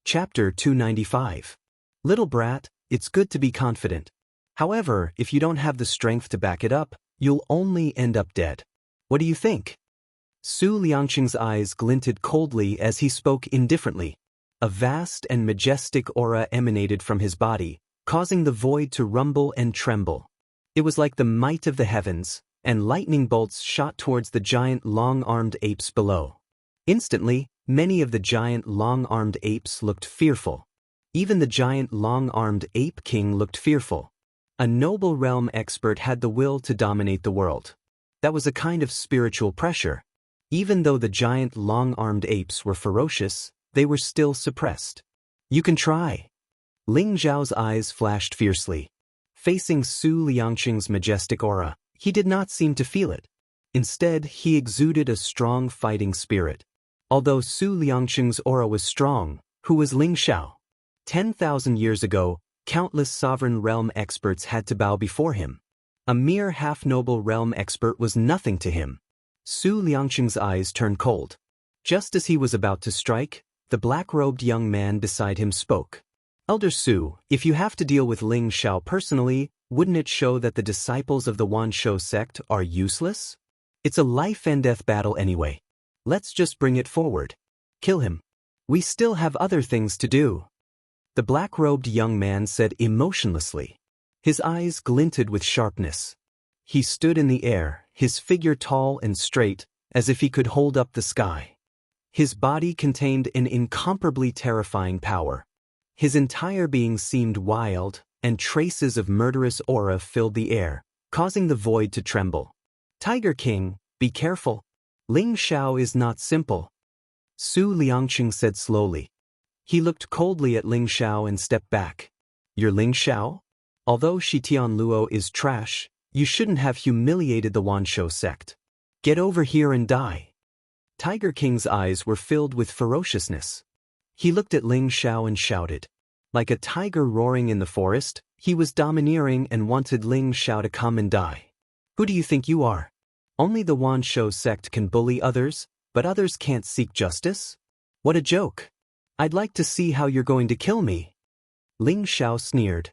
Chapter 295. Little brat, it's good to be confident. However, if you don't have the strength to back it up, you'll only end up dead. What do you think? Su Liangqing's eyes glinted coldly as he spoke indifferently. A vast and majestic aura emanated from his body, causing the void to rumble and tremble. It was like the might of the heavens, and lightning bolts shot towards the giant long-armed apes below. Instantly, many of the giant long-armed apes looked fearful. Even the giant long-armed ape king looked fearful. A noble realm expert had the will to dominate the world. That was a kind of spiritual pressure. Even though the giant long-armed apes were ferocious, they were still suppressed. You can try. Ling Zhao's eyes flashed fiercely. Facing Su Liangqing's majestic aura, he did not seem to feel it. Instead, he exuded a strong fighting spirit. Although Su Liangqing's aura was strong, who was Ling Zhao? 10,000 years ago, countless sovereign realm experts had to bow before him. A mere half-noble realm expert was nothing to him. Su Liangqing's eyes turned cold. Just as he was about to strike, the black-robed young man beside him spoke. Elder Su, if you have to deal with Ling Zhao personally, wouldn't it show that the disciples of the Wanshou sect are useless? It's a life-and-death battle anyway. Let's just bring it forward. Kill him. We still have other things to do. The black-robed young man said emotionlessly. His eyes glinted with sharpness. He stood in the air, his figure tall and straight, as if he could hold up the sky. His body contained an incomparably terrifying power. His entire being seemed wild, and traces of murderous aura filled the air, causing the void to tremble. Tiger King, be careful. Ling Zhao is not simple. Su Liangqing said slowly. He looked coldly at Ling Zhao and stepped back. You're Ling Zhao? Although Shitian Luo is trash, you shouldn't have humiliated the Wanshou sect. Get over here and die. Tiger King's eyes were filled with ferociousness. He looked at Ling Zhao and shouted. Like a tiger roaring in the forest, he was domineering and wanted Ling Zhao to come and die. Who do you think you are? Only the Wanshou sect can bully others, but others can't seek justice? What a joke. I'd like to see how you're going to kill me. Ling Zhao sneered.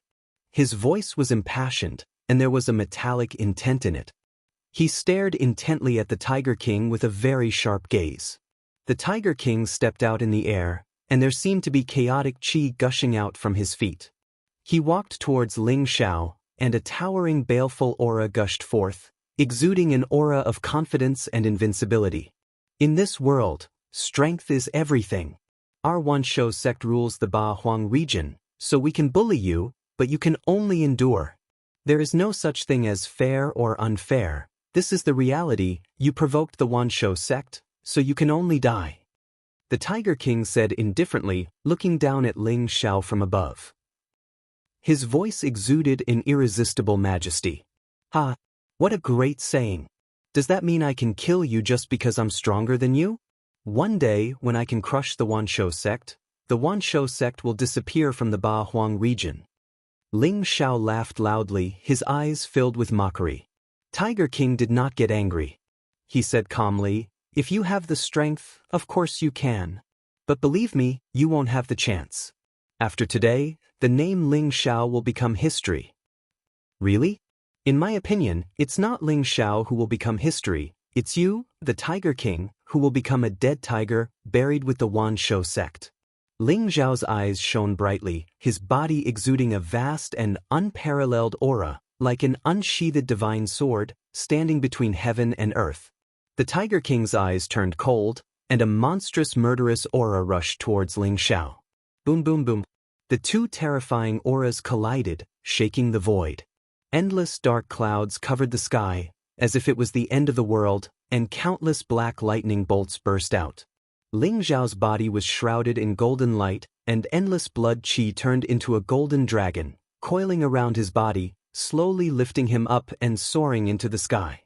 His voice was impassioned, and there was a metallic intent in it. He stared intently at the Tiger King with a very sharp gaze. The Tiger King stepped out in the air, and there seemed to be chaotic qi gushing out from his feet. He walked towards Ling Zhao, and a towering baleful aura gushed forth, exuding an aura of confidence and invincibility. In this world, strength is everything. Our Wanshou sect rules the Ba Huang region, so we can bully you, but you can only endure. There is no such thing as fair or unfair. This is the reality. You provoked the Wanshou sect, so you can only die. The Tiger King said indifferently, looking down at Ling Zhao from above. His voice exuded an irresistible majesty. Ha! What a great saying. Does that mean I can kill you just because I'm stronger than you? One day, when I can crush the Wanshou sect will disappear from the Ba Huang region. Ling Zhao laughed loudly, his eyes filled with mockery. Tiger King did not get angry. He said calmly, if you have the strength, of course you can. But believe me, you won't have the chance. After today, the name Ling Zhao will become history. Really? In my opinion, it's not Ling Zhao who will become history, it's you, the Tiger King, who will become a dead tiger, buried with the Wanshou sect. Ling Zhao's eyes shone brightly, his body exuding a vast and unparalleled aura, like an unsheathed divine sword, standing between heaven and earth. The Tiger King's eyes turned cold, and a monstrous murderous aura rushed towards Ling Zhao. Boom boom boom. The two terrifying auras collided, shaking the void. Endless dark clouds covered the sky, as if it was the end of the world, and countless black lightning bolts burst out. Ling Zhao's body was shrouded in golden light, and endless blood qi turned into a golden dragon, coiling around his body, slowly lifting him up and soaring into the sky.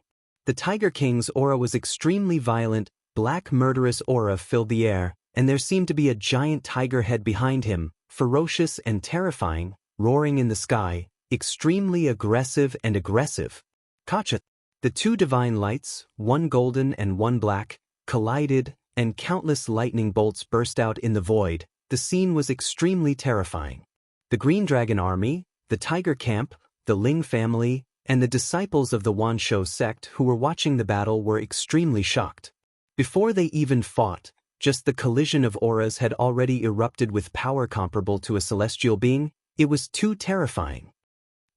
The Tiger King's aura was extremely violent, black murderous aura filled the air, and there seemed to be a giant tiger head behind him, ferocious and terrifying, roaring in the sky, extremely aggressive and aggressive. Kacha! The two divine lights, one golden and one black, collided, and countless lightning bolts burst out in the void, the scene was extremely terrifying. The Green Dragon Army, the Tiger Camp, the Ling family, and the disciples of the Wanshou sect who were watching the battle were extremely shocked. Before they even fought, just the collision of auras had already erupted with power comparable to a celestial being. It was too terrifying.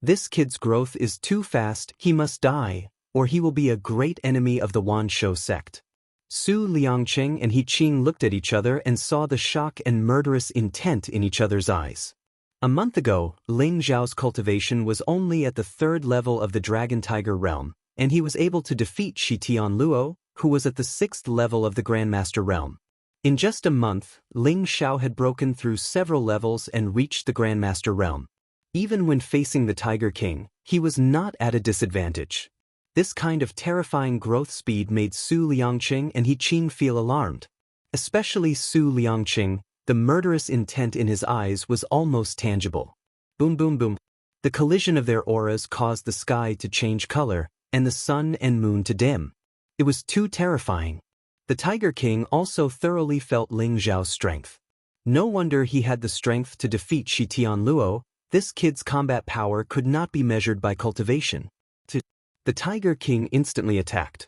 This kid's growth is too fast, he must die, or he will be a great enemy of the Wanshou sect. Su Liangqing and He Qing looked at each other and saw the shock and murderous intent in each other's eyes. A month ago, Ling Zhao's cultivation was only at the 3rd level of the Dragon Tiger realm, and he was able to defeat Shi Tianluo, who was at the 6th level of the Grandmaster realm. In just a month, Ling Zhao had broken through several levels and reached the Grandmaster realm. Even when facing the Tiger King, he was not at a disadvantage. This kind of terrifying growth speed made Su Liangqing and He Qing feel alarmed. Especially Su Liangqing, the murderous intent in his eyes was almost tangible. Boom boom boom. The collision of their auras caused the sky to change color, and the sun and moon to dim. It was too terrifying. The Tiger King also thoroughly felt Ling Zhao's strength. No wonder he had the strength to defeat Shi Tianluo. This kid's combat power could not be measured by cultivation. The Tiger King instantly attacked.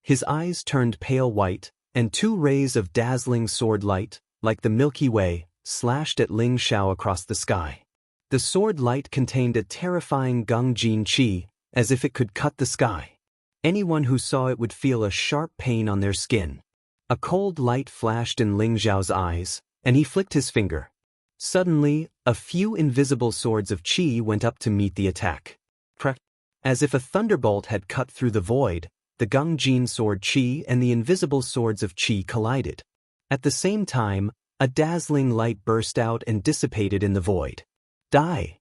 His eyes turned pale white, and 2 rays of dazzling sword light, like the Milky Way, slashed at Ling Zhao across the sky. The sword light contained a terrifying Gongjin Qi, as if it could cut the sky. Anyone who saw it would feel a sharp pain on their skin. A cold light flashed in Ling Zhao's eyes, and he flicked his finger. Suddenly, a few invisible swords of Qi went up to meet the attack. As if a thunderbolt had cut through the void, the Gongjin sword Qi and the invisible swords of Qi collided. At the same time, a dazzling light burst out and dissipated in the void. Die!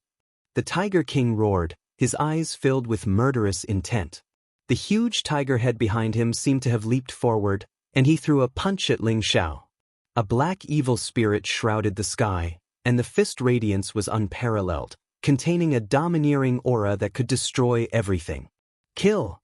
The Tiger King roared, his eyes filled with murderous intent. The huge tiger head behind him seemed to have leaped forward, and he threw a punch at Ling Zhao. A black evil spirit shrouded the sky, and the fist radiance was unparalleled, containing a domineering aura that could destroy everything. Kill!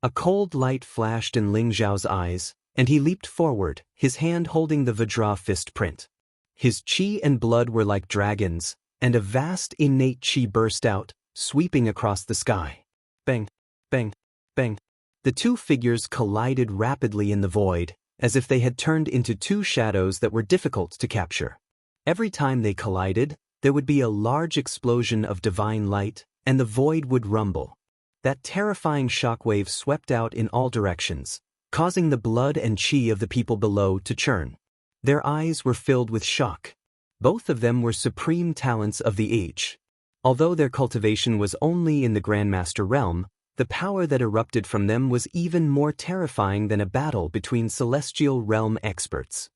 A cold light flashed in Ling Zhao's eyes, and he leaped forward, his hand holding the Vajra fist print. His Qi and blood were like dragons, and a vast innate Qi burst out, sweeping across the sky. Bang! Bang! Bang! The 2 figures collided rapidly in the void, as if they had turned into 2 shadows that were difficult to capture. Every time they collided, there would be a large explosion of divine light, and the void would rumble. That terrifying shockwave swept out in all directions, causing the blood and Qi of the people below to churn. Their eyes were filled with shock. Both of them were supreme talents of the age. Although their cultivation was only in the Grandmaster realm, the power that erupted from them was even more terrifying than a battle between celestial realm experts.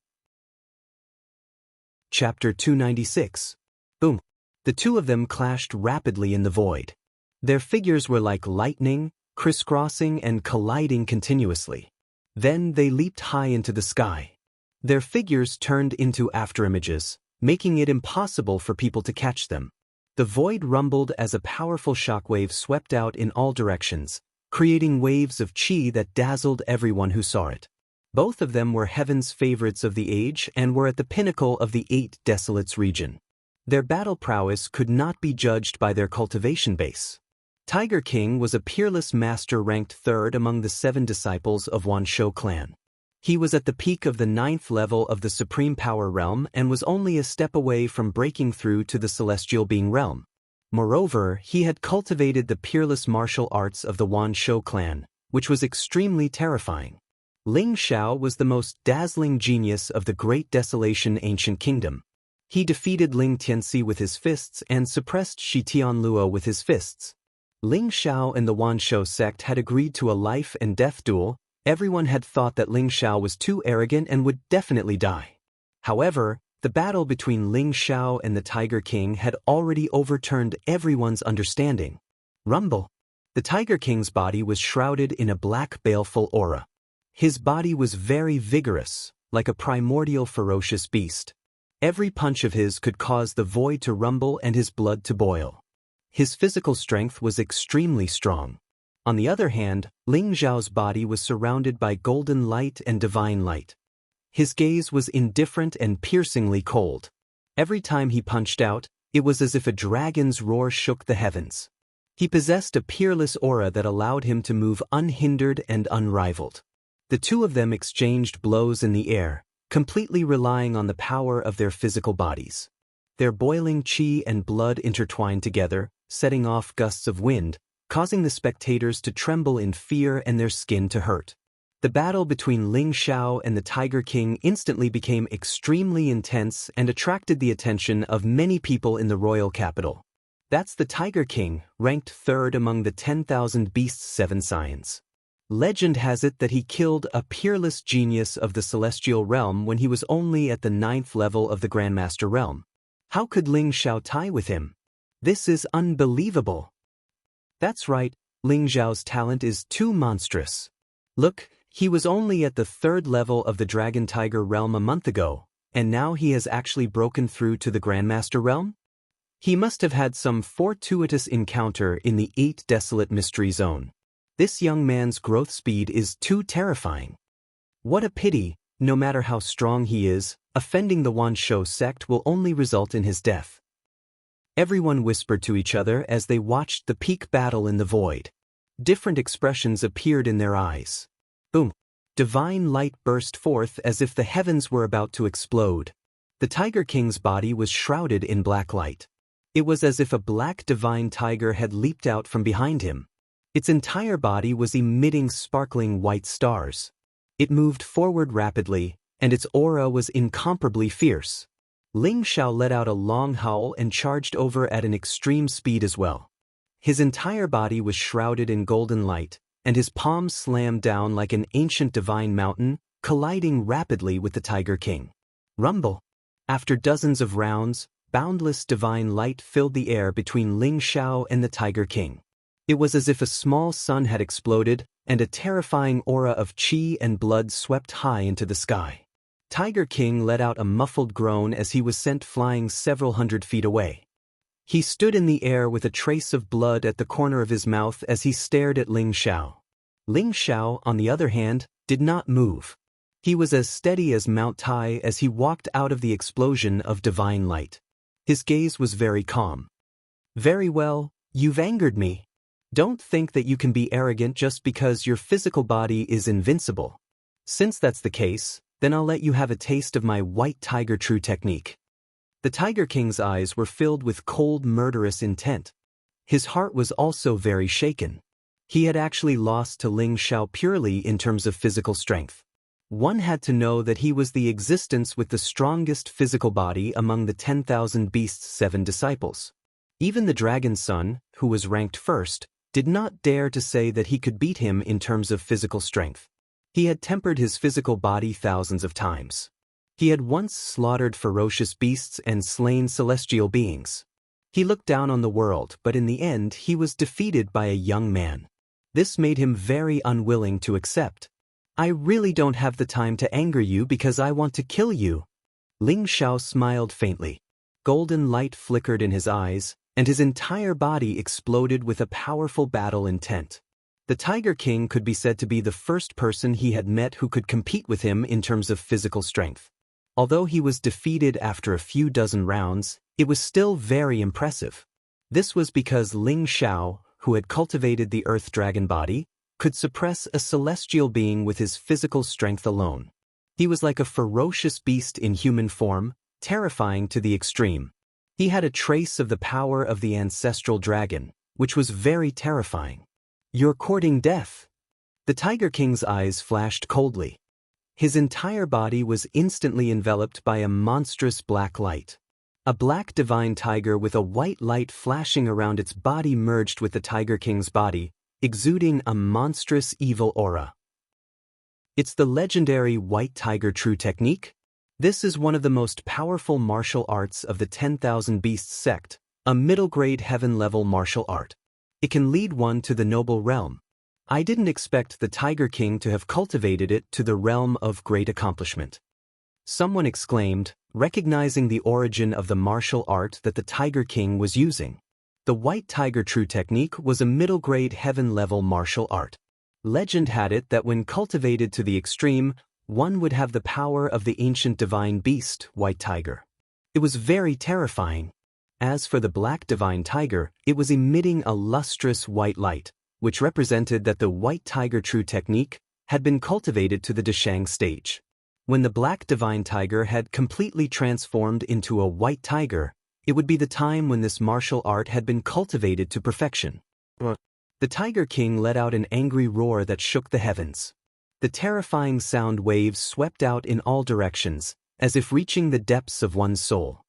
Chapter 296. Boom. The 2 of them clashed rapidly in the void. Their figures were like lightning, crisscrossing and colliding continuously. Then they leaped high into the sky. Their figures turned into afterimages, making it impossible for people to catch them. The void rumbled as a powerful shockwave swept out in all directions, creating waves of Qi that dazzled everyone who saw it. Both of them were heaven's favorites of the age and were at the pinnacle of the 8 Desolates region. Their battle prowess could not be judged by their cultivation base. Tiger King was a peerless master ranked 3rd among the 7 disciples of Wanshou clan. He was at the peak of the 9th level of the Supreme Power realm and was only a step away from breaking through to the Celestial Being realm. Moreover, he had cultivated the peerless martial arts of the Wanshou clan, which was extremely terrifying. Ling Zhao was the most dazzling genius of the Great Desolation Ancient Kingdom. He defeated Ling Tianxi with his fists and suppressed Shi Tianluo with his fists. Ling Zhao and the Wanshou sect had agreed to a life and death duel. Everyone had thought that Ling Zhao was too arrogant and would definitely die. However, the battle between Ling Zhao and the Tiger King had already overturned everyone's understanding. Rumble. The Tiger King's body was shrouded in a black baleful aura. His body was very vigorous, like a primordial ferocious beast. Every punch of his could cause the void to rumble and his blood to boil. His physical strength was extremely strong. On the other hand, Ling Zhao's body was surrounded by golden light and divine light. His gaze was indifferent and piercingly cold. Every time he punched out, it was as if a dragon's roar shook the heavens. He possessed a peerless aura that allowed him to move unhindered and unrivaled. The two of them exchanged blows in the air, completely relying on the power of their physical bodies. Their boiling chi and blood intertwined together, setting off gusts of wind, causing the spectators to tremble in fear and their skin to hurt. The battle between Ling Xiao and the Tiger King instantly became extremely intense and attracted the attention of many people in the royal capital. That's the Tiger King, ranked third among the 10,000 beasts 7 scions. Legend has it that he killed a peerless genius of the celestial realm when he was only at the 9th level of the Grandmaster realm. How could Ling Xiao tie with him? This is unbelievable. That's right, Ling Xiao's talent is too monstrous. Look, he was only at the 3rd level of the Dragon Tiger realm a month ago, and now he has actually broken through to the Grandmaster realm? He must have had some fortuitous encounter in the 8 Desolate Mystery Zone. This young man's growth speed is too terrifying. What a pity, no matter how strong he is, offending the Wan Shou sect will only result in his death. Everyone whispered to each other as they watched the peak battle in the void. Different expressions appeared in their eyes. Boom! Divine light burst forth as if the heavens were about to explode. The Tiger King's body was shrouded in black light. It was as if a black divine tiger had leaped out from behind him. Its entire body was emitting sparkling white stars. It moved forward rapidly, and its aura was incomparably fierce. Ling Xiao let out a long howl and charged over at an extreme speed as well. His entire body was shrouded in golden light, and his palms slammed down like an ancient divine mountain, colliding rapidly with the Tiger King. Rumble! After dozens of rounds, boundless divine light filled the air between Ling Xiao and the Tiger King. It was as if a small sun had exploded, and a terrifying aura of chi and blood swept high into the sky. Tiger King let out a muffled groan as he was sent flying several hundred feet away. He stood in the air with a trace of blood at the corner of his mouth as he stared at Ling Xiao. Ling Xiao, on the other hand, did not move. He was as steady as Mount Tai as he walked out of the explosion of divine light. His gaze was very calm. Very well, you've angered me. Don't think that you can be arrogant just because your physical body is invincible. Since that's the case, then I'll let you have a taste of my White Tiger True technique. The Tiger King's eyes were filled with cold, murderous intent. His heart was also very shaken. He had actually lost to Ling Xiao purely in terms of physical strength. One had to know that he was the existence with the strongest physical body among the 10,000 beasts 7 disciples. Even the Dragon's Son, who was ranked first, did not dare to say that he could beat him in terms of physical strength. He had tempered his physical body thousands of times. He had once slaughtered ferocious beasts and slain celestial beings. He looked down on the world, but in the end he was defeated by a young man. This made him very unwilling to accept. I really don't have the time to anger you because I want to kill you. Ling Xiao smiled faintly. Golden light flickered in his eyes, and his entire body exploded with a powerful battle intent. The Tiger King could be said to be the first person he had met who could compete with him in terms of physical strength. Although he was defeated after a few dozen rounds, it was still very impressive. This was because Ling Xiao, who had cultivated the Earth Dragon body, could suppress a celestial being with his physical strength alone. He was like a ferocious beast in human form, terrifying to the extreme. He had a trace of the power of the ancestral dragon, which was very terrifying. You're courting death. The Tiger King's eyes flashed coldly. His entire body was instantly enveloped by a monstrous black light. A black divine tiger with a white light flashing around its body merged with the Tiger King's body, exuding a monstrous evil aura. It's the legendary White Tiger True technique. This is one of the most powerful martial arts of the 10,000 Beasts sect, a middle-grade heaven-level martial art. It can lead one to the noble realm. I didn't expect the Tiger King to have cultivated it to the realm of great accomplishment. Someone exclaimed, recognizing the origin of the martial art that the Tiger King was using. The White Tiger True technique was a middle-grade heaven-level martial art. Legend had it that when cultivated to the extreme, one would have the power of the ancient divine beast, White Tiger. It was very terrifying. As for the Black Divine Tiger, it was emitting a lustrous white light, which represented that the White Tiger true technique had been cultivated to the Dashang stage. When the Black Divine Tiger had completely transformed into a White Tiger, it would be the time when this martial art had been cultivated to perfection. The Tiger King let out an angry roar that shook the heavens. The terrifying sound waves swept out in all directions, as if reaching the depths of one's soul.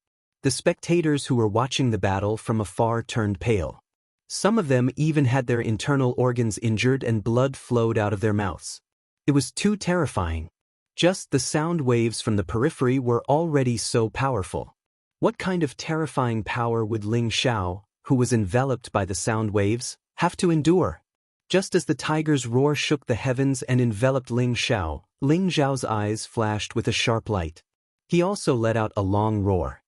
The spectators who were watching the battle from afar turned pale. Some of them even had their internal organs injured and blood flowed out of their mouths. It was too terrifying. Just the sound waves from the periphery were already so powerful. What kind of terrifying power would Ling Xiao, who was enveloped by the sound waves, have to endure? Just as the tiger's roar shook the heavens and enveloped Ling Xiao's eyes flashed with a sharp light. He also let out a long roar.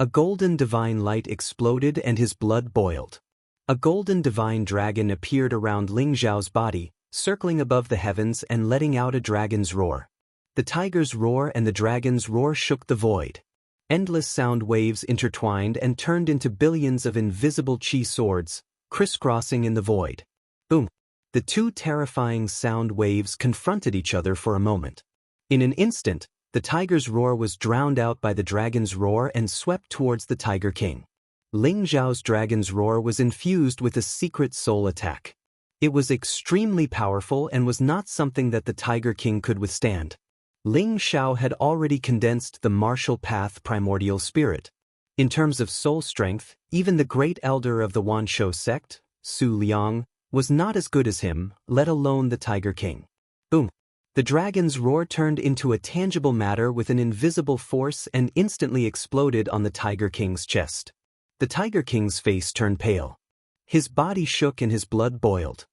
A golden divine light exploded and his blood boiled. A golden divine dragon appeared around Ling Xiao's body, circling above the heavens and letting out a dragon's roar. The tiger's roar and the dragon's roar shook the void. Endless sound waves intertwined and turned into billions of invisible chi swords, crisscrossing in the void. Boom! The two terrifying sound waves confronted each other for a moment. In an instant, the tiger's roar was drowned out by the dragon's roar and swept towards the Tiger King. Ling Xiao's dragon's roar was infused with a secret soul attack. It was extremely powerful and was not something that the Tiger King could withstand. Ling Xiao had already condensed the martial path primordial spirit. In terms of soul strength, even the great elder of the Wanshou sect, Su Liang, was not as good as him, let alone the Tiger King. Boom! The dragon's roar turned into a tangible matter with an invisible force and instantly exploded on the Tiger King's chest. The Tiger King's face turned pale. His body shook and his blood boiled.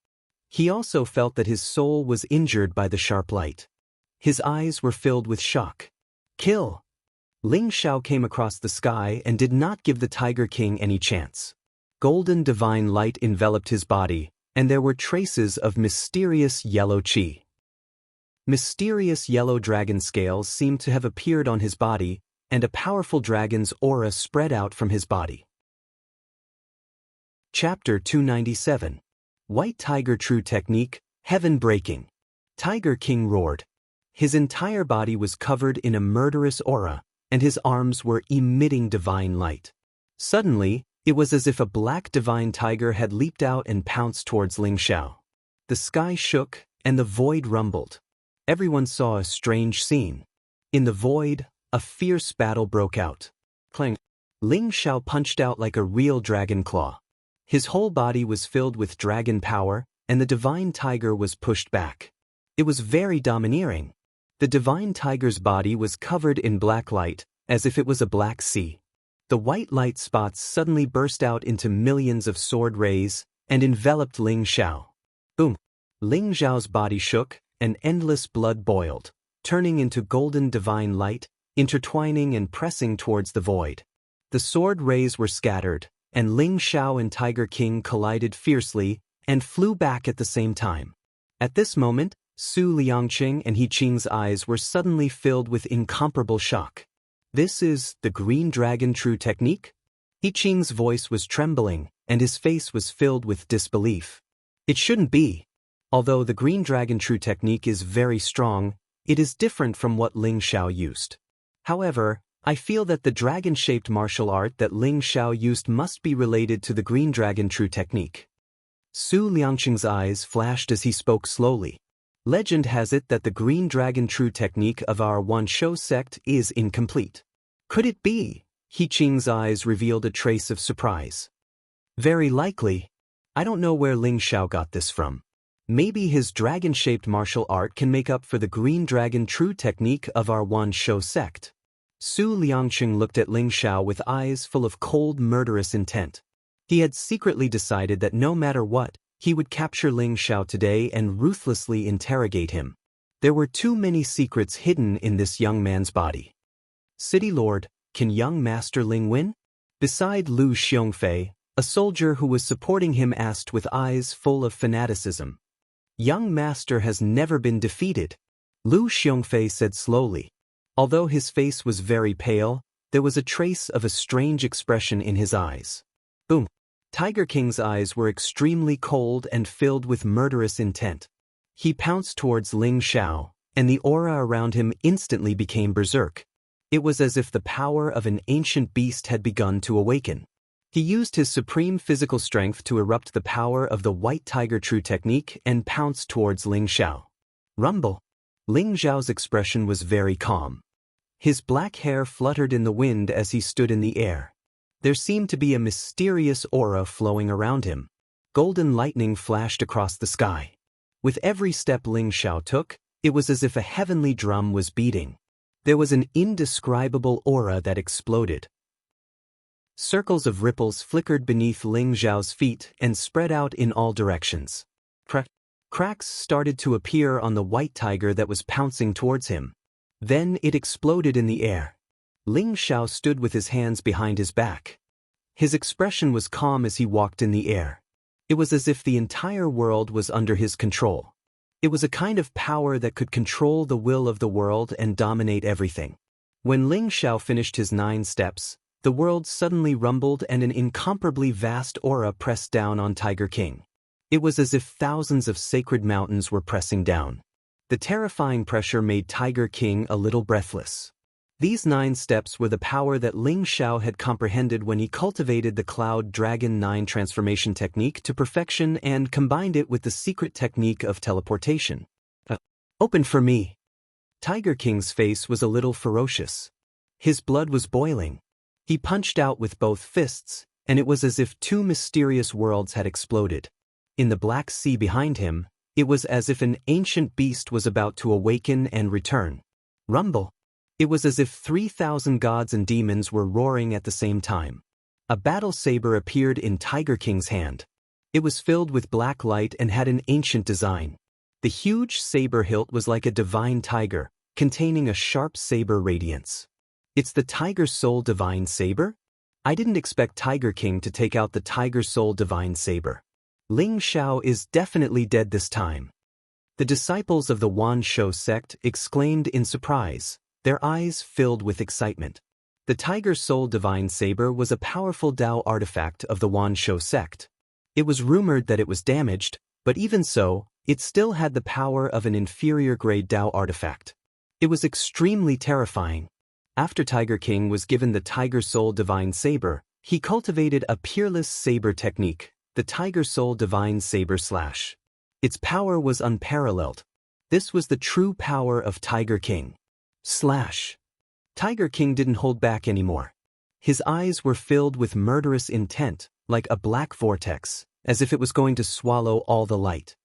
He also felt that his soul was injured by the sharp light. His eyes were filled with shock. Kill! Ling Xiao came across the sky and did not give the Tiger King any chance. Golden divine light enveloped his body, and there were traces of mysterious yellow qi. Mysterious yellow dragon scales seemed to have appeared on his body, and a powerful dragon's aura spread out from his body. Chapter 297. White Tiger True Technique, Heaven Breaking. Tiger King roared. His entire body was covered in a murderous aura, and his arms were emitting divine light. Suddenly, it was as if a black divine tiger had leaped out and pounced towards Ling Xiao. The sky shook, and the void rumbled. Everyone saw a strange scene. In the void, a fierce battle broke out. Clang! Ling Xiao punched out like a real dragon claw. His whole body was filled with dragon power, and the divine tiger was pushed back. It was very domineering. The divine tiger's body was covered in black light, as if it was a black sea. The white light spots suddenly burst out into millions of sword rays and enveloped Ling Xiao. Boom! Ling Xiao's body shook, and endless blood boiled, turning into golden divine light, intertwining and pressing towards the void. The sword rays were scattered, and Ling Xiao and Tiger King collided fiercely and flew back at the same time. At this moment, Su Liangqing and He Qing's eyes were suddenly filled with incomparable shock. This is the Green Dragon True Technique? He Qing's voice was trembling, and his face was filled with disbelief. It shouldn't be. Although the Green Dragon True Technique is very strong, it is different from what Ling Xiao used. However, I feel that the dragon-shaped martial art that Ling Xiao used must be related to the Green Dragon True Technique. Su Liangqing's eyes flashed as he spoke slowly. Legend has it that the Green Dragon True Technique of our Wanshou sect is incomplete. Could it be? He Qing's eyes revealed a trace of surprise. Very likely. I don't know where Ling Xiao got this from. Maybe his dragon-shaped martial art can make up for the Green Dragon True Technique of our Wanshou sect. Su Liangqing looked at Ling Xiao with eyes full of cold, murderous intent. He had secretly decided that no matter what, he would capture Ling Xiao today and ruthlessly interrogate him. There were too many secrets hidden in this young man's body. City Lord, can young Master Ling win? Beside Lu Xiongfei, a soldier who was supporting him asked with eyes full of fanaticism. Young Master has never been defeated. Lu Xiongfei said slowly. Although his face was very pale, there was a trace of a strange expression in his eyes. Boom! Tiger King's eyes were extremely cold and filled with murderous intent. He pounced towards Ling Xiao, and the aura around him instantly became berserk. It was as if the power of an ancient beast had begun to awaken. He used his supreme physical strength to erupt the power of the White Tiger True Technique and pounced towards Ling Xiao. Rumble! Ling Xiao's expression was very calm. His black hair fluttered in the wind as he stood in the air. There seemed to be a mysterious aura flowing around him. Golden lightning flashed across the sky. With every step Ling Xiao took, it was as if a heavenly drum was beating. There was an indescribable aura that exploded. Circles of ripples flickered beneath Ling Xiao's feet and spread out in all directions. Cracks started to appear on the white tiger that was pouncing towards him. Then it exploded in the air. Ling Xiao stood with his hands behind his back. His expression was calm as he walked in the air. It was as if the entire world was under his control. It was a kind of power that could control the will of the world and dominate everything. When Ling Xiao finished his 9 steps, the world suddenly rumbled and an incomparably vast aura pressed down on Tiger King. It was as if thousands of sacred mountains were pressing down. The terrifying pressure made Tiger King a little breathless. These 9 steps were the power that Ling Xiao had comprehended when he cultivated the Cloud Dragon 9 transformation technique to perfection and combined it with the secret technique of teleportation. Open for me. Tiger King's face was a little ferocious. His blood was boiling. He punched out with both fists, and it was as if 2 mysterious worlds had exploded. In the Black Sea behind him, it was as if an ancient beast was about to awaken and return. Rumble! It was as if 3,000 gods and demons were roaring at the same time. A battle saber appeared in Tiger King's hand. It was filled with black light and had an ancient design. The huge saber hilt was like a divine tiger, containing a sharp saber radiance. It's the Tiger Soul Divine Saber? I didn't expect Tiger King to take out the Tiger Soul Divine Saber. Ling Xiao is definitely dead this time. The disciples of the Wan Shou sect exclaimed in surprise, their eyes filled with excitement. The Tiger Soul Divine Saber was a powerful Dao artifact of the Wan Shou sect. It was rumored that it was damaged, but even so, it still had the power of an inferior-grade Dao artifact. It was extremely terrifying. After Tiger King was given the Tiger Soul Divine Saber, he cultivated a peerless saber technique, the Tiger Soul Divine Saber Slash. Its power was unparalleled. This was the true power of Tiger King. Slash. Tiger King didn't hold back anymore. His eyes were filled with murderous intent, like a black vortex, as if it was going to swallow all the light.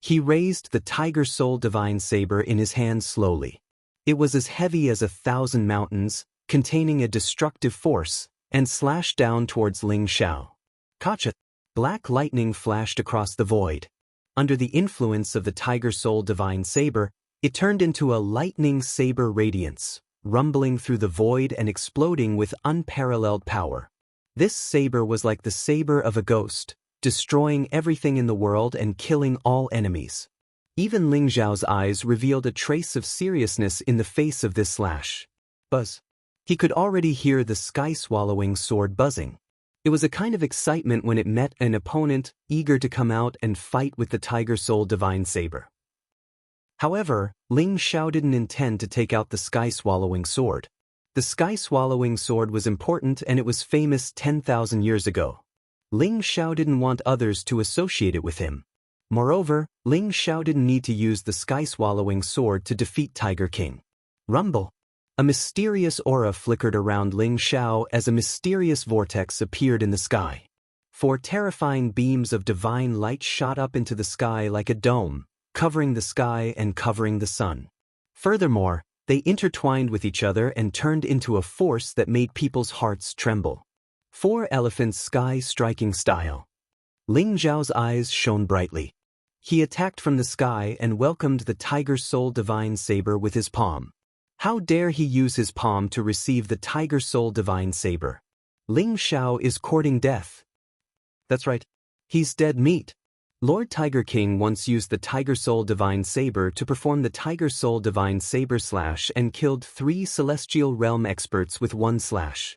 He raised the Tiger Soul Divine Saber in his hand slowly. It was as heavy as 1,000 mountains, containing a destructive force, and slashed down towards Ling Xiao. Gotcha! Black lightning flashed across the void. Under the influence of the Tiger Soul Divine Saber, it turned into a lightning saber radiance, rumbling through the void and exploding with unparalleled power. This saber was like the saber of a ghost, destroying everything in the world and killing all enemies. Even Ling Xiao's eyes revealed a trace of seriousness in the face of this slash. Buzz. He could already hear the sky-swallowing sword buzzing. It was a kind of excitement when it met an opponent eager to come out and fight with the Tiger Soul Divine Saber. However, Ling Xiao didn't intend to take out the sky-swallowing sword. The sky-swallowing sword was important and it was famous 10,000 years ago. Ling Xiao didn't want others to associate it with him. Moreover, Ling Xiao didn't need to use the sky-swallowing sword to defeat Tiger King. Rumble! A mysterious aura flickered around Ling Xiao as a mysterious vortex appeared in the sky. 4 terrifying beams of divine light shot up into the sky like a dome, covering the sky and covering the sun. Furthermore, they intertwined with each other and turned into a force that made people's hearts tremble. 4 elephants sky-striking style. Ling Xiao's eyes shone brightly. He attacked from the sky and welcomed the Tiger Soul Divine Saber with his palm. How dare he use his palm to receive the Tiger Soul Divine Saber? Ling Xiao is courting death. That's right. He's dead meat. Lord Tiger King once used the Tiger Soul Divine Saber to perform the Tiger Soul Divine Saber slash and killed 3 Celestial Realm experts with one slash.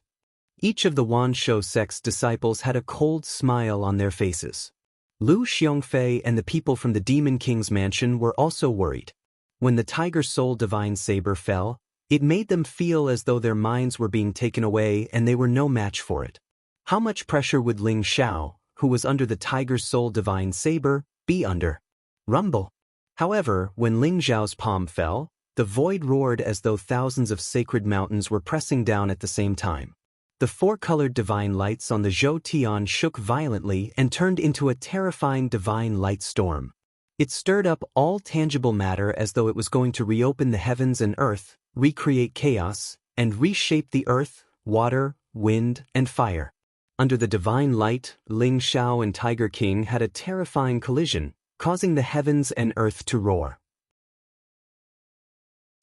Each of the Wan Shou sect's disciples had a cold smile on their faces. Lu Xiongfei and the people from the Demon King's mansion were also worried. When the Tiger Soul Divine Saber fell, it made them feel as though their minds were being taken away and they were no match for it. How much pressure would Ling Xiao, who was under the Tiger Soul Divine Saber, be under? Rumble. However, when Ling Xiao's palm fell, the void roared as though thousands of sacred mountains were pressing down at the same time. The 4-colored divine lights on the Zhou Tian shook violently and turned into a terrifying divine light storm. It stirred up all tangible matter as though it was going to reopen the heavens and earth, recreate chaos, and reshape the earth, water, wind, and fire. Under the divine light, Ling Xiao and Tiger King had a terrifying collision, causing the heavens and earth to roar.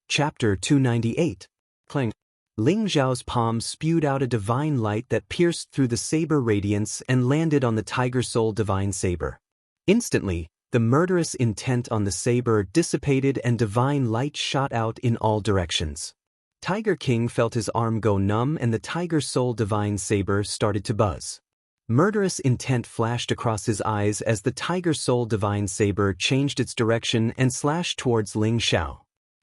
Chapter 298. Clang. Ling Xiao's palm spewed out a divine light that pierced through the saber radiance and landed on the Tiger Soul Divine Saber. Instantly, the murderous intent on the saber dissipated and divine light shot out in all directions. Tiger King felt his arm go numb and the Tiger Soul Divine Saber started to buzz. Murderous intent flashed across his eyes as the Tiger Soul Divine Saber changed its direction and slashed towards Ling Xiao.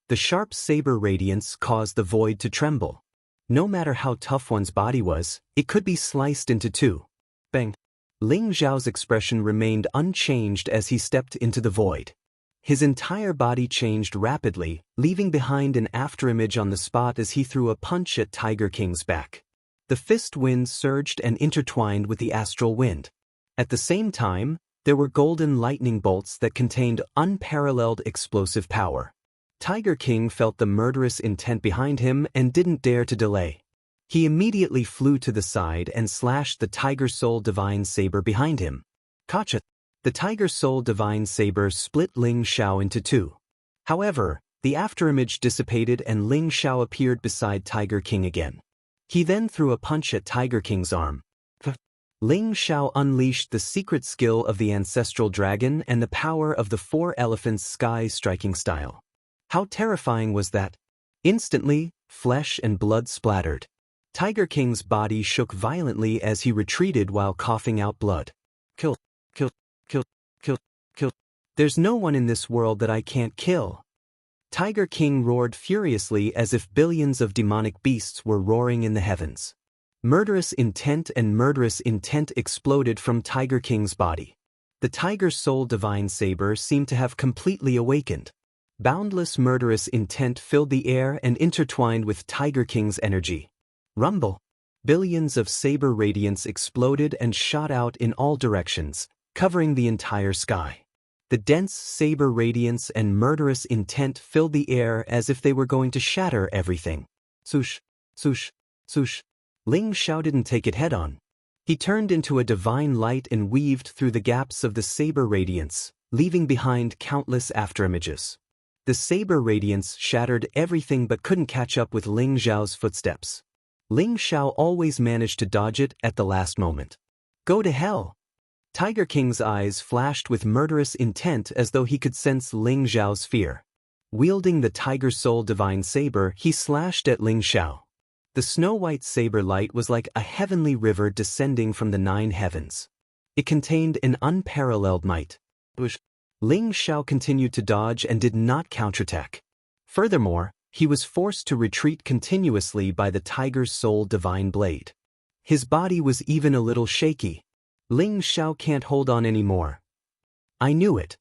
The sharp saber radiance caused the void to tremble. No matter how tough one's body was, it could be sliced into 2. Bang! Ling Xiao's expression remained unchanged as he stepped into the void. His entire body changed rapidly, leaving behind an afterimage on the spot as he threw a punch at Tiger King's back. The fist wind surged and intertwined with the astral wind. At the same time, there were golden lightning bolts that contained unparalleled explosive power. Tiger King felt the murderous intent behind him and didn't dare to delay. He immediately flew to the side and slashed the Tiger Soul Divine Saber behind him. Gotcha! The Tiger Soul Divine Saber split Ling Xiao into 2. However, the afterimage dissipated and Ling Xiao appeared beside Tiger King again. He then threw a punch at Tiger King's arm. Ling Xiao unleashed the secret skill of the ancestral dragon and the power of the 4 elephants sky striking style. How terrifying was that? Instantly, flesh and blood splattered. Tiger King's body shook violently as he retreated while coughing out blood. Kill, kill, kill, kill, kill. There's no one in this world that I can't kill. Tiger King roared furiously as if billions of demonic beasts were roaring in the heavens. Murderous intent exploded from Tiger King's body. The Tiger Soul Divine Saber seemed to have completely awakened. Boundless murderous intent filled the air and intertwined with Tiger King's energy. Rumble! Billions of saber radiance exploded and shot out in all directions, covering the entire sky. The dense saber radiance and murderous intent filled the air as if they were going to shatter everything. Swoosh, swoosh, swoosh. Ling Xiao didn't take it head-on. He turned into a divine light and weaved through the gaps of the saber radiance, leaving behind countless afterimages. The saber radiance shattered everything but couldn't catch up with Ling Xiao's footsteps. Ling Xiao always managed to dodge it at the last moment. Go to hell! Tiger King's eyes flashed with murderous intent as though he could sense Ling Xiao's fear. Wielding the Tiger Soul Divine Saber, he slashed at Ling Xiao. The snow-white saber light was like a heavenly river descending from the 9 heavens. It contained an unparalleled might. Ling Xiao continued to dodge and did not counterattack. Furthermore, he was forced to retreat continuously by the Tiger Soul Divine Blade. His body was even a little shaky. Ling Xiao can't hold on anymore. I knew it.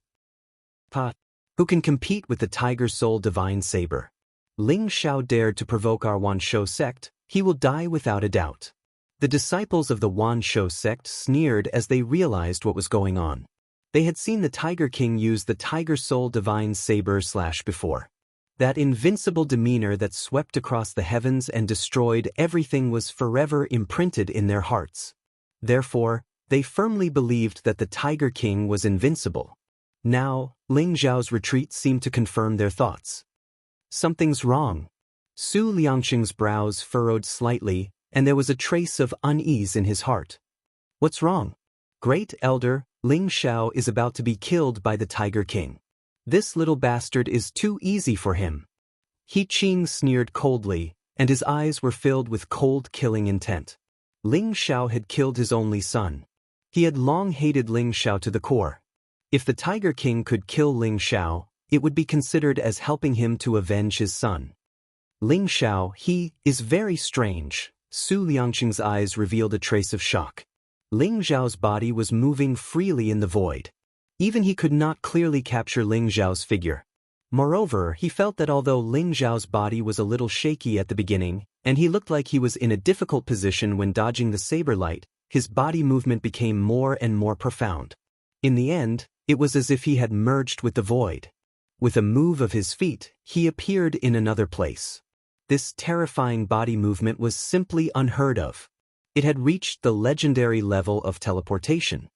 Who can compete with the Tiger Soul Divine Saber? Ling Xiao dared to provoke our Wan Shou sect, he will die without a doubt. The disciples of the Wan Shou sect sneered as they realized what was going on. They had seen the Tiger King use the Tiger Soul Divine Saber slash before. That invincible demeanor that swept across the heavens and destroyed everything was forever imprinted in their hearts. Therefore, they firmly believed that the Tiger King was invincible. Now, Ling Xiao's retreat seemed to confirm their thoughts. Something's wrong. Su Liangqing's brows furrowed slightly, and there was a trace of unease in his heart. What's wrong? Great Elder, Ling Xiao is about to be killed by the Tiger King. This little bastard is too easy for him. He Qing sneered coldly, and his eyes were filled with cold killing intent. Ling Xiao had killed his only son. He had long hated Ling Xiao to the core. If the Tiger King could kill Ling Xiao, it would be considered as helping him to avenge his son. Ling Xiao, he is very strange. Su Liangqing's eyes revealed a trace of shock. Ling Xiao's body was moving freely in the void. Even he could not clearly capture Ling Xiao's figure. Moreover, he felt that although Ling Xiao's body was a little shaky at the beginning, and he looked like he was in a difficult position when dodging the saber light, his body movement became more and more profound. In the end, it was as if he had merged with the void. With a move of his feet, he appeared in another place. This terrifying body movement was simply unheard of. It had reached the legendary level of teleportation.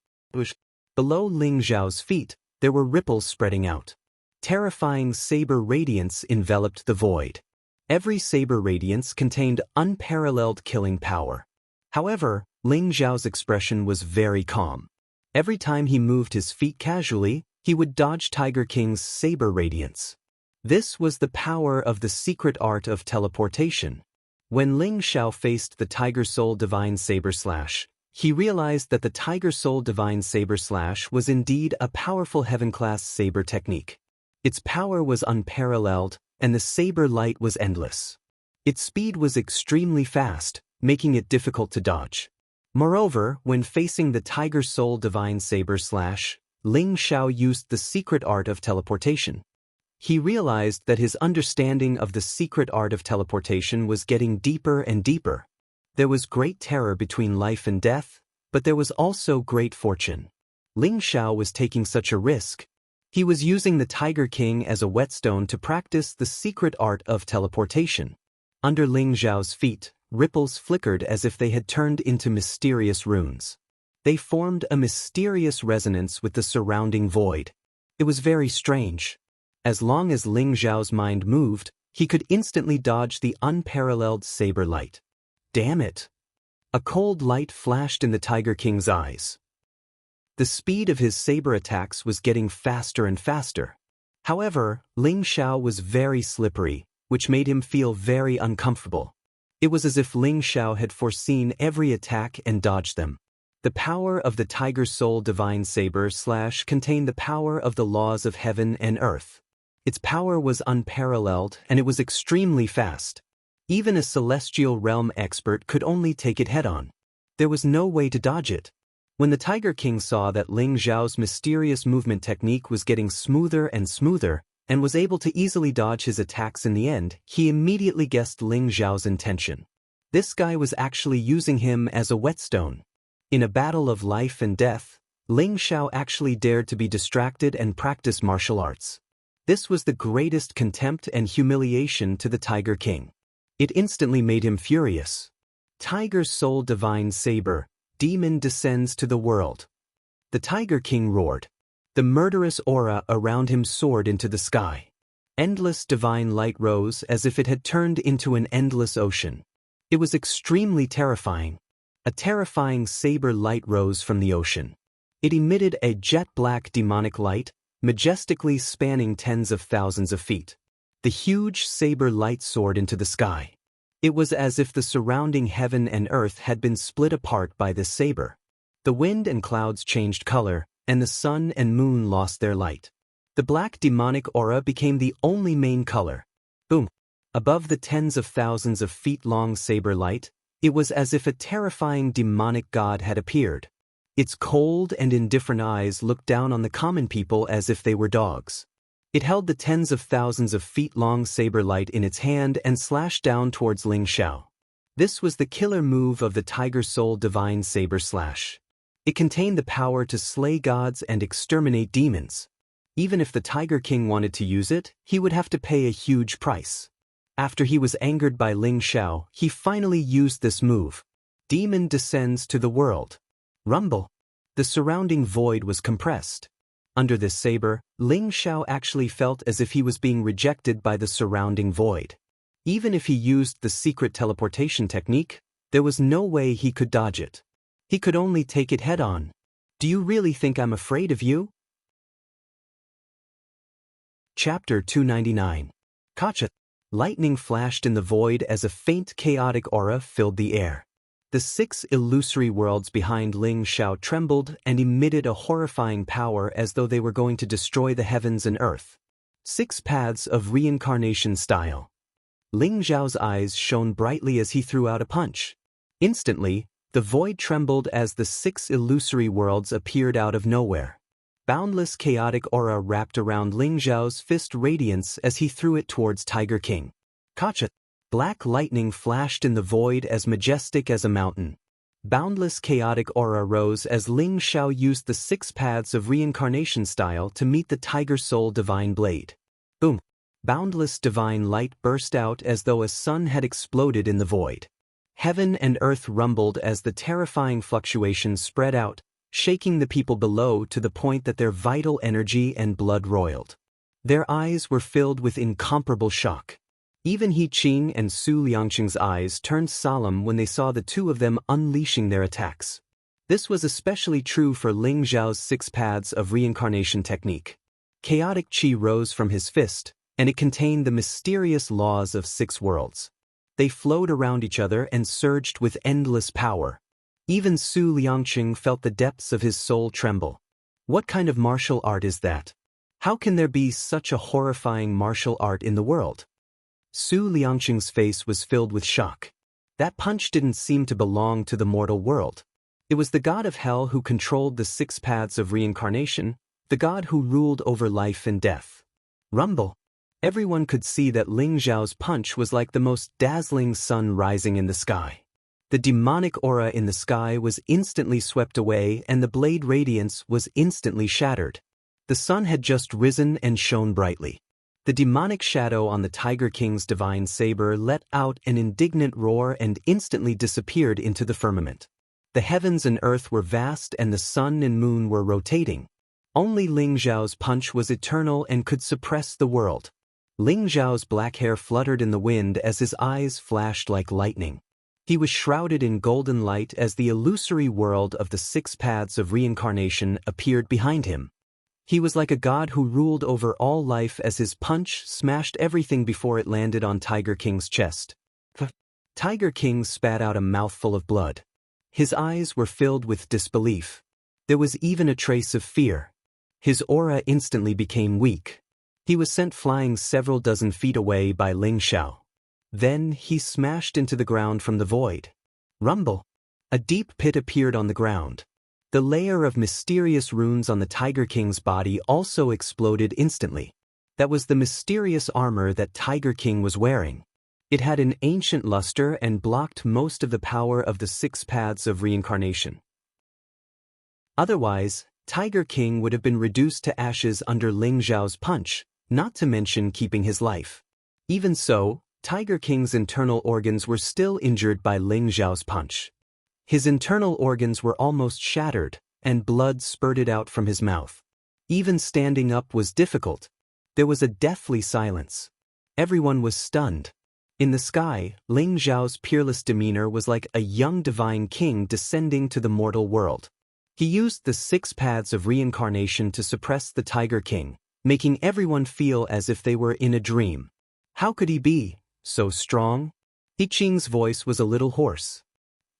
Below Ling Xiao's feet, there were ripples spreading out. Terrifying saber radiance enveloped the void. Every saber radiance contained unparalleled killing power. However, Ling Xiao's expression was very calm. Every time he moved his feet casually, he would dodge Tiger King's saber radiance. This was the power of the secret art of teleportation. When Ling Xiao faced the Tiger Soul Divine Saber Slash, he realized that the Tiger Soul Divine Saber Slash was indeed a powerful heaven-class saber technique. Its power was unparalleled, and the saber light was endless. Its speed was extremely fast, making it difficult to dodge. Moreover, when facing the Tiger Soul Divine Saber Slash, Ling Xiao used the secret art of teleportation. He realized that his understanding of the secret art of teleportation was getting deeper and deeper. There was great terror between life and death, but there was also great fortune. Ling Xiao was taking such a risk. He was using the Tiger King as a whetstone to practice the secret art of teleportation. Under Ling Xiao's feet, ripples flickered as if they had turned into mysterious runes. They formed a mysterious resonance with the surrounding void. It was very strange. As long as Ling Xiao's mind moved, he could instantly dodge the unparalleled saber light. Damn it! A cold light flashed in the Tiger King's eyes. The speed of his saber attacks was getting faster and faster. However, Ling Xiao was very slippery, which made him feel very uncomfortable. It was as if Ling Xiao had foreseen every attack and dodged them. The power of the Tiger Soul Divine Saber Slash contained the power of the laws of heaven and earth. Its power was unparalleled, and it was extremely fast. Even a celestial realm expert could only take it head-on. There was no way to dodge it. When the Tiger King saw that Ling Xiao's mysterious movement technique was getting smoother and smoother, and was able to easily dodge his attacks in the end, he immediately guessed Ling Xiao's intention. This guy was actually using him as a whetstone. In a battle of life and death, Ling Xiao actually dared to be distracted and practice martial arts. This was the greatest contempt and humiliation to the Tiger King. It instantly made him furious. Tiger Soul Divine Saber, demon descends to the world. The Tiger King roared. The murderous aura around him soared into the sky. Endless divine light rose as if it had turned into an endless ocean. It was extremely terrifying. A terrifying saber light rose from the ocean. It emitted a jet-black demonic light, majestically spanning tens of thousands of feet. The huge saber light soared into the sky. It was as if the surrounding heaven and earth had been split apart by this saber. The wind and clouds changed color, and the sun and moon lost their light. The black demonic aura became the only main color. Boom! Above the tens of thousands of feet-long saber light, it was as if a terrifying demonic god had appeared. Its cold and indifferent eyes looked down on the common people as if they were dogs. It held the tens of thousands of feet-long saber light in its hand and slashed down towards Ling Xiao. This was the killer move of the Tiger Soul Divine Saber Slash. It contained the power to slay gods and exterminate demons. Even if the Tiger King wanted to use it, he would have to pay a huge price. After he was angered by Ling Xiao, he finally used this move. Demon descends to the world. Rumble. The surrounding void was compressed. Under this saber, Ling Xiao actually felt as if he was being rejected by the surrounding void. Even if he used the secret teleportation technique, there was no way he could dodge it. He could only take it head-on. Do you really think I'm afraid of you? Chapter 299. Kacha. Lightning flashed in the void as a faint chaotic aura filled the air. The 6 illusory worlds behind Ling Xiao trembled and emitted a horrifying power as though they were going to destroy the heavens and earth. 6 paths of reincarnation style. Ling Xiao's eyes shone brightly as he threw out a punch. Instantly, the void trembled as the 6 illusory worlds appeared out of nowhere. Boundless chaotic aura wrapped around Ling Xiao's fist radiance as he threw it towards Tiger King. Kacha. Black lightning flashed in the void as majestic as a mountain. Boundless chaotic aura rose as Ling Xiao used the 6 paths of reincarnation style to meet the Tiger Soul Divine Blade. Boom! Boundless divine light burst out as though a sun had exploded in the void. Heaven and earth rumbled as the terrifying fluctuations spread out, shaking the people below to the point that their vital energy and blood roiled. Their eyes were filled with incomparable shock. Even He Qing and Su Liangqing's eyes turned solemn when they saw the two of them unleashing their attacks. This was especially true for Ling Xiao's 6 paths of reincarnation technique. Chaotic qi rose from his fist, and it contained the mysterious laws of 6 worlds. They flowed around each other and surged with endless power. Even Su Liangqing felt the depths of his soul tremble. What kind of martial art is that? How can there be such a horrifying martial art in the world? Su Liangqing's face was filled with shock. That punch didn't seem to belong to the mortal world. It was the god of hell who controlled the 6 paths of reincarnation, the god who ruled over life and death. Rumble. Everyone could see that Ling Xiao's punch was like the most dazzling sun rising in the sky. The demonic aura in the sky was instantly swept away and the blade radiance was instantly shattered. The sun had just risen and shone brightly. The demonic shadow on the Tiger King's divine saber let out an indignant roar and instantly disappeared into the firmament. The heavens and earth were vast and the sun and moon were rotating. Only Ling Xiao's punch was eternal and could suppress the world. Ling Xiao's black hair fluttered in the wind as his eyes flashed like lightning. He was shrouded in golden light as the illusory world of the 6 paths of reincarnation appeared behind him. He was like a god who ruled over all life as his punch smashed everything before it landed on Tiger King's chest. Tiger King spat out a mouthful of blood. His eyes were filled with disbelief. There was even a trace of fear. His aura instantly became weak. He was sent flying several dozen feet away by Ling Xiao. Then he smashed into the ground from the void. Rumble. A deep pit appeared on the ground. The layer of mysterious runes on the Tiger King's body also exploded instantly. That was the mysterious armor that Tiger King was wearing. It had an ancient luster and blocked most of the power of the 6 paths of reincarnation. Otherwise, Tiger King would have been reduced to ashes under Ling Xiao's punch, not to mention keeping his life. Even so, Tiger King's internal organs were still injured by Ling Xiao's punch. His internal organs were almost shattered, and blood spurted out from his mouth. Even standing up was difficult. There was a deathly silence. Everyone was stunned. In the sky, Ling Xiao's peerless demeanor was like a young divine king descending to the mortal world. He used the 6 paths of reincarnation to suppress the Tiger King, making everyone feel as if they were in a dream. How could he be so strong? He Qing's voice was a little hoarse.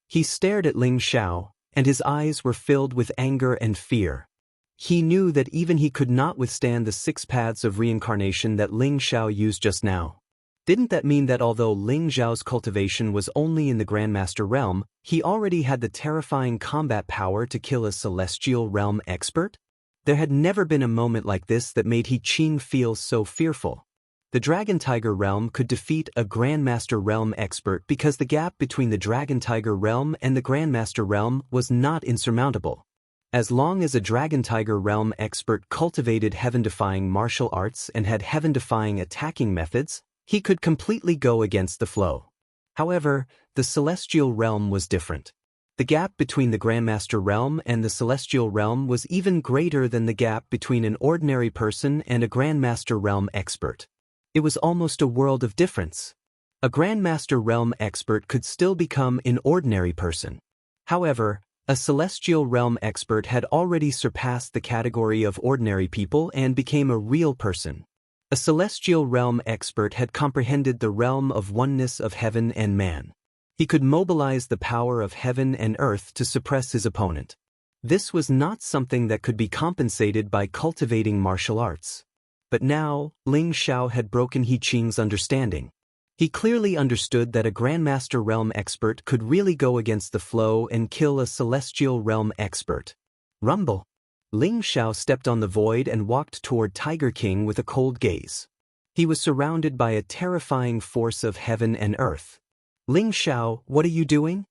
He stared at Ling Xiao, and his eyes were filled with anger and fear. He knew that even he could not withstand the 6 paths of reincarnation that Ling Xiao used just now. Didn't that mean that although Ling Xiao's cultivation was only in the Grandmaster realm, he already had the terrifying combat power to kill a Celestial Realm expert? There had never been a moment like this that made He Qing feel so fearful. The Dragon Tiger realm could defeat a Grandmaster realm expert because the gap between the Dragon Tiger realm and the Grandmaster realm was not insurmountable. As long as a Dragon Tiger realm expert cultivated heaven-defying martial arts and had heaven-defying attacking methods, he could completely go against the flow. However, the Celestial realm was different. The gap between the Grandmaster realm and the Celestial realm was even greater than the gap between an ordinary person and a Grandmaster realm expert. It was almost a world of difference. A Grandmaster realm expert could still become an ordinary person. However, A celestial realm expert had already surpassed the category of ordinary people and became a real person. A celestial realm expert had comprehended the realm of oneness of heaven and man. He could mobilize the power of heaven and earth to suppress his opponent. This was not something that could be compensated by cultivating martial arts. But now, Ling Xiao had broken He Qing's understanding. He clearly understood that a Grandmaster Realm expert could really go against the flow and kill a Celestial Realm expert. Rumble. Ling Xiao stepped on the void and walked toward Tiger King with a cold gaze. He was surrounded by a terrifying force of heaven and earth. Ling Xiao, what are you doing?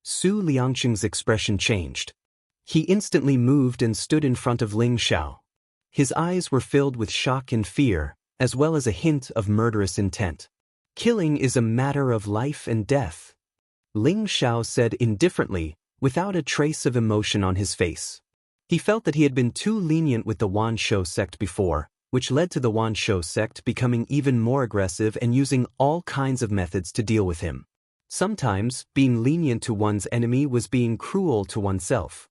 Su Liangqing's expression changed. He instantly moved and stood in front of Ling Xiao. His eyes were filled with shock and fear, as well as a hint of murderous intent. Killing is a matter of life and death. Ling Xiao said indifferently, without a trace of emotion on his face. He felt that he had been too lenient with the Wan Shou sect before, which led to the Wan Shou sect becoming even more aggressive and using all kinds of methods to deal with him. Sometimes, being lenient to one's enemy was being cruel to oneself.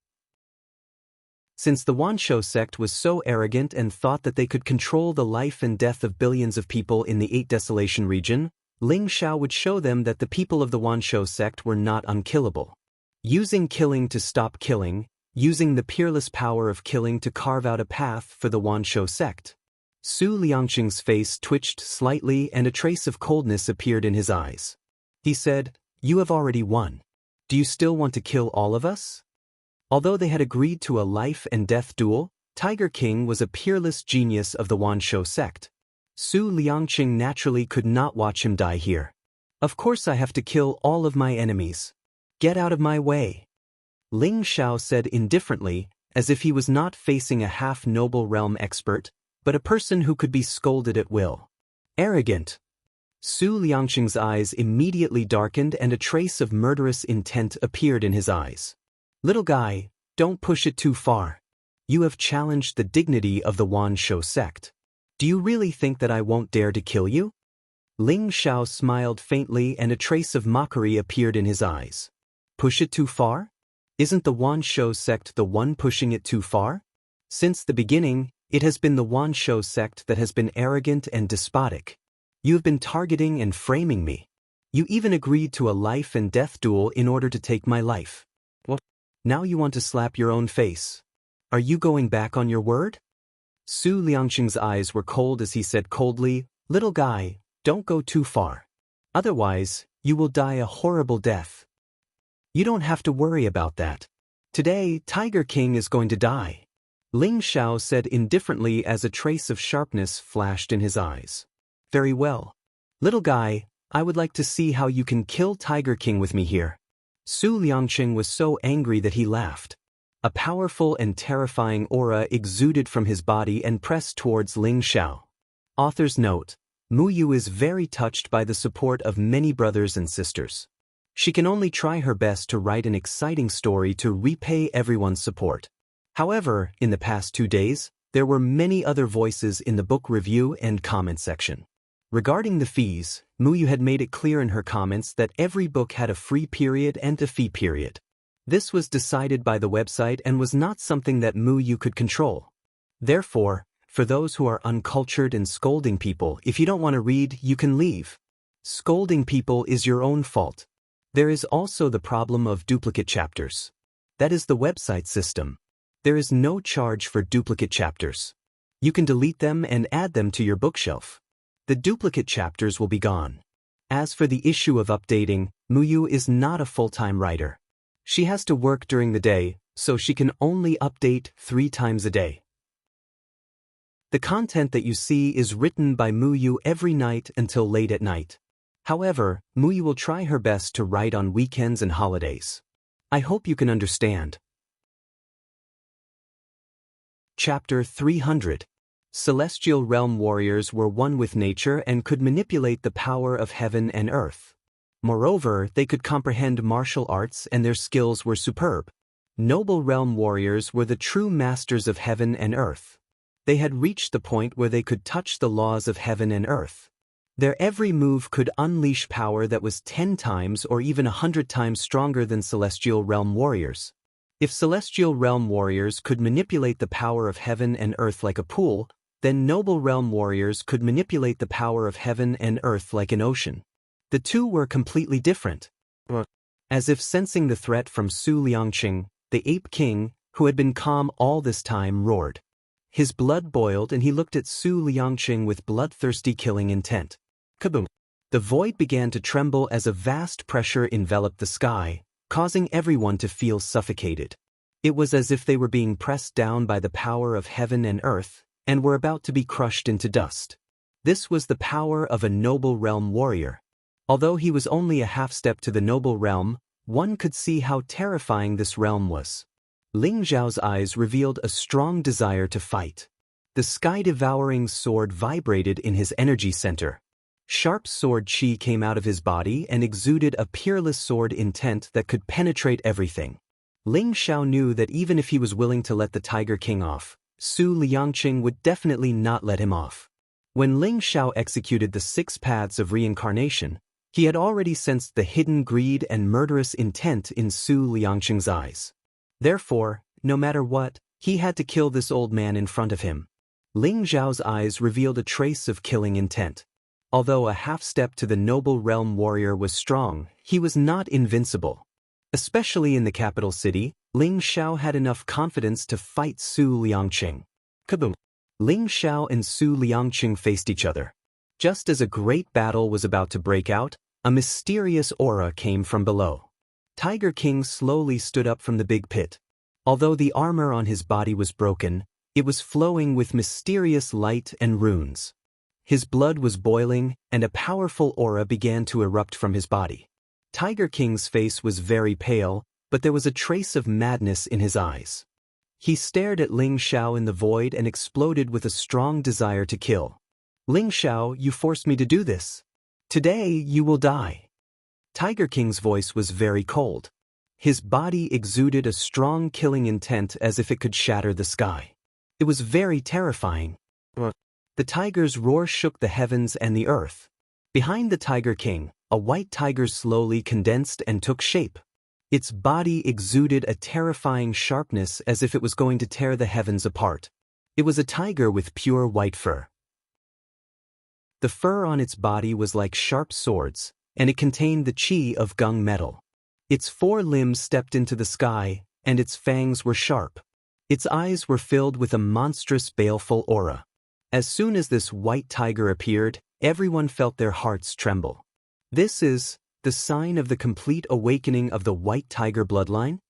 Since the Wan Shou sect was so arrogant and thought that they could control the life and death of billions of people in the Eight Desolation region, Ling Xiao would show them that the people of the Wan Shou sect were not unkillable. Using killing to stop killing, using the peerless power of killing to carve out a path for the Wan Shou sect. Su Liangqing's face twitched slightly and a trace of coldness appeared in his eyes. He said, "You have already won. Do you still want to kill all of us?" Although they had agreed to a life and death duel, Tiger King was a peerless genius of the Wan Shou sect. Su Liangqing naturally could not watch him die here. Of course I have to kill all of my enemies. Get out of my way. Ling Xiao said indifferently, as if he was not facing a half-noble realm expert, but a person who could be scolded at will. Arrogant. Su Liangqing's eyes immediately darkened and a trace of murderous intent appeared in his eyes. Little guy, don't push it too far. You have challenged the dignity of the Wan Shou sect. Do you really think that I won't dare to kill you? Ling Xiao smiled faintly and a trace of mockery appeared in his eyes. Push it too far? Isn't the Wan Shou sect the one pushing it too far? Since the beginning, it has been the Wan Shou sect that has been arrogant and despotic. You have been targeting and framing me. You even agreed to a life and death duel in order to take my life. What? Now you want to slap your own face. Are you going back on your word? Su Liangqing's eyes were cold as he said coldly, "Little guy, don't go too far. Otherwise, you will die a horrible death. You don't have to worry about that. Today, Tiger King is going to die." Ling Xiao said indifferently as a trace of sharpness flashed in his eyes. "Very well. Little guy, I would like to see how you can kill Tiger King with me here." Su Liangqing was so angry that he laughed. A powerful and terrifying aura exuded from his body and pressed towards Ling Xiao. Author's note: Mu Yu is very touched by the support of many brothers and sisters. She can only try her best to write an exciting story to repay everyone's support. However, in the past 2 days, there were many other voices in the book review and comment section. Regarding the fees, Mu Yu had made it clear in her comments that every book had a free period and a fee period. This was decided by the website and was not something that Mu Yu could control. Therefore, for those who are uncultured and scolding people, if you don't want to read, you can leave. Scolding people is your own fault. There is also the problem of duplicate chapters. That is the website system. There is no charge for duplicate chapters. You can delete them and add them to your bookshelf. The duplicate chapters will be gone. As for the issue of updating, Mu Yu is not a full-time writer. She has to work during the day, so she can only update 3 times a day. The content that you see is written by Mu Yu every night until late at night. However, Mu Yu will try her best to write on weekends and holidays. I hope you can understand. Chapter 300. Celestial realm warriors were one with nature and could manipulate the power of heaven and earth. Moreover, they could comprehend martial arts and their skills were superb. Noble realm warriors were the true masters of heaven and earth. They had reached the point where they could touch the laws of heaven and earth. Their every move could unleash power that was 10 times or even 100 times stronger than celestial realm warriors. If celestial realm warriors could manipulate the power of heaven and earth like a pool, then noble realm warriors could manipulate the power of heaven and earth like an ocean. The two were completely different. As if sensing the threat from Su Liangqing, the ape king, who had been calm all this time, roared. His blood boiled and he looked at Su Liangqing with bloodthirsty killing intent. Kaboom! The void began to tremble as a vast pressure enveloped the sky, causing everyone to feel suffocated. It was as if they were being pressed down by the power of heaven and earth, and were about to be crushed into dust. This was the power of a noble realm warrior. Although he was only a half step to the noble realm, one could see how terrifying this realm was. Ling Zhao's eyes revealed a strong desire to fight. The sky-devouring sword vibrated in his energy center. Sharp sword chi came out of his body and exuded a peerless sword intent that could penetrate everything. Ling Zhao knew that even if he was willing to let the Tiger King off, Su Liangqing would definitely not let him off. When Ling Zhao executed the 6 paths of reincarnation, he had already sensed the hidden greed and murderous intent in Su Liangqing's eyes. Therefore, no matter what, he had to kill this old man in front of him. Ling Zhao's eyes revealed a trace of killing intent. Although a half-step to the noble realm warrior was strong, he was not invincible. Especially in the capital city, Ling Zhao had enough confidence to fight Su Liangqing. Kaboom! Ling Zhao and Su Liangqing faced each other. Just as a great battle was about to break out, a mysterious aura came from below. Tiger King slowly stood up from the big pit. Although the armor on his body was broken, it was flowing with mysterious light and runes. His blood was boiling, and a powerful aura began to erupt from his body. Tiger King's face was very pale, but there was a trace of madness in his eyes. He stared at Ling Zhao in the void and exploded with a strong desire to kill. Ling Zhao, you forced me to do this. Today you will die. Tiger King's voice was very cold. His body exuded a strong killing intent as if it could shatter the sky. It was very terrifying. The tiger's roar shook the heavens and the earth. Behind the Tiger King, a white tiger slowly condensed and took shape. Its body exuded a terrifying sharpness as if it was going to tear the heavens apart. It was a tiger with pure white fur. The fur on its body was like sharp swords, and it contained the chi of gung metal. Its 4 limbs stepped into the sky, and its fangs were sharp. Its eyes were filled with a monstrous baleful aura. As soon as this white tiger appeared, everyone felt their hearts tremble. This is the sign of the complete awakening of the white tiger bloodline?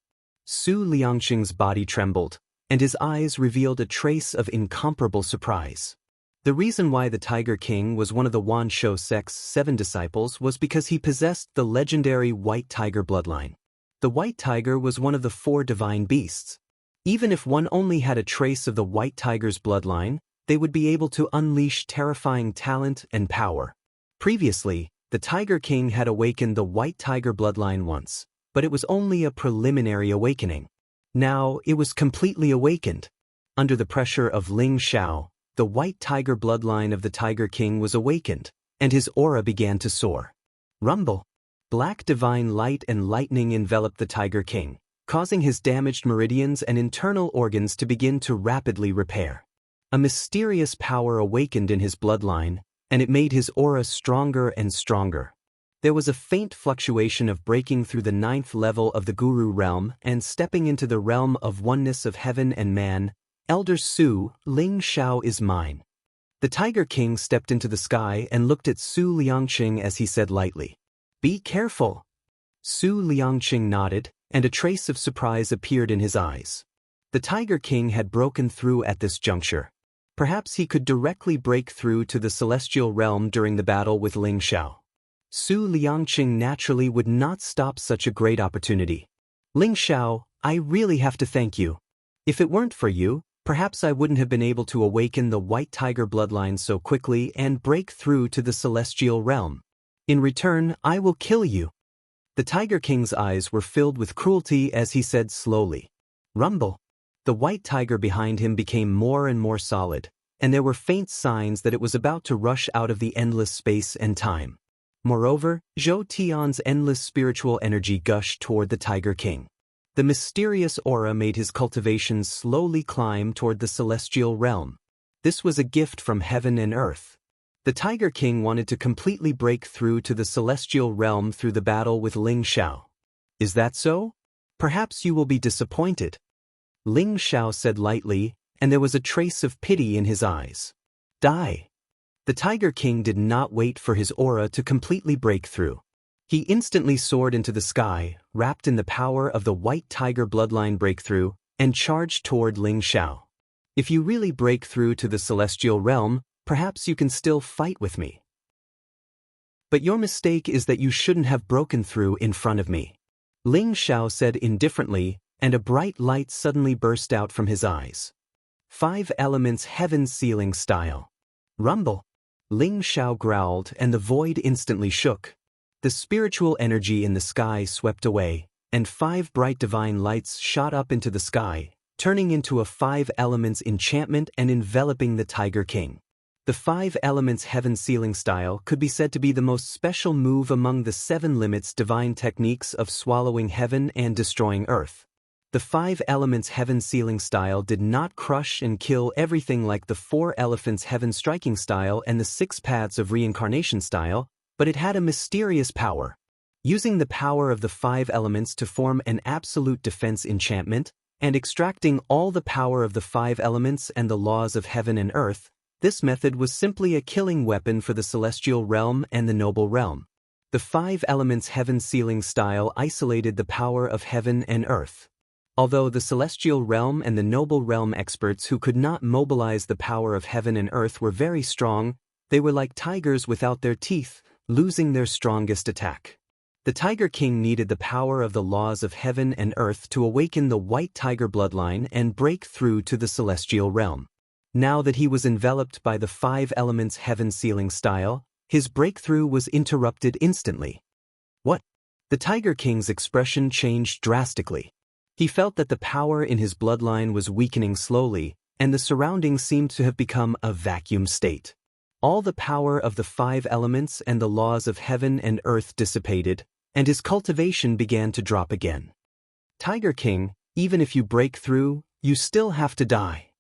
Su Liangqing's body trembled, and his eyes revealed a trace of incomparable surprise. The reason why the Tiger King was one of the Wan Shou sect's 7 disciples was because he possessed the legendary white tiger bloodline. The white tiger was one of the 4 divine beasts. Even if one only had a trace of the white tiger's bloodline, they would be able to unleash terrifying talent and power. Previously, the Tiger King had awakened the white tiger bloodline once, but it was only a preliminary awakening. Now it was completely awakened. Under the pressure of Ling Zhao, the white tiger bloodline of the Tiger King was awakened, and his aura began to soar. Rumble! Black divine light and lightning enveloped the Tiger King, causing his damaged meridians and internal organs to begin to rapidly repair. A mysterious power awakened in his bloodline, and it made his aura stronger and stronger. There was a faint fluctuation of breaking through the 9th level of the Guru realm and stepping into the realm of oneness of heaven and man. Elder Su, Ling Zhao is mine. The Tiger King stepped into the sky and looked at Su Liangqing as he said lightly, "Be careful." Su Liangqing nodded, and a trace of surprise appeared in his eyes. The Tiger King had broken through at this juncture. Perhaps he could directly break through to the celestial realm during the battle with Ling Zhao. Su Liangqing naturally would not stop such a great opportunity. Ling Zhao, I really have to thank you. If it weren't for you, perhaps I wouldn't have been able to awaken the white tiger bloodline so quickly and break through to the celestial realm. In return, I will kill you. The Tiger King's eyes were filled with cruelty as he said slowly, "Rumble." The white tiger behind him became more and more solid, and there were faint signs that it was about to rush out of the endless space and time. Moreover, Zhou Tian's endless spiritual energy gushed toward the Tiger King. The mysterious aura made his cultivations slowly climb toward the celestial realm. This was a gift from heaven and earth. The Tiger King wanted to completely break through to the celestial realm through the battle with Ling Xiao. Is that so? Perhaps you will be disappointed. Ling Xiao said lightly, and there was a trace of pity in his eyes. Die. The Tiger King did not wait for his aura to completely break through. He instantly soared into the sky, wrapped in the power of the White Tiger bloodline breakthrough, and charged toward Ling Xiao. If you really break through to the celestial realm, perhaps you can still fight with me. But your mistake is that you shouldn't have broken through in front of me. Ling Xiao said indifferently, and a bright light suddenly burst out from his eyes. 5 elements heaven sealing style. Rumble. Ling Xiao growled, and the void instantly shook. The spiritual energy in the sky swept away, and 5 bright divine lights shot up into the sky, turning into a 5 elements enchantment and enveloping the Tiger King. The 5 elements heaven sealing style could be said to be the most special move among the 7 limits divine techniques of swallowing heaven and destroying earth. The 5 elements heaven sealing style did not crush and kill everything like the 4 elephants heaven striking style and the 6 paths of reincarnation style, but it had a mysterious power. Using the power of the 5 elements to form an absolute defense enchantment, and extracting all the power of the 5 elements and the laws of heaven and earth, this method was simply a killing weapon for the celestial realm and the noble realm. The 5 elements heaven sealing style isolated the power of heaven and earth. Although the celestial realm and the noble realm experts who could not mobilize the power of heaven and earth were very strong, they were like tigers without their teeth, losing their strongest attack. The Tiger King needed the power of the laws of heaven and earth to awaken the White Tiger bloodline and break through to the celestial realm. Now that he was enveloped by the 5 elements heaven sealing style, his breakthrough was interrupted instantly. What? The Tiger King's expression changed drastically. He felt that the power in his bloodline was weakening slowly, and the surroundings seemed to have become a vacuum state. All the power of the 5 elements and the laws of heaven and earth dissipated, and his cultivation began to drop again. Tiger King, even if you break through, you still have to die.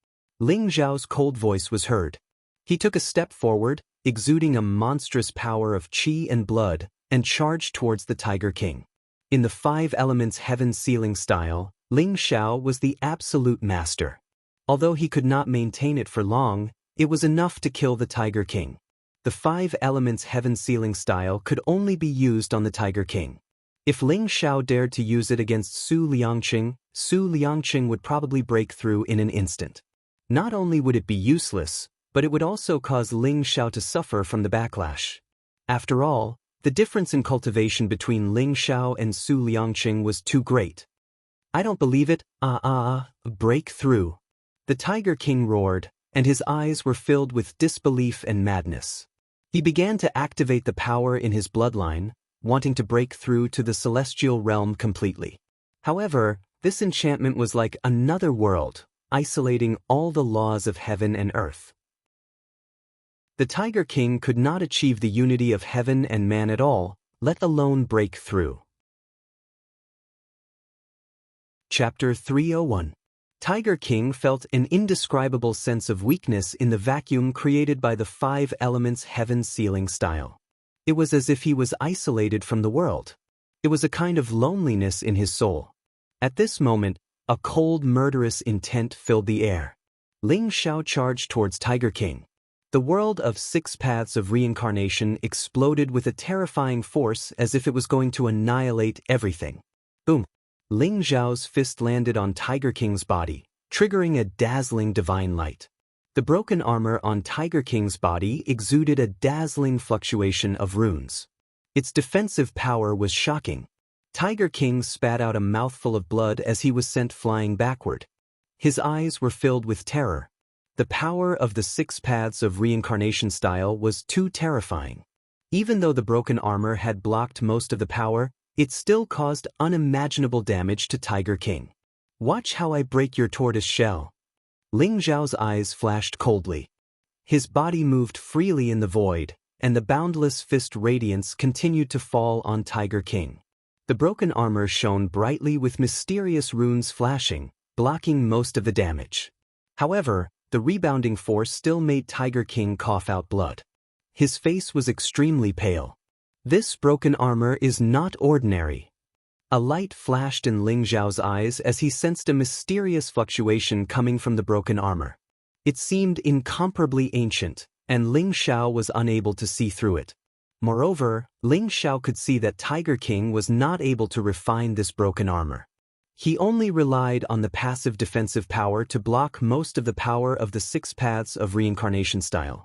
Ling Xiao's cold voice was heard. He took a step forward, exuding a monstrous power of qi and blood, and charged towards the Tiger King. In the 5 elements heaven sealing style, Ling Xiao was the absolute master. Although he could not maintain it for long, it was enough to kill the Tiger King. The 5 elements heaven sealing style could only be used on the Tiger King. If Ling Xiao dared to use it against Su Liangqing would probably break through in an instant. Not only would it be useless, but it would also cause Ling Xiao to suffer from the backlash. After all, the difference in cultivation between Ling Xiao and Su Liangqing was too great. I don't believe it, break through. The Tiger King roared, and his eyes were filled with disbelief and madness. He began to activate the power in his bloodline, wanting to break through to the celestial realm completely. However, this enchantment was like another world, isolating all the laws of heaven and earth. The Tiger King could not achieve the unity of heaven and man at all, let alone break through. Chapter 301. Tiger King felt an indescribable sense of weakness in the vacuum created by the 5 elements heaven sealing style. It was as if he was isolated from the world. It was a kind of loneliness in his soul. At this moment, a cold, murderous intent filled the air. Ling Xiao charged towards Tiger King. The world of 6 paths of reincarnation exploded with a terrifying force as if it was going to annihilate everything. Boom! Ling Xiao's fist landed on Tiger King's body, triggering a dazzling divine light. The broken armor on Tiger King's body exuded a dazzling fluctuation of runes. Its defensive power was shocking. Tiger King spat out a mouthful of blood as he was sent flying backward. His eyes were filled with terror. The power of the 6 paths of reincarnation style was too terrifying. Even though the broken armor had blocked most of the power, it still caused unimaginable damage to Tiger King. Watch how I break your tortoise shell. Ling Xiao's eyes flashed coldly. His body moved freely in the void, and the boundless fist radiance continued to fall on Tiger King. The broken armor shone brightly with mysterious runes flashing, blocking most of the damage. However, the rebounding force still made Tiger King cough out blood. His face was extremely pale. This broken armor is not ordinary. A light flashed in Ling Xiao's eyes as he sensed a mysterious fluctuation coming from the broken armor. It seemed incomparably ancient, and Ling Xiao was unable to see through it. Moreover, Ling Xiao could see that Tiger King was not able to refine this broken armor. He only relied on the passive defensive power to block most of the power of the 6 paths of reincarnation style.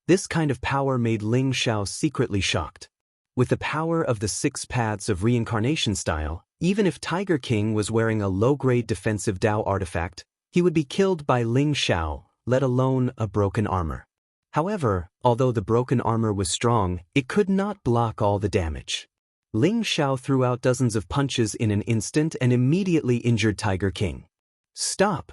This kind of power made Ling Xiao secretly shocked. With the power of the 6 paths of reincarnation style, even if Tiger King was wearing a low-grade defensive Dao artifact, he would be killed by Ling Xiao, let alone a broken armor. However, although the broken armor was strong, it could not block all the damage. Ling Xiao threw out dozens of punches in an instant and immediately injured Tiger King. Stop!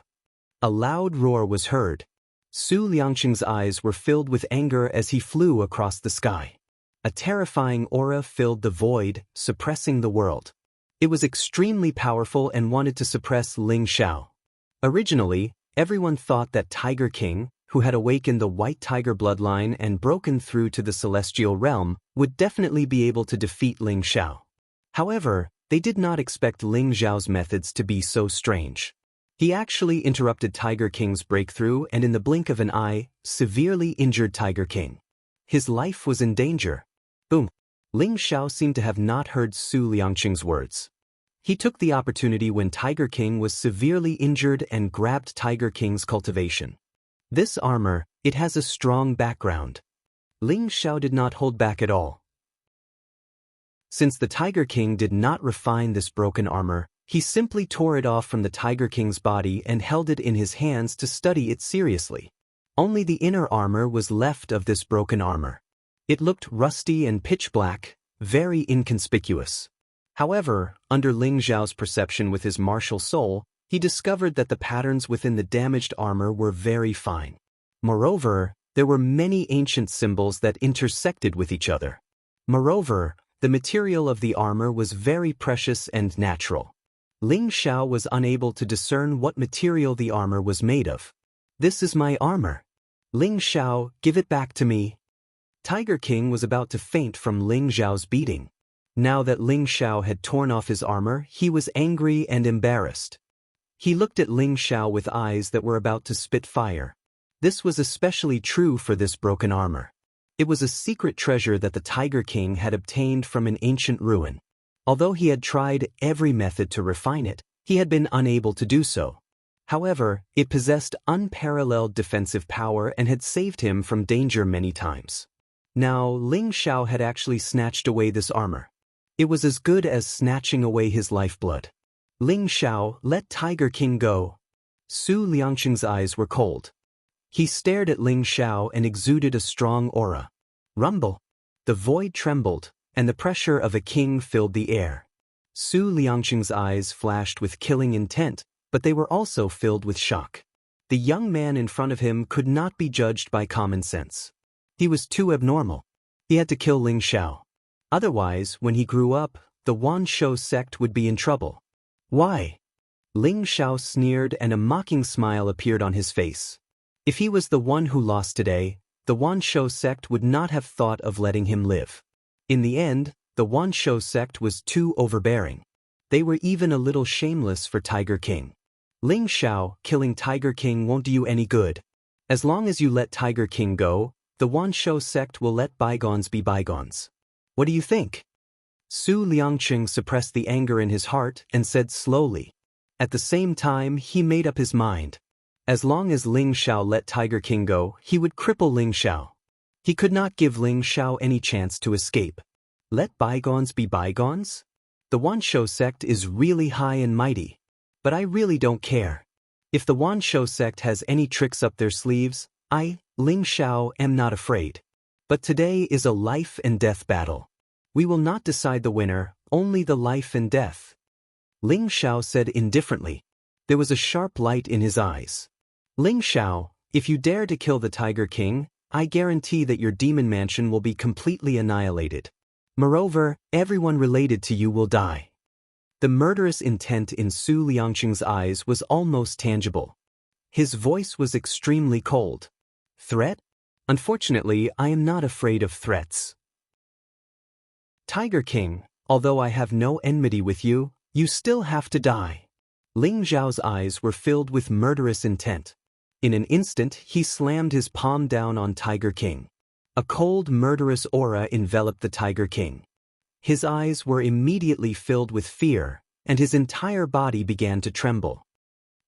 A loud roar was heard. Su Liangqing's eyes were filled with anger as he flew across the sky. A terrifying aura filled the void, suppressing the world. It was extremely powerful and wanted to suppress Ling Xiao. Originally, everyone thought that Tiger King, who had awakened the White Tiger bloodline and broken through to the celestial realm, would definitely be able to defeat Ling Xiao. However, they did not expect Ling Xiao's methods to be so strange. He actually interrupted Tiger King's breakthrough and in the blink of an eye, severely injured Tiger King. His life was in danger. Boom! Ling Xiao seemed to have not heard Su Liangqing's words. He took the opportunity when Tiger King was severely injured and grabbed Tiger King's cultivation. This armor, it has a strong background. Ling Xiao did not hold back at all. Since the Tiger King did not refine this broken armor, he simply tore it off from the Tiger King's body and held it in his hands to study it seriously. Only the inner armor was left of this broken armor. It looked rusty and pitch black, very inconspicuous. However, under Ling Xiao's perception with his martial soul, he discovered that the patterns within the damaged armor were very fine. Moreover, there were many ancient symbols that intersected with each other. Moreover, the material of the armor was very precious and natural. Ling Xiao was unable to discern what material the armor was made of. This is my armor. Ling Xiao, give it back to me. Tiger King was about to faint from Ling Xiao's beating. Now that Ling Xiao had torn off his armor, he was angry and embarrassed. He looked at Ling Xiao with eyes that were about to spit fire. This was especially true for this broken armor. It was a secret treasure that the Tiger King had obtained from an ancient ruin. Although he had tried every method to refine it, he had been unable to do so. However, it possessed unparalleled defensive power and had saved him from danger many times. Now, Ling Xiao had actually snatched away this armor. It was as good as snatching away his lifeblood. Ling Xiao, let Tiger King go. Su Liangqing's eyes were cold. He stared at Ling Xiao and exuded a strong aura. Rumble! The void trembled, and the pressure of a king filled the air. Su Liangqing's eyes flashed with killing intent, but they were also filled with shock. The young man in front of him could not be judged by common sense. He was too abnormal. He had to kill Ling Xiao. Otherwise, when he grew up, the Wan Shou sect would be in trouble. Why? Ling Xiao sneered and a mocking smile appeared on his face. If he was the one who lost today, the Wan Shou sect would not have thought of letting him live. In the end, the Wan Shou sect was too overbearing. They were even a little shameless for Tiger King. Ling Xiao, killing Tiger King won't do you any good. As long as you let Tiger King go, the Wan Shou sect will let bygones be bygones. What do you think? Su Liangqing suppressed the anger in his heart and said slowly. At the same time, he made up his mind. As long as Ling Xiao let Tiger King go, he would cripple Ling Xiao. He could not give Ling Xiao any chance to escape. Let bygones be bygones? The Wan Shou sect is really high and mighty. But I really don't care. If the Wan Shou sect has any tricks up their sleeves, I, Ling Xiao, am not afraid. But today is a life and death battle. We will not decide the winner, only the life and death. Ling Xiao said indifferently. There was a sharp light in his eyes. Ling Xiao, if you dare to kill the Tiger King, I guarantee that your demon mansion will be completely annihilated. Moreover, everyone related to you will die. The murderous intent in Su Liangqing's eyes was almost tangible. His voice was extremely cold. Threat? Unfortunately, I am not afraid of threats. Tiger King, although I have no enmity with you, you still have to die. Ling Zhao's eyes were filled with murderous intent. In an instant, he slammed his palm down on Tiger King. A cold, murderous aura enveloped the Tiger King. His eyes were immediately filled with fear, and his entire body began to tremble.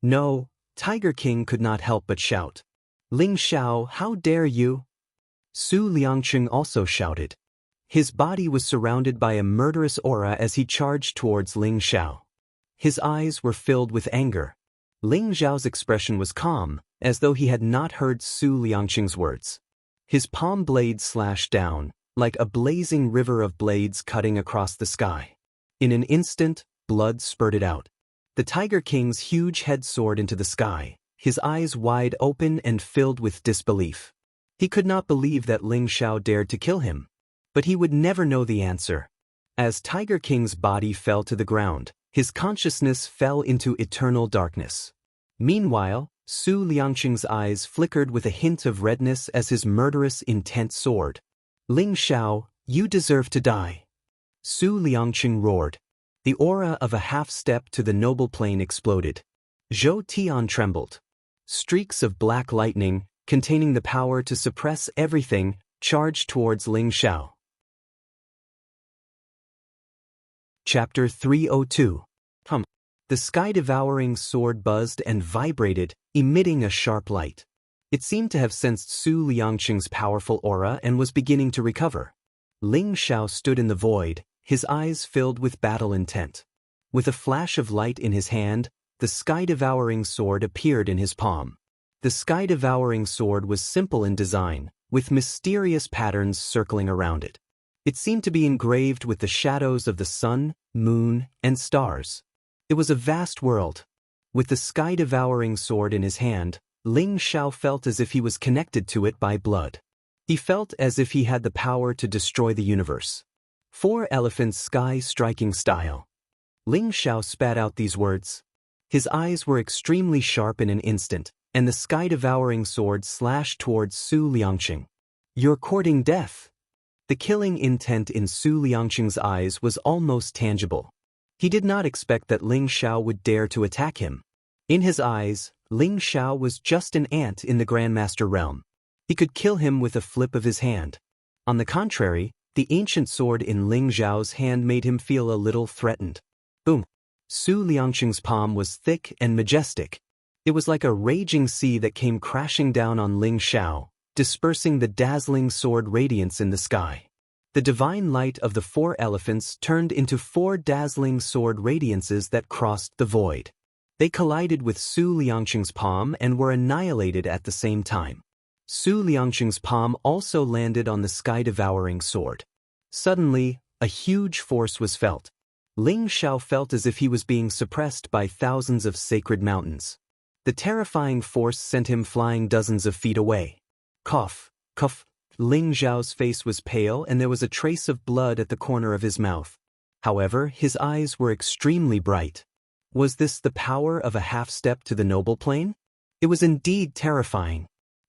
No, Tiger King could not help but shout. Ling Xiao, how dare you? Su Liangqing also shouted. His body was surrounded by a murderous aura as he charged towards Ling Xiao. His eyes were filled with anger. Ling Xiao's expression was calm, as though he had not heard Su Liangqing's words. His palm blade slashed down, like a blazing river of blades cutting across the sky. In an instant, blood spurted out. The Tiger King's huge head soared into the sky, his eyes wide open and filled with disbelief. He could not believe that Ling Xiao dared to kill him. But he would never know the answer. As Tiger King's body fell to the ground, his consciousness fell into eternal darkness. Meanwhile, Su Liangqing's eyes flickered with a hint of redness as his murderous intent soared. Ling Xiao, you deserve to die. Su Liangqing roared. The aura of a half-step to the noble plane exploded. Zhou Tian trembled. Streaks of black lightning, containing the power to suppress everything, charged towards Ling Xiao. Chapter 302. The sky-devouring sword buzzed and vibrated, emitting a sharp light. It seemed to have sensed Su Liangqing's powerful aura and was beginning to recover. Ling Xiao stood in the void, his eyes filled with battle intent. With a flash of light in his hand, the sky-devouring sword appeared in his palm. The sky-devouring sword was simple in design, with mysterious patterns circling around it. It seemed to be engraved with the shadows of the sun, moon, and stars. It was a vast world. With the sky-devouring sword in his hand, Ling Xiao felt as if he was connected to it by blood. He felt as if he had the power to destroy the universe. 4 elephants sky-striking style. Ling Xiao spat out these words. His eyes were extremely sharp in an instant, and the sky-devouring sword slashed towards Su Liangqing. You're courting death. The killing intent in Su Liangqing's eyes was almost tangible. He did not expect that Ling Xiao would dare to attack him. In his eyes, Ling Xiao was just an ant in the Grandmaster realm. He could kill him with a flip of his hand. On the contrary, the ancient sword in Ling Xiao's hand made him feel a little threatened. Boom! Su Liangqing's palm was thick and majestic. It was like a raging sea that came crashing down on Ling Xiao, dispersing the dazzling sword radiance in the sky. The divine light of the 4 elephants turned into 4 dazzling sword radiances that crossed the void. They collided with Su Liangqing's palm and were annihilated at the same time. Su Liangqing's palm also landed on the sky-devouring sword. Suddenly, a huge force was felt. Ling Xiao felt as if he was being suppressed by thousands of sacred mountains. The terrifying force sent him flying dozens of feet away. Cough, cough. Ling Xiao's face was pale and there was a trace of blood at the corner of his mouth. However, his eyes were extremely bright. Was this the power of a half-step to the noble plane? It was indeed terrifying.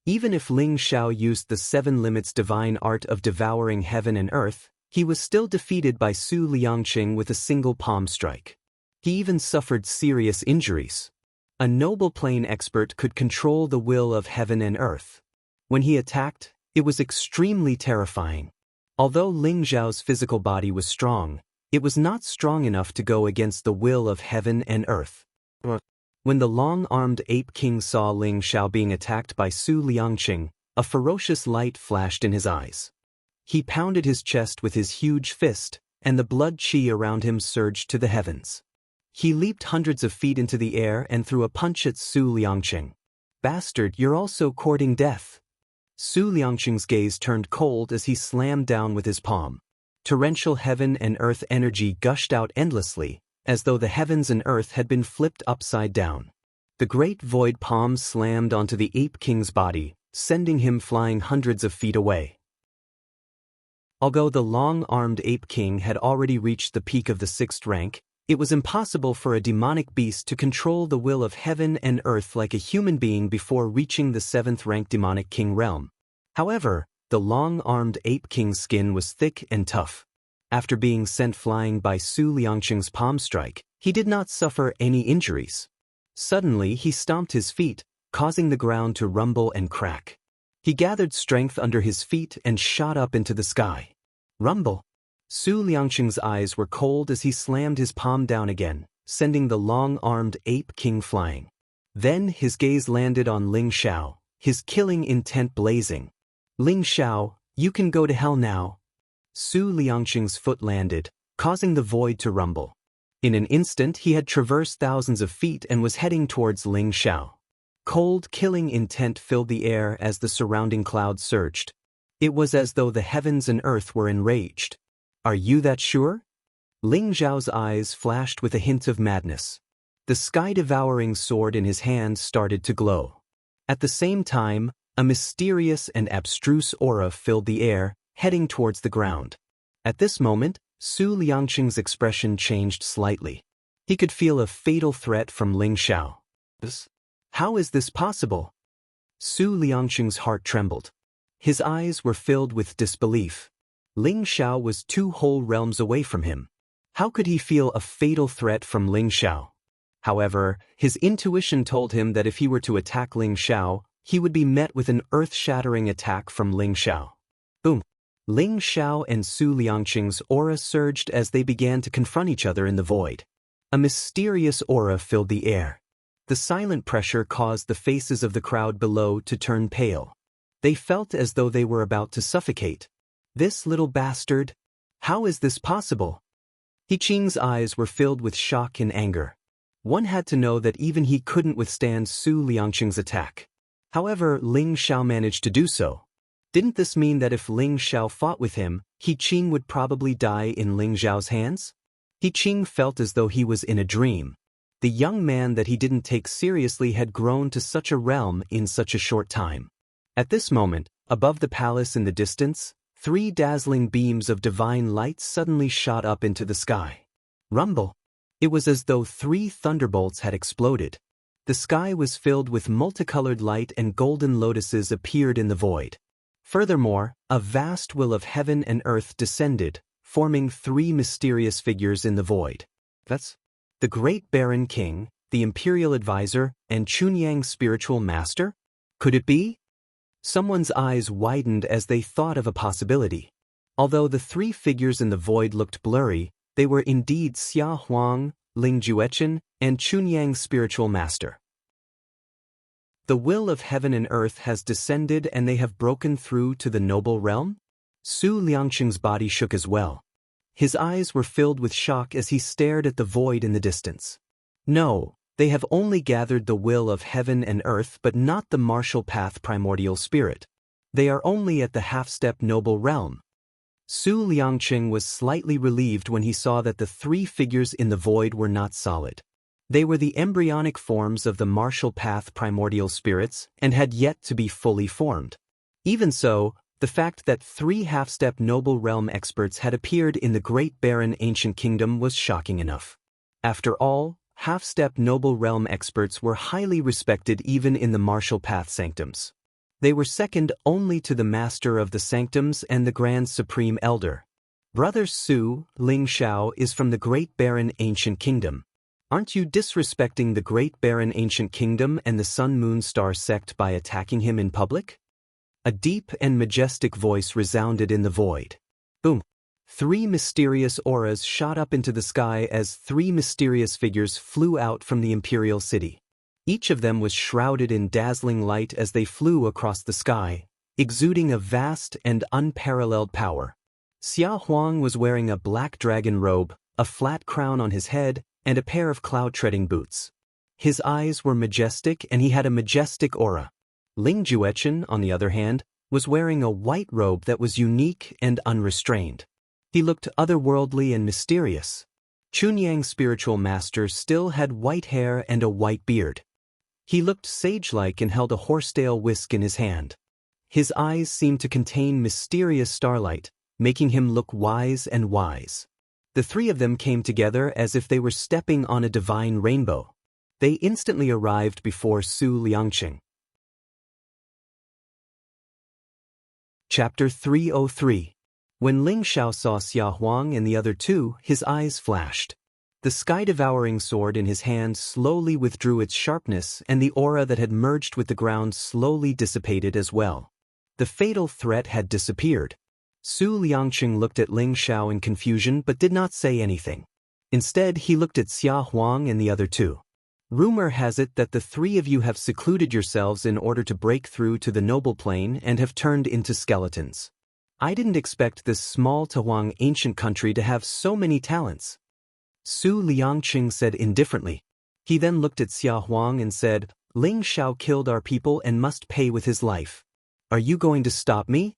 Even if Ling Xiao used the 7 limits divine art of devouring heaven and earth, he was still defeated by Su Liangqing with a single palm strike. He even suffered serious injuries. A noble plane expert could control the will of heaven and earth. When he attacked, it was extremely terrifying. Although Ling Xiao's physical body was strong, it was not strong enough to go against the will of heaven and earth. When the long-armed ape king saw Ling Xiao being attacked by Su Liangqing, a ferocious light flashed in his eyes. He pounded his chest with his huge fist, and the blood qi around him surged to the heavens. He leaped hundreds of feet into the air and threw a punch at Su Liangqing. Bastard, you're also courting death. Su Liangqing's gaze turned cold as he slammed down with his palm. Torrential heaven and earth energy gushed out endlessly, as though the heavens and earth had been flipped upside down. The great void palm slammed onto the ape king's body, sending him flying hundreds of feet away. Although the long-armed ape king had already reached the peak of the 6th rank, It was impossible for a demonic beast to control the will of heaven and earth like a human being before reaching the 7th-rank demonic king realm. However, the long-armed ape king's skin was thick and tough. After being sent flying by Su Liangqing's palm strike, he did not suffer any injuries. Suddenly he stomped his feet, causing the ground to rumble and crack. He gathered strength under his feet and shot up into the sky. Rumble! Su Liangqing's eyes were cold as he slammed his palm down again, sending the long-armed ape king flying. Then his gaze landed on Ling Xiao, his killing intent blazing. Ling Xiao, you can go to hell now. Su Liangqing's foot landed, causing the void to rumble. In an instant he had traversed thousands of feet and was heading towards Ling Xiao. Cold, killing intent filled the air as the surrounding clouds surged. It was as though the heavens and earth were enraged. Are you that sure? Ling Xiao's eyes flashed with a hint of madness. The sky-devouring sword in his hand started to glow. At the same time, a mysterious and abstruse aura filled the air, heading towards the ground. At this moment, Su Liangqing's expression changed slightly. He could feel a fatal threat from Ling Xiao. How is this possible? Su Liangqing's heart trembled. His eyes were filled with disbelief. Ling Xiao was 2 whole realms away from him. How could he feel a fatal threat from Ling Xiao? However, his intuition told him that if he were to attack Ling Xiao, he would be met with an earth-shattering attack from Ling Xiao. Boom! Ling Xiao and Su Liangqing's aura surged as they began to confront each other in the void. A mysterious aura filled the air. The silent pressure caused the faces of the crowd below to turn pale. They felt as though they were about to suffocate. This little bastard? How is this possible? He Qing's eyes were filled with shock and anger. One had to know that even he couldn't withstand Su Liangqing's attack. However, Ling Xiao managed to do so. Didn't this mean that if Ling Xiao fought with him, He Qing would probably die in Ling Xiao's hands? He Qing felt as though he was in a dream. The young man that he didn't take seriously had grown to such a realm in such a short time. At this moment, above the palace in the distance, 3 dazzling beams of divine light suddenly shot up into the sky. Rumble! It was as though 3 thunderbolts had exploded. The sky was filled with multicolored light and golden lotuses appeared in the void. Furthermore, a vast will of heaven and earth descended, forming 3 mysterious figures in the void. That's the Great Baron King, the Imperial Advisor, and Chunyang's spiritual master? Could it be? Someone's eyes widened as they thought of a possibility. Although the 3 figures in the void looked blurry, they were indeed Xia Huang, Ling Juechen, and Chunyang's spiritual master. The will of heaven and earth has descended and they have broken through to the noble realm? Su Liangqing's body shook as well. His eyes were filled with shock as he stared at the void in the distance. No. They have only gathered the will of heaven and earth but not the martial path primordial spirit. They are only at the half-step noble realm. Su Liangqing was slightly relieved when he saw that the 3 figures in the void were not solid. They were the embryonic forms of the martial path primordial spirits and had yet to be fully formed. Even so, the fact that 3 half-step noble realm experts had appeared in the Great Baron Ancient Kingdom was shocking enough. After all, half-step noble realm experts were highly respected even in the martial path sanctums. They were second only to the Master of the Sanctums and the Grand Supreme Elder. Brother Su, Ling Xiao is from the Great Baron Ancient Kingdom. Aren't you disrespecting the Great Baron Ancient Kingdom and the Sun Moon Star sect by attacking him in public? A deep and majestic voice resounded in the void. Boom! 3 mysterious auras shot up into the sky as 3 mysterious figures flew out from the imperial city. Each of them was shrouded in dazzling light as they flew across the sky, exuding a vast and unparalleled power. Xia Huang was wearing a black dragon robe, a flat crown on his head, and a pair of cloud-treading boots. His eyes were majestic and he had a majestic aura. Ling Juechen, on the other hand, was wearing a white robe that was unique and unrestrained. He looked otherworldly and mysterious. Chunyang's spiritual master still had white hair and a white beard. He looked sage-like and held a horsetail whisk in his hand. His eyes seemed to contain mysterious starlight, making him look wise and wise. The The three of them came together as if they were stepping on a divine rainbow. They instantly arrived before Su Liangqing. Chapter 303. When Ling Xiao saw Xia Huang and the other two, his eyes flashed. The sky-devouring sword in his hand slowly withdrew its sharpness, and the aura that had merged with the ground slowly dissipated as well. The fatal threat had disappeared. Su Liangqing looked at Ling Xiao in confusion but did not say anything. Instead, he looked at Xia Huang and the other two. Rumor has it that the three of you have secluded yourselves in order to break through to the noble plane and have turned into skeletons. I didn't expect this small Tahuang ancient country to have so many talents. Su Liangqing said indifferently. He then looked at Xia Huang and said, Ling Xiao killed our people and must pay with his life. Are you going to stop me?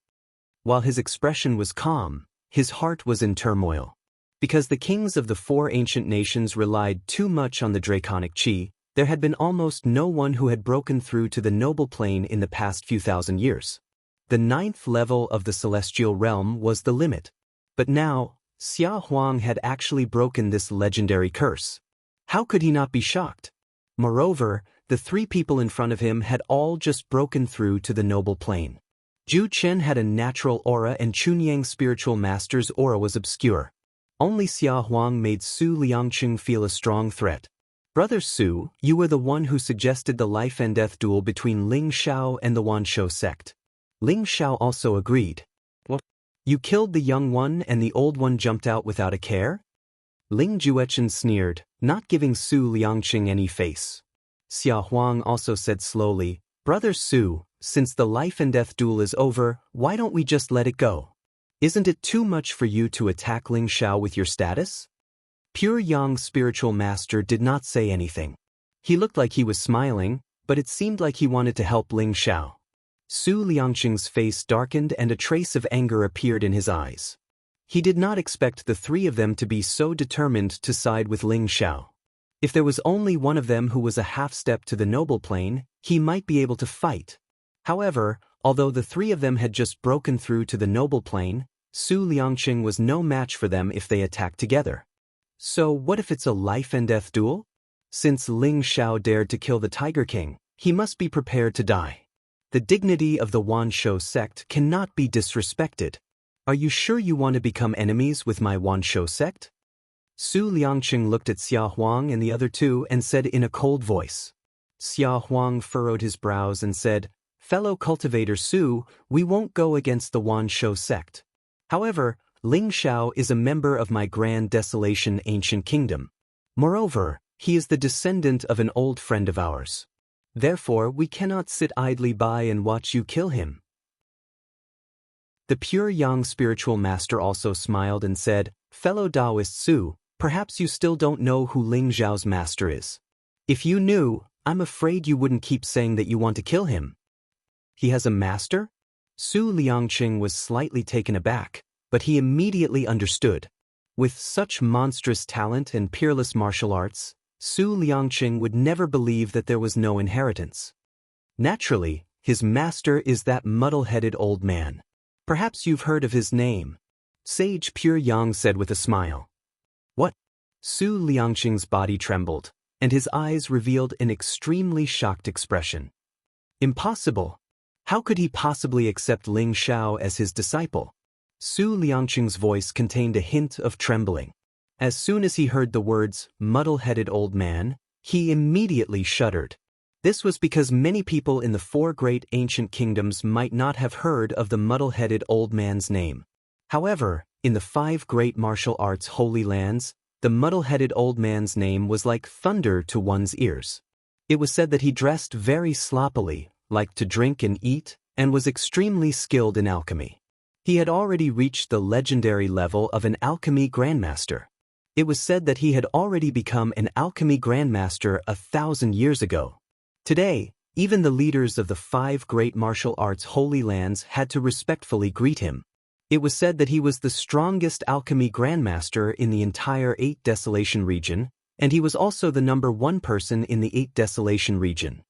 While his expression was calm, his heart was in turmoil. Because the kings of the four ancient nations relied too much on the draconic qi, there had been almost no one who had broken through to the noble plane in the past few thousand years. The 9th level of the celestial realm was the limit. But now, Xia Huang had actually broken this legendary curse. How could he not be shocked? Moreover, the three people in front of him had all just broken through to the noble plane. Zhu Chen had a natural aura and Chunyang's spiritual master's aura was obscure. Only Xia Huang made Su Liangqing feel a strong threat. Brother Su, you were the one who suggested the life and death duel between Ling Xiao and the Wanshou sect. Ling Xiao also agreed. What? You killed the young one and the old one jumped out without a care? Ling Juechen sneered, not giving Su Liangqing any face. Xia Huang also said slowly, Brother Su, since the life and death duel is over, why don't we just let it go? Isn't it too much for you to attack Ling Xiao with your status? Pure Yang's spiritual master did not say anything. He looked like he was smiling, but it seemed like he wanted to help Ling Xiao. Su Liangqing's face darkened and a trace of anger appeared in his eyes. He did not expect the three of them to be so determined to side with Ling Xiao. If there was only one of them who was a half-step to the noble plane, he might be able to fight. However, although the three of them had just broken through to the noble plane, Su Liangqing was no match for them if they attacked together. So what if it's a life and death duel? Since Ling Xiao dared to kill the Tiger King, he must be prepared to die. The dignity of the Wanshou sect cannot be disrespected. Are you sure you want to become enemies with my Wanshou sect? Su Liangqing looked at Xia Huang and the other two and said in a cold voice. Xia Huang furrowed his brows and said, Fellow cultivator Su, we won't go against the Wanshou sect. However, Ling Xiao is a member of my Grand Desolation Ancient Kingdom. Moreover, he is the descendant of an old friend of ours. Therefore, we cannot sit idly by and watch you kill him. The pure Yang spiritual master also smiled and said, Fellow Taoist Su, perhaps you still don't know who Ling Xiao's master is. If you knew, I'm afraid you wouldn't keep saying that you want to kill him. He has a master? Su Liangqing was slightly taken aback, but he immediately understood. With such monstrous talent and peerless martial arts, Su Liangqing would never believe that there was no inheritance. Naturally, his master is that muddle-headed old man. Perhaps you've heard of his name. Sage Pure Yang said with a smile. What? Su Liangqing's body trembled, and his eyes revealed an extremely shocked expression. Impossible. How could he possibly accept Ling Xiao as his disciple? Su Liangqing's voice contained a hint of trembling. As soon as he heard the words, muddle-headed old man, he immediately shuddered. This was because many people in the four great ancient kingdoms might not have heard of the muddle-headed old man's name. However, in the 5 great martial arts holy lands, the muddle-headed old man's name was like thunder to one's ears. It was said that he dressed very sloppily, liked to drink and eat, and was extremely skilled in alchemy. He had already reached the legendary level of an alchemy grandmaster. It was said that he had already become an alchemy grandmaster 1,000 years ago. Today, even the leaders of the 5 great martial arts holy lands had to respectfully greet him. It was said that he was the strongest alchemy grandmaster in the entire 8 Desolation region, and he was also the number 1 person in the 8 Desolation region.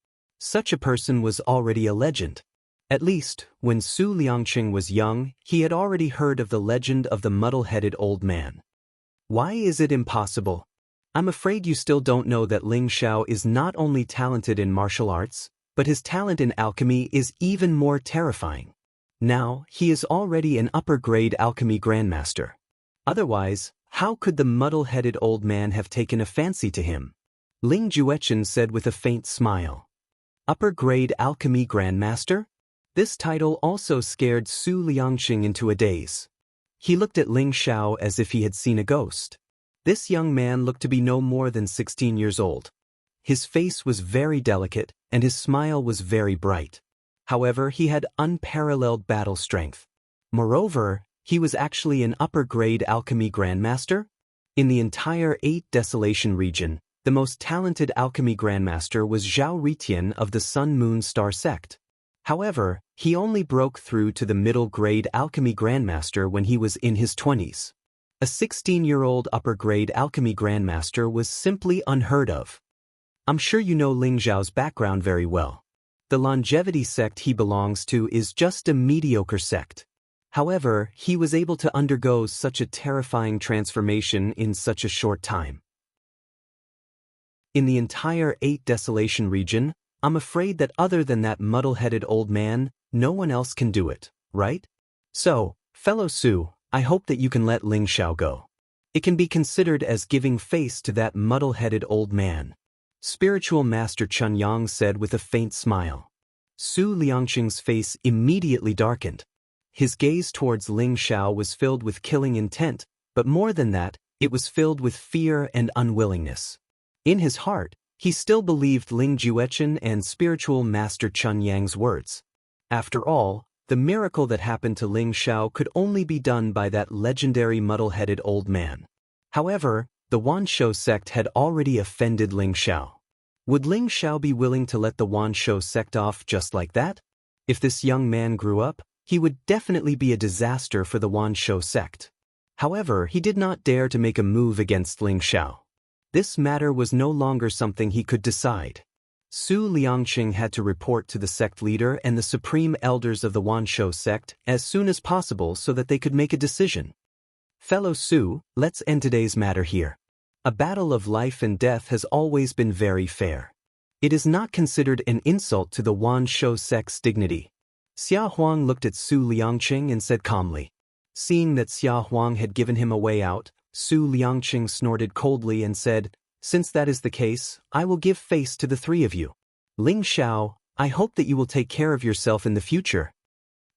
Such a person was already a legend. At least, when Su Liangqing was young, he had already heard of the legend of the muddle-headed old man. Why is it impossible? I'm afraid you still don't know that Ling Xiao is not only talented in martial arts, but his talent in alchemy is even more terrifying. Now, he is already an upper-grade alchemy grandmaster. Otherwise, how could the muddle-headed old man have taken a fancy to him? Ling Juechen said with a faint smile. Upper-grade alchemy grandmaster? This title also scared Su Liangqing into a daze. He looked at Ling Xiao as if he had seen a ghost. This young man looked to be no more than 16 years old. His face was very delicate, and his smile was very bright. However, he had unparalleled battle strength. Moreover, he was actually an upper-grade alchemy grandmaster. In the entire 8 Desolation region, the most talented alchemy grandmaster was Zhao Ritian of the Sun Moon Star sect. However, he only broke through to the middle-grade alchemy grandmaster when he was in his 20s. A 16-year-old upper-grade alchemy grandmaster was simply unheard of. I'm sure you know Ling Xiao's background very well. The longevity sect he belongs to is just a mediocre sect. However, he was able to undergo such a terrifying transformation in such a short time. In the entire 8 Desolation region, I'm afraid that other than that muddle-headed old man, no one else can do it, right? So, fellow Su, I hope that you can let Ling Xiao go. It can be considered as giving face to that muddle-headed old man. Spiritual Master Chun Yang said with a faint smile. Su Liangqing's face immediately darkened. His gaze towards Ling Xiao was filled with killing intent, but more than that, it was filled with fear and unwillingness. In his heart, he still believed Ling Juechen and Spiritual Master Chun Yang's words. After all, the miracle that happened to Ling Xiao could only be done by that legendary muddle-headed old man. However, the Wanshou sect had already offended Ling Xiao. Would Ling Xiao be willing to let the Wanshou sect off just like that? If this young man grew up, he would definitely be a disaster for the Wanshou sect. However, he did not dare to make a move against Ling Xiao. This matter was no longer something he could decide. Su Liangqing had to report to the sect leader and the supreme elders of the Wanshou sect as soon as possible so that they could make a decision. Fellow Su, let's end today's matter here. A battle of life and death has always been very fair. It is not considered an insult to the Wanshou sect's dignity. Xia Huang looked at Su Liangqing and said calmly. Seeing that Xia Huang had given him a way out, Su Liangqing snorted coldly and said, "Since that is the case, I will give face to the 3 of you. Ling Xiao, I hope that you will take care of yourself in the future."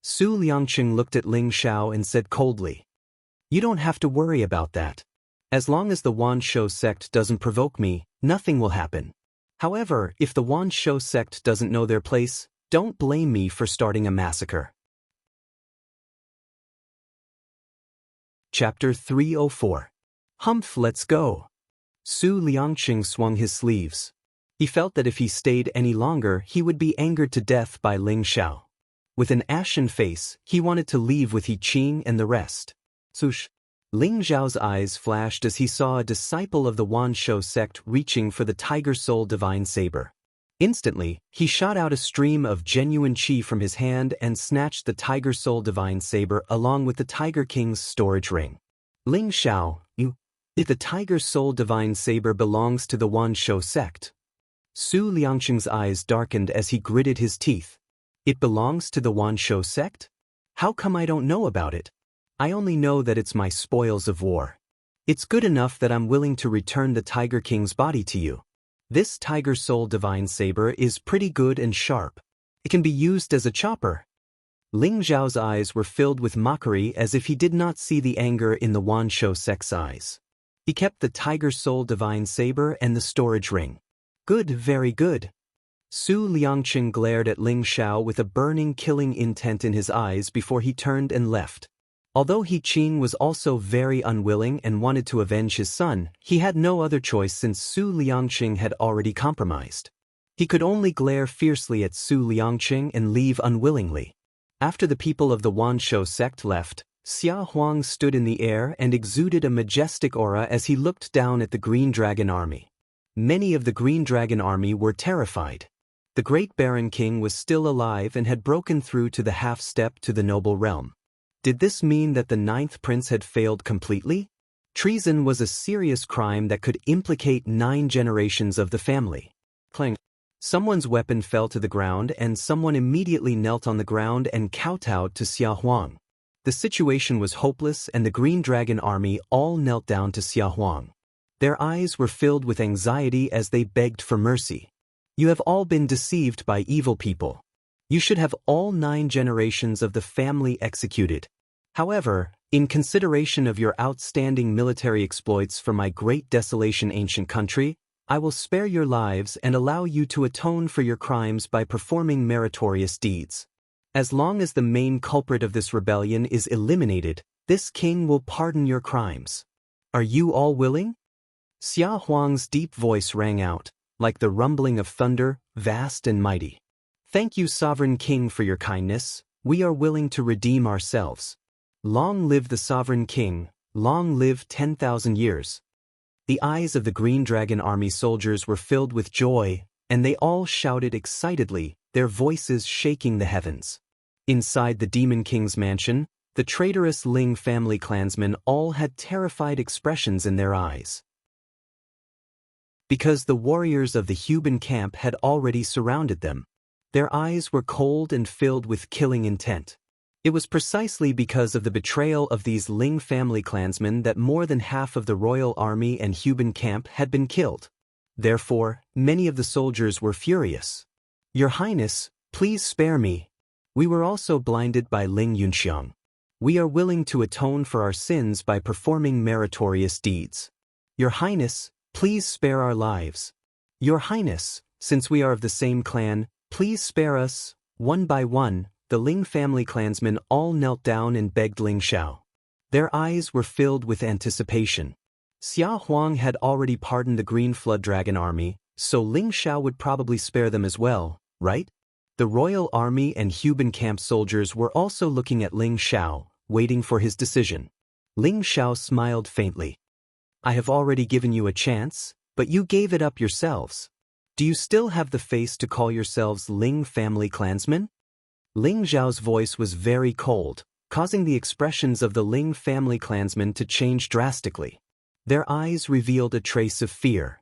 Su Liangqing looked at Ling Xiao and said coldly, "You don't have to worry about that. As long as the Wanshou sect doesn't provoke me, nothing will happen. However, if the Wanshou sect doesn't know their place, don't blame me for starting a massacre." Chapter 304. Humph, let's go. Su Liangqing swung his sleeves. He felt that if he stayed any longer, he would be angered to death by Ling Xiao. With an ashen face, he wanted to leave with He Qing and the rest. Sush! Ling Xiao's eyes flashed as he saw a disciple of the Wanshou sect reaching for the Tiger Soul Divine Saber. Instantly, he shot out a stream of genuine qi from his hand and snatched the Tiger Soul Divine Saber along with the Tiger King's storage ring. Ling Xiao, if the Tiger Soul Divine Saber belongs to the Wanshou sect. Su Liangqing's eyes darkened as he gritted his teeth. It belongs to the Wanshou sect? How come I don't know about it? I only know that it's my spoils of war. It's good enough that I'm willing to return the Tiger King's body to you. This Tiger Soul Divine Saber is pretty good and sharp. It can be used as a chopper. Ling Xiao's eyes were filled with mockery as if he did not see the anger in the Wanshou sect's eyes. He kept the Tiger Soul Divine Saber and the storage ring. Good, very good. Su Liangqing glared at Ling Xiao with a burning killing intent in his eyes before he turned and left. Although He Qing was also very unwilling and wanted to avenge his son, he had no other choice since Su Liangqing had already compromised. He could only glare fiercely at Su Liangqing and leave unwillingly. After the people of the Wanshou sect left, Xia Huang stood in the air and exuded a majestic aura as he looked down at the Green Dragon army. Many of the Green Dragon army were terrified. The great Baron King was still alive and had broken through to the half-step to the noble realm. Did this mean that the 9th prince had failed completely? Treason was a serious crime that could implicate 9 generations of the family. Clang. Someone's weapon fell to the ground and someone immediately knelt on the ground and kowtowed to Xia Huang. The situation was hopeless and the Green Dragon army all knelt down to Xia Huang. Their eyes were filled with anxiety as they begged for mercy. You have all been deceived by evil people. You should have all 9 generations of the family executed. However, in consideration of your outstanding military exploits for my great desolation ancient country, I will spare your lives and allow you to atone for your crimes by performing meritorious deeds. As long as the main culprit of this rebellion is eliminated, this king will pardon your crimes. Are you all willing? Xia Huang's deep voice rang out, like the rumbling of thunder, vast and mighty. Thank you, sovereign king, for your kindness. We are willing to redeem ourselves. Long live the sovereign king, long live 10,000 years. The eyes of the Green Dragon army soldiers were filled with joy, and they all shouted excitedly, their voices shaking the heavens. Inside the Demon King's mansion, the traitorous Ling family clansmen all had terrified expressions in their eyes. Because the warriors of the Huban camp had already surrounded them, their eyes were cold and filled with killing intent. It was precisely because of the betrayal of these Ling family clansmen that more than half of the royal army and Huban camp had been killed. Therefore, many of the soldiers were furious. Your Highness, please spare me. We were also blinded by Ling Yunxiang. We are willing to atone for our sins by performing meritorious deeds. Your Highness, please spare our lives. Your Highness, since we are of the same clan, please spare us. One by one, the Ling family clansmen all knelt down and begged Ling Xiao. Their eyes were filled with anticipation. Xia Huang had already pardoned the Green Flood Dragon army, so Ling Xiao would probably spare them as well, right? The royal army and Huban camp soldiers were also looking at Ling Xiao, waiting for his decision. Ling Xiao smiled faintly. I have already given you a chance, but you gave it up yourselves. Do you still have the face to call yourselves Ling family clansmen? Ling Xiao's voice was very cold, causing the expressions of the Ling family clansmen to change drastically. Their eyes revealed a trace of fear.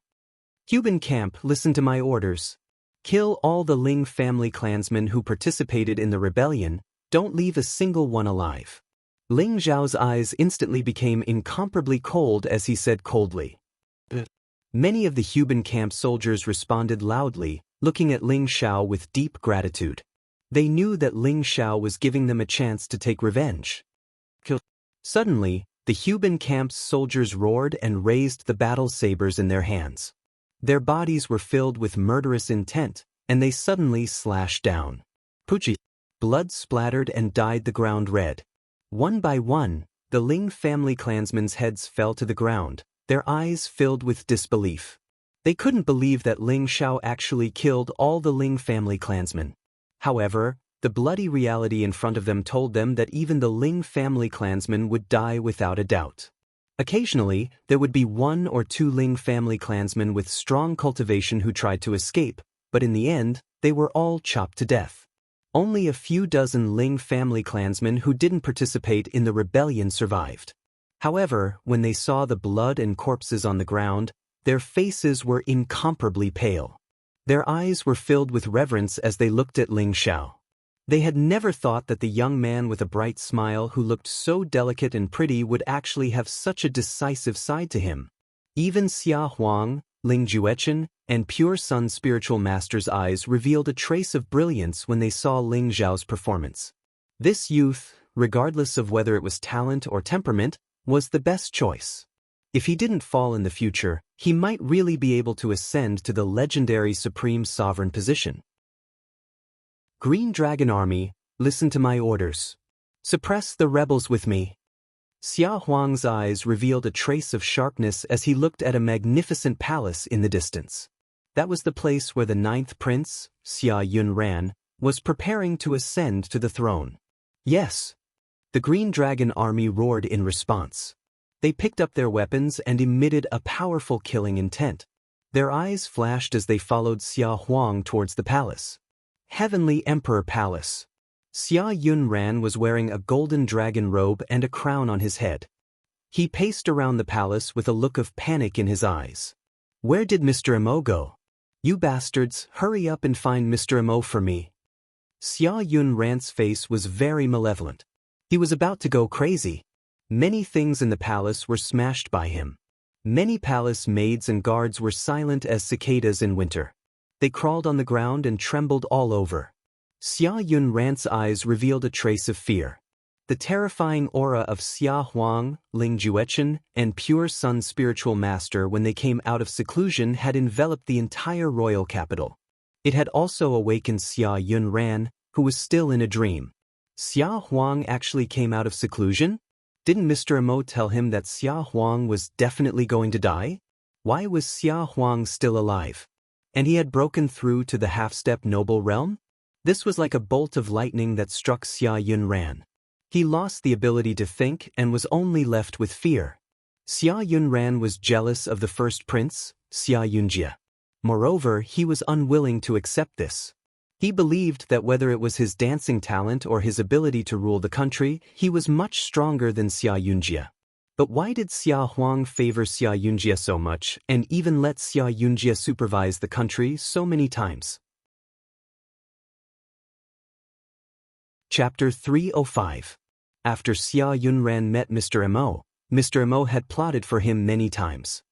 Huban camp, listen to my orders. Kill all the Ling family clansmen who participated in the rebellion, don't leave a single one alive. Ling Xiao's eyes instantly became incomparably cold as he said coldly. Many of the Huban camp soldiers responded loudly, looking at Ling Xiao with deep gratitude. They knew that Ling Xiao was giving them a chance to take revenge. Suddenly, the Huban camp's soldiers roared and raised the battle sabers in their hands. Their bodies were filled with murderous intent, and they suddenly slashed down. Pucci. Blood splattered and dyed the ground red. One by one, the Ling family clansmen's heads fell to the ground, their eyes filled with disbelief. They couldn't believe that Ling Xiao actually killed all the Ling family clansmen. However, the bloody reality in front of them told them that even the Ling family clansmen would die without a doubt. Occasionally, there would be 1 or 2 Ling family clansmen with strong cultivation who tried to escape, but in the end, they were all chopped to death. Only a few dozen Ling family clansmen who didn't participate in the rebellion survived. However, when they saw the blood and corpses on the ground, their faces were incomparably pale. Their eyes were filled with reverence as they looked at Ling Xiao. They had never thought that the young man with a bright smile who looked so delicate and pretty would actually have such a decisive side to him. Even Xia Huang, Ling Juechen, and Pure Sun's spiritual master's eyes revealed a trace of brilliance when they saw Ling Xiao's performance. This youth, regardless of whether it was talent or temperament, was the best choice. If he didn't fall in the future, he might really be able to ascend to the legendary Supreme Sovereign position. Green Dragon Army, listen to my orders. Suppress the rebels with me. Xia Huang's eyes revealed a trace of sharpness as he looked at a magnificent palace in the distance. That was the place where the 9th prince, Xia Yunran, was preparing to ascend to the throne. Yes. The Green Dragon Army roared in response. They picked up their weapons and emitted a powerful killing intent. Their eyes flashed as they followed Xia Huang towards the palace. Heavenly Emperor Palace. Xia Yunran was wearing a golden dragon robe and a crown on his head. He paced around the palace with a look of panic in his eyes. Where did Mr. Mo go? You bastards, hurry up and find Mr. Mo for me. Xia Yunran's face was very malevolent. He was about to go crazy. Many things in the palace were smashed by him. Many palace maids and guards were silent as cicadas in winter. They crawled on the ground and trembled all over. Xia Yunran's eyes revealed a trace of fear. The terrifying aura of Xia Huang, Ling Juechen, and Pure Sun's spiritual master when they came out of seclusion had enveloped the entire royal capital. It had also awakened Xia Yunran, who was still in a dream. Xia Huang actually came out of seclusion? Didn't Mr. Mo tell him that Xia Huang was definitely going to die? Why was Xia Huang still alive? And he had broken through to the half-step noble realm? This was like a bolt of lightning that struck Xia Yunran. He lost the ability to think and was only left with fear. Xia Yunran was jealous of the first prince, Xia Yunjie. Moreover, he was unwilling to accept this. He believed that whether it was his dancing talent or his ability to rule the country, he was much stronger than Xia Yunjie. But why did Xia Huang favor Xia Yunjie so much and even let Xia Yunjie supervise the country so many times? Chapter 305. After Xia Yunran met Mr. Mo, Mr. Mo had plotted for him many times.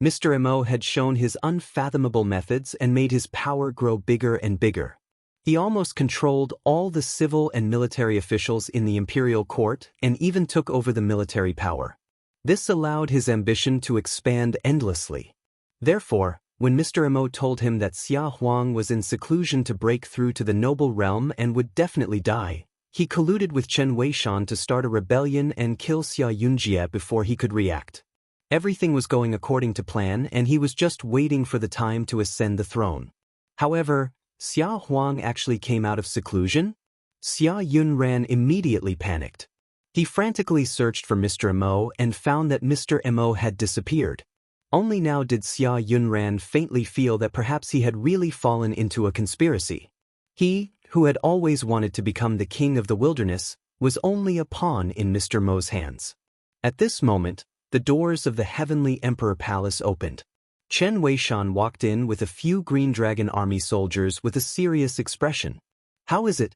Mr. Mo had shown his unfathomable methods and made his power grow bigger and bigger. He almost controlled all the civil and military officials in the imperial court and even took over the military power. This allowed his ambition to expand endlessly. Therefore, when Mr. Mo told him that Xia Huang was in seclusion to break through to the noble realm and would definitely die, he colluded with Chen Weishan to start a rebellion and kill Xia Yunjie before he could react. Everything was going according to plan and he was just waiting for the time to ascend the throne. However, Xia Huang actually came out of seclusion? Xia Yunran immediately panicked. He frantically searched for Mr. Mo and found that Mr. Mo had disappeared. Only now did Xia Yunran faintly feel that perhaps he had really fallen into a conspiracy. He, who had always wanted to become the king of the wilderness, was only a pawn in Mr. Mo's hands. At this moment, the doors of the Heavenly Emperor Palace opened. Chen Weishan walked in with a few Green Dragon Army soldiers with a serious expression. How is it,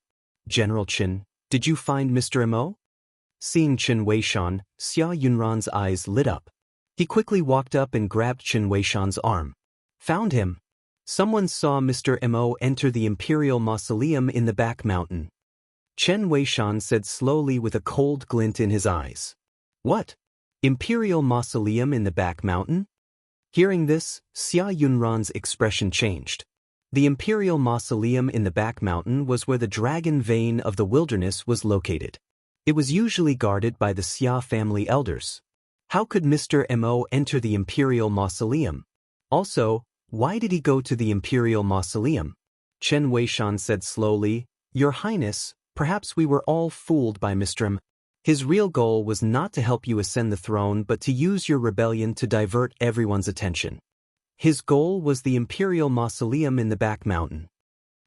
General Chen? Did you find Mr. Mo? Seeing Chen Weishan, Xia Yunran's eyes lit up. He quickly walked up and grabbed Chen Weishan's arm. Found him. Someone saw Mr. Mo enter the Imperial Mausoleum in the back mountain. Chen Weishan said slowly with a cold glint in his eyes. What? Imperial Mausoleum in the back mountain? Hearing this, Xia Yunran's expression changed. The Imperial Mausoleum in the back mountain was where the dragon vein of the wilderness was located. It was usually guarded by the Xia family elders. How could Mr. Mo enter the Imperial Mausoleum? Also, why did he go to the Imperial Mausoleum? Chen Weishan said slowly, Your Highness, perhaps we were all fooled by Mr. M. His real goal was not to help you ascend the throne but to use your rebellion to divert everyone's attention. His goal was the Imperial Mausoleum in the back mountain.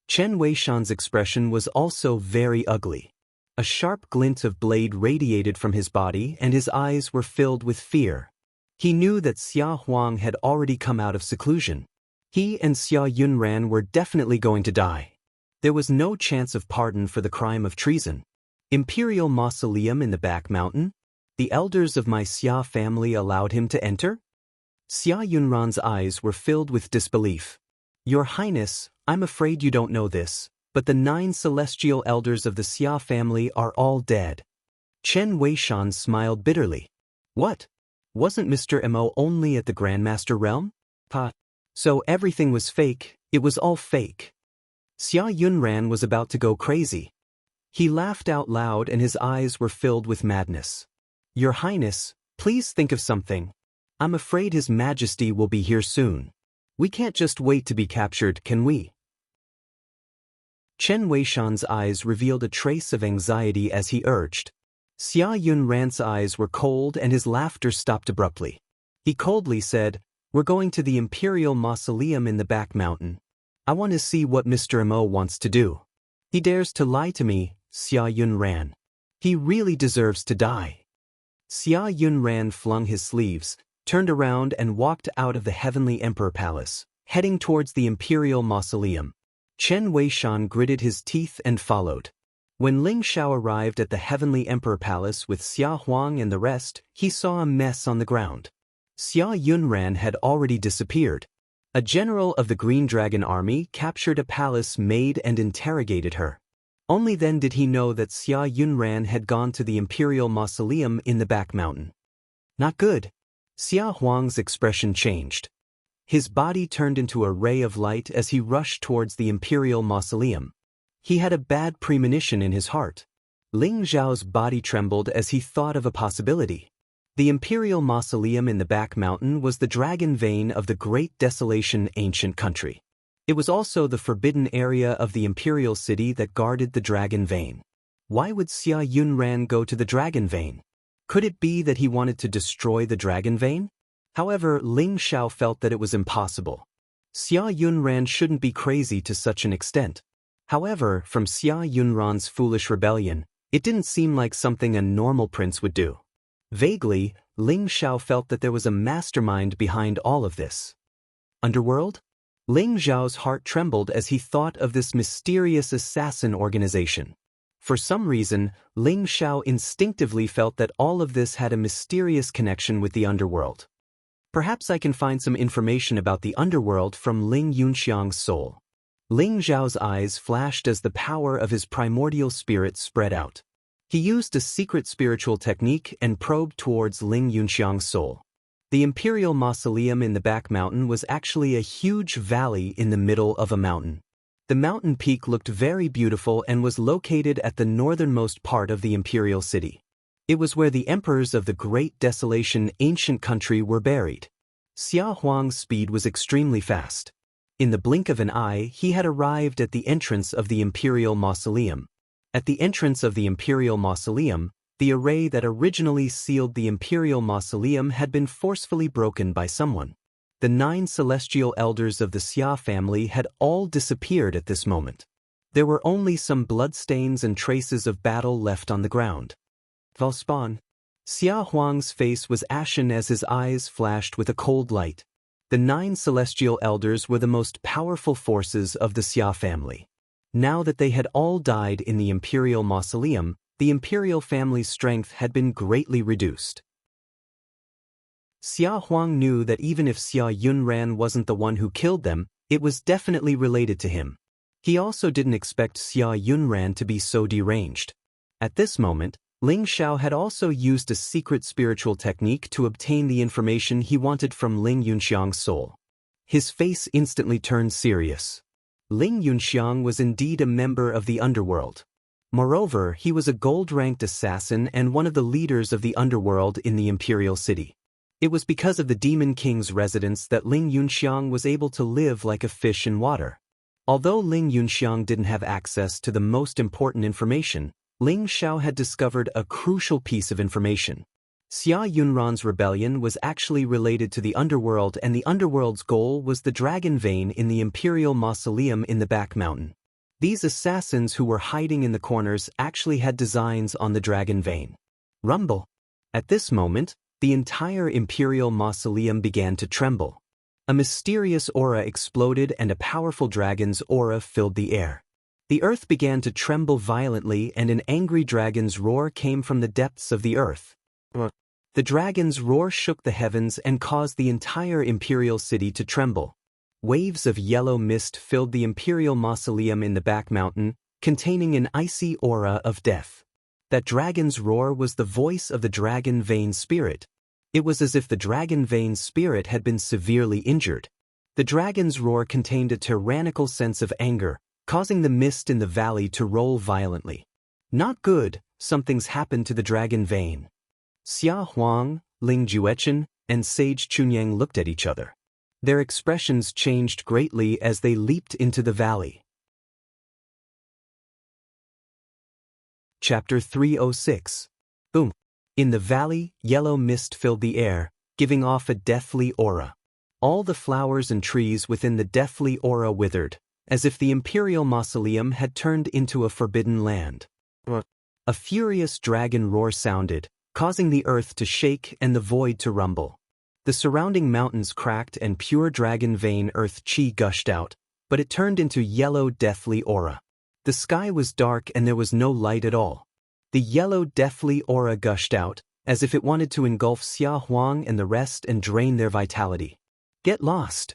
Chen Weishan's expression was also very ugly. A sharp glint of blade radiated from his body and his eyes were filled with fear. He knew that Xia Huang had already come out of seclusion. He and Xia Yunran were definitely going to die. There was no chance of pardon for the crime of treason. Imperial Mausoleum in the back mountain? The elders of my Xia family allowed him to enter? Xia Yunran's eyes were filled with disbelief. Your Highness, I'm afraid you don't know this, but the 9 celestial elders of the Xia family are all dead. Chen Weishan smiled bitterly. What? Wasn't Mr. Mo only at the Grandmaster realm? So everything was fake, it was all fake. Xia Yunran was about to go crazy. He laughed out loud and his eyes were filled with madness. Your Highness, please think of something. I'm afraid His Majesty will be here soon. We can't just wait to be captured, can we? Chen Weishan's eyes revealed a trace of anxiety as he urged. Xia Yunran's eyes were cold and his laughter stopped abruptly. He coldly said, We're going to the Imperial Mausoleum in the back mountain. I want to see what Mr. Mo wants to do. He dares to lie to me, Xia Yunran. He really deserves to die. Xia Yunran flung his sleeves, turned around and walked out of the Heavenly Emperor Palace, heading towards the Imperial Mausoleum. Chen Weishan gritted his teeth and followed. When Ling Xiao arrived at the Heavenly Emperor Palace with Xia Huang and the rest, he saw a mess on the ground. Xia Yunran had already disappeared. A general of the Green Dragon Army captured a palace maid and interrogated her. Only then did he know that Xia Yunran had gone to the Imperial Mausoleum in the back mountain. Not good. Xia Huang's expression changed. His body turned into a ray of light as he rushed towards the Imperial Mausoleum. He had a bad premonition in his heart. Ling Zhao's body trembled as he thought of a possibility. The Imperial Mausoleum in the back mountain was the dragon vein of the Great Desolation ancient country. It was also the forbidden area of the imperial city that guarded the dragon vein. Why would Xia Yunran go to the dragon vein? Could it be that he wanted to destroy the dragon vein? However, Ling Xiao felt that it was impossible. Xia Yunran shouldn't be crazy to such an extent. However, from Xia Yunran's foolish rebellion, it didn't seem like something a normal prince would do. Vaguely, Ling Xiao felt that there was a mastermind behind all of this. Underworld? Ling Zhao's heart trembled as he thought of this mysterious assassin organization. For some reason, Ling Xiao instinctively felt that all of this had a mysterious connection with the underworld. Perhaps I can find some information about the underworld from Ling Yunxiang's soul. Ling Zhao's eyes flashed as the power of his primordial spirit spread out. He used a secret spiritual technique and probed towards Ling Yunxiang's soul. The Imperial Mausoleum in the back mountain was actually a huge valley in the middle of a mountain. The mountain peak looked very beautiful and was located at the northernmost part of the imperial city. It was where the emperors of the Great Desolation ancient country were buried. Xia Huang's speed was extremely fast. In the blink of an eye, he had arrived at the entrance of the Imperial Mausoleum. At the entrance of the Imperial Mausoleum, the array that originally sealed the Imperial Mausoleum had been forcefully broken by someone. The 9 celestial elders of the Xia family had all disappeared at this moment. There were only some bloodstains and traces of battle left on the ground. Valspawn. Xia Huang's face was ashen as his eyes flashed with a cold light. The 9 celestial elders were the most powerful forces of the Xia family. Now that they had all died in the Imperial Mausoleum, the imperial family's strength had been greatly reduced. Xia Huang knew that even if Xia Yunran wasn't the one who killed them, it was definitely related to him. He also didn't expect Xia Yunran to be so deranged. At this moment, Ling Xiao had also used a secret spiritual technique to obtain the information he wanted from Ling Yunxiang's soul. His face instantly turned serious. Ling Yunxiang was indeed a member of the underworld. Moreover, he was a gold-ranked assassin and one of the leaders of the underworld in the imperial city. It was because of the Demon King's residence that Ling Yunxiang was able to live like a fish in water. Although Ling Yunxiang didn't have access to the most important information, Ling Xiao had discovered a crucial piece of information. Xia Yunran's rebellion was actually related to the underworld, and the underworld's goal was the dragon vein in the Imperial Mausoleum in the back mountain. These assassins who were hiding in the corners actually had designs on the dragon vein. Rumble. At this moment, the entire Imperial Mausoleum began to tremble. A mysterious aura exploded and a powerful dragon's aura filled the air. The earth began to tremble violently and an angry dragon's roar came from the depths of the earth. The dragon's roar shook the heavens and caused the entire imperial city to tremble. Waves of yellow mist filled the Imperial Mausoleum in the back mountain, containing an icy aura of death. That dragon's roar was the voice of the dragon vein spirit. It was as if the dragon vein spirit had been severely injured. The dragon's roar contained a tyrannical sense of anger, causing the mist in the valley to roll violently. Not good, something's happened to the dragon vein. Xia Huang, Ling Juechen, and Sage Chunyang looked at each other. Their expressions changed greatly as they leaped into the valley. Chapter 306. Boom. In the valley, yellow mist filled the air, giving off a deathly aura. All the flowers and trees within the deathly aura withered, as if the Imperial Mausoleum had turned into a forbidden land. A furious dragon roar sounded, causing the earth to shake and the void to rumble. The surrounding mountains cracked and pure dragon vein earth chi gushed out, but it turned into yellow deathly aura. The sky was dark and there was no light at all. The yellow deathly aura gushed out, as if it wanted to engulf Xia Huang and the rest and drain their vitality. Get lost!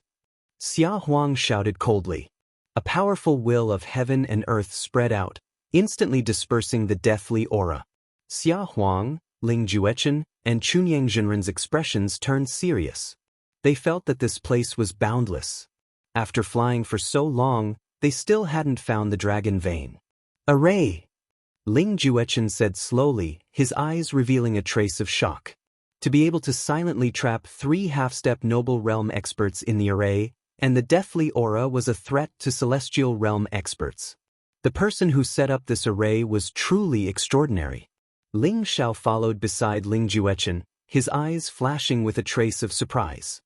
Xia Huang shouted coldly. A powerful will of heaven and earth spread out, instantly dispersing the deathly aura. Xia Huang, Ling Juechen, and Chunyang Zhenren's expressions turned serious. They felt that this place was boundless. After flying for so long, they still hadn't found the dragon vein. Array! Ling Juechen said slowly, his eyes revealing a trace of shock. To be able to silently trap 3 half-step noble realm experts in the array, and the deathly aura was a threat to celestial realm experts. The person who set up this array was truly extraordinary. Ling Shao followed beside Ling Juechen, his eyes flashing with a trace of surprise.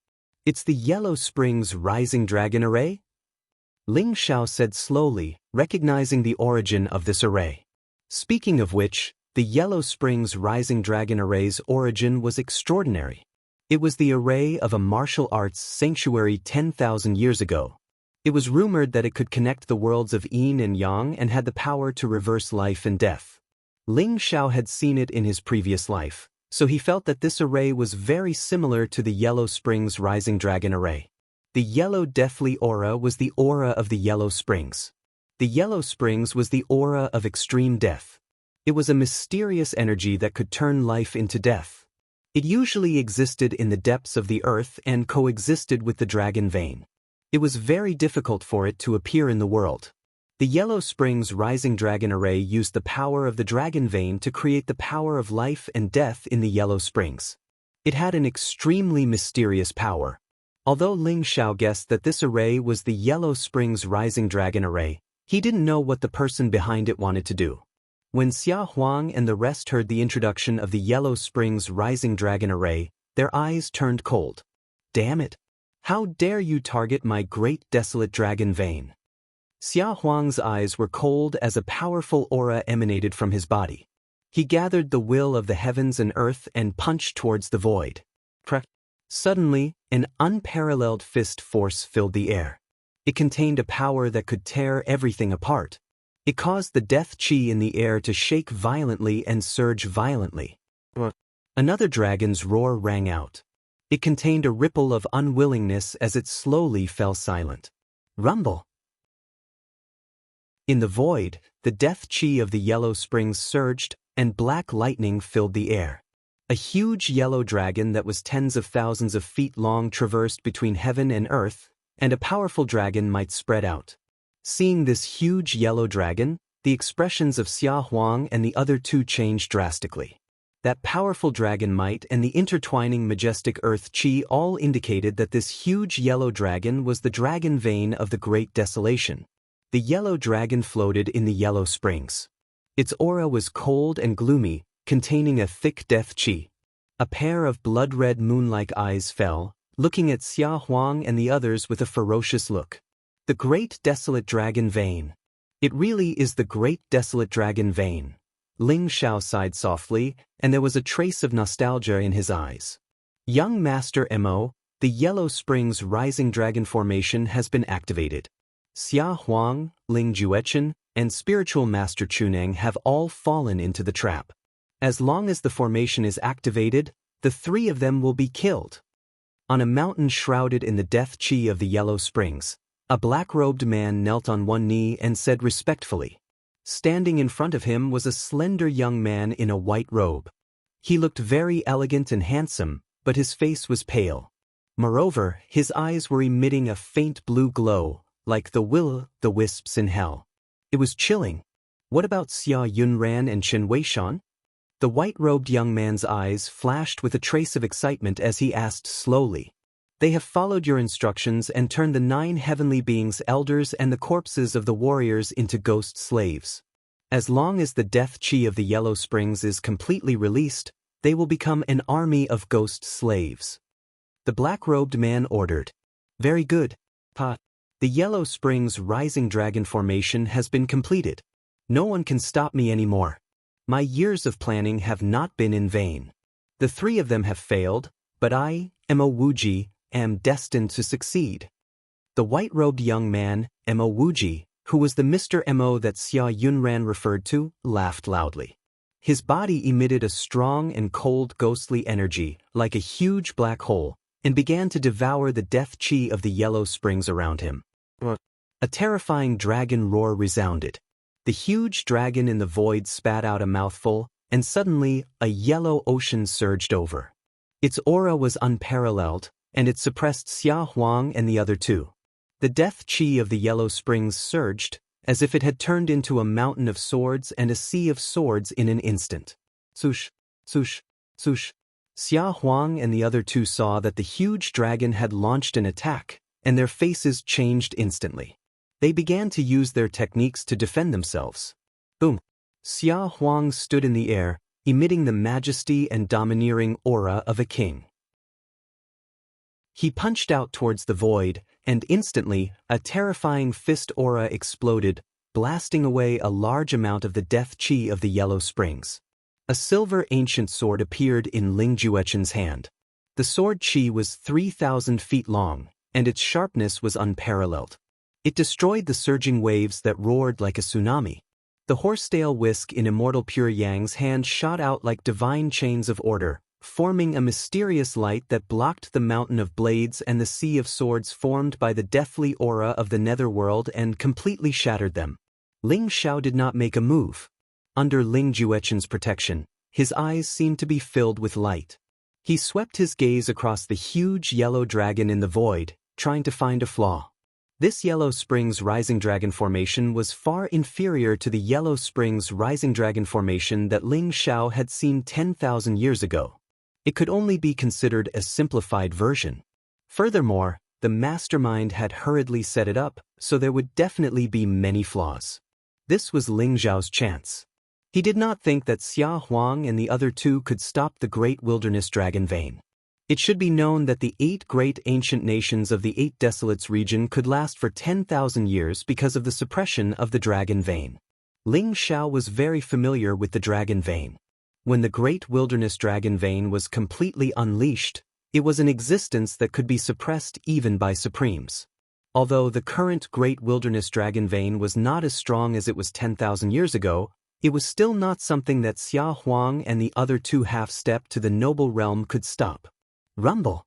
It's the Yellow Springs Rising Dragon Array? Ling Shao said slowly, recognizing the origin of this array. Speaking of which, the Yellow Springs Rising Dragon Array's origin was extraordinary. It was the array of a martial arts sanctuary 10,000 years ago. It was rumored that it could connect the worlds of yin and yang and had the power to reverse life and death. Ling Shao had seen it in his previous life, so he felt that this array was very similar to the Yellow Springs Rising Dragon Array. The yellow deathly aura was the aura of the Yellow Springs. The Yellow Springs was the aura of extreme death. It was a mysterious energy that could turn life into death. It usually existed in the depths of the earth and coexisted with the dragon vein. It was very difficult for it to appear in the world. The Yellow Springs Rising Dragon Array used the power of the dragon vein to create the power of life and death in the Yellow Springs. It had an extremely mysterious power. Although Ling Shao guessed that this array was the Yellow Springs Rising Dragon Array, he didn't know what the person behind it wanted to do. When Xia Huang and the rest heard the introduction of the Yellow Springs Rising Dragon Array, their eyes turned cold. Damn it! How dare you target my great desolate dragon vein? Xia Huang's eyes were cold as a powerful aura emanated from his body. He gathered the will of the heavens and earth and punched towards the void. Suddenly, an unparalleled fist force filled the air. It contained a power that could tear everything apart. It caused the death chi in the air to shake violently and surge violently. Another dragon's roar rang out. It contained a ripple of unwillingness as it slowly fell silent. Rumble! In the void, the death chi of the Yellow Springs surged, and black lightning filled the air. A huge yellow dragon that was tens of thousands of feet long traversed between heaven and earth, and a powerful dragon might spread out. Seeing this huge yellow dragon, the expressions of Xia Huang and the other two changed drastically. That powerful dragon might and the intertwining majestic earth chi all indicated that this huge yellow dragon was the dragon vein of the Great Desolation. The yellow dragon floated in the Yellow Springs. Its aura was cold and gloomy, containing a thick death chi. A pair of blood-red moon-like eyes fell, looking at Xia Huang and the others with a ferocious look. The Great Desolate Dragon Vein. It really is the Great Desolate Dragon Vein. Ling Shao sighed softly, and there was a trace of nostalgia in his eyes. Young Master Mo, the Yellow Springs Rising Dragon Formation has been activated. Xia Huang, Ling Juechen, and Spiritual Master Chuneng have all fallen into the trap. As long as the formation is activated, the 3 of them will be killed. On a mountain shrouded in the death chi of the Yellow Springs, a black-robed man knelt on one knee and said respectfully. Standing in front of him was a slender young man in a white robe. He looked very elegant and handsome, but his face was pale. Moreover, his eyes were emitting a faint blue glow, like the will-o'-the-wisps in hell. It was chilling. What about Xia Yunran and Chen Weishan? The white-robed young man's eyes flashed with a trace of excitement as he asked slowly. They have followed your instructions and turned the 9 heavenly beings elders and the corpses of the warriors into ghost slaves. As long as the death chi of the Yellow Springs is completely released, they will become an army of ghost slaves. The black-robed man ordered. Very good, Pa. The Yellow Springs Rising Dragon Formation has been completed. No one can stop me anymore. My years of planning have not been in vain. The three of them have failed, but I, Mo Wuji, am destined to succeed. The white-robed young man, Mo Wuji, who was the Mr. Mo that Xia Yunran referred to, laughed loudly. His body emitted a strong and cold ghostly energy, like a huge black hole, and began to devour the death chi of the yellow springs around him. A terrifying dragon roar resounded. The huge dragon in the void spat out a mouthful, and suddenly, a yellow ocean surged over. Its aura was unparalleled, and it suppressed Xia Huang and the other two. The death chi of the yellow springs surged, as if it had turned into a mountain of swords and a sea of swords in an instant. Swoosh, swoosh, swoosh. Xia Huang and the other two saw that the huge dragon had launched an attack, and their faces changed instantly. They began to use their techniques to defend themselves. Boom! Xia Huang stood in the air, emitting the majesty and domineering aura of a king. He punched out towards the void, and instantly, a terrifying fist aura exploded, blasting away a large amount of the death chi of the yellow springs. A silver ancient sword appeared in Ling Jueqin's hand. The sword chi was 3,000 feet long, and its sharpness was unparalleled. It destroyed the surging waves that roared like a tsunami. The horsetail whisk in Immortal Pure Yang's hand shot out like divine chains of order, forming a mysterious light that blocked the mountain of blades and the sea of swords formed by the deathly aura of the netherworld and completely shattered them. Ling Xiao did not make a move. Under Ling Jueqin's protection, his eyes seemed to be filled with light. He swept his gaze across the huge yellow dragon in the void, trying to find a flaw. This Yellow Springs Rising Dragon formation was far inferior to the Yellow Springs Rising Dragon formation that Ling Xiao had seen 10,000 years ago. It could only be considered a simplified version. Furthermore, the mastermind had hurriedly set it up, so there would definitely be many flaws. This was Ling Xiao's chance. He did not think that Xia Huang and the other two could stop the great wilderness dragon vein. It should be known that the 8 great ancient nations of the 8 Desolates region could last for 10,000 years because of the suppression of the dragon vein. Ling Xiao was very familiar with the dragon vein. When the great wilderness dragon vein was completely unleashed, it was an existence that could be suppressed even by supremes. Although the current great wilderness dragon vein was not as strong as it was 10,000 years ago, it was still not something that Xia Huang and the other two half-step to the noble realm could stop. Rumble.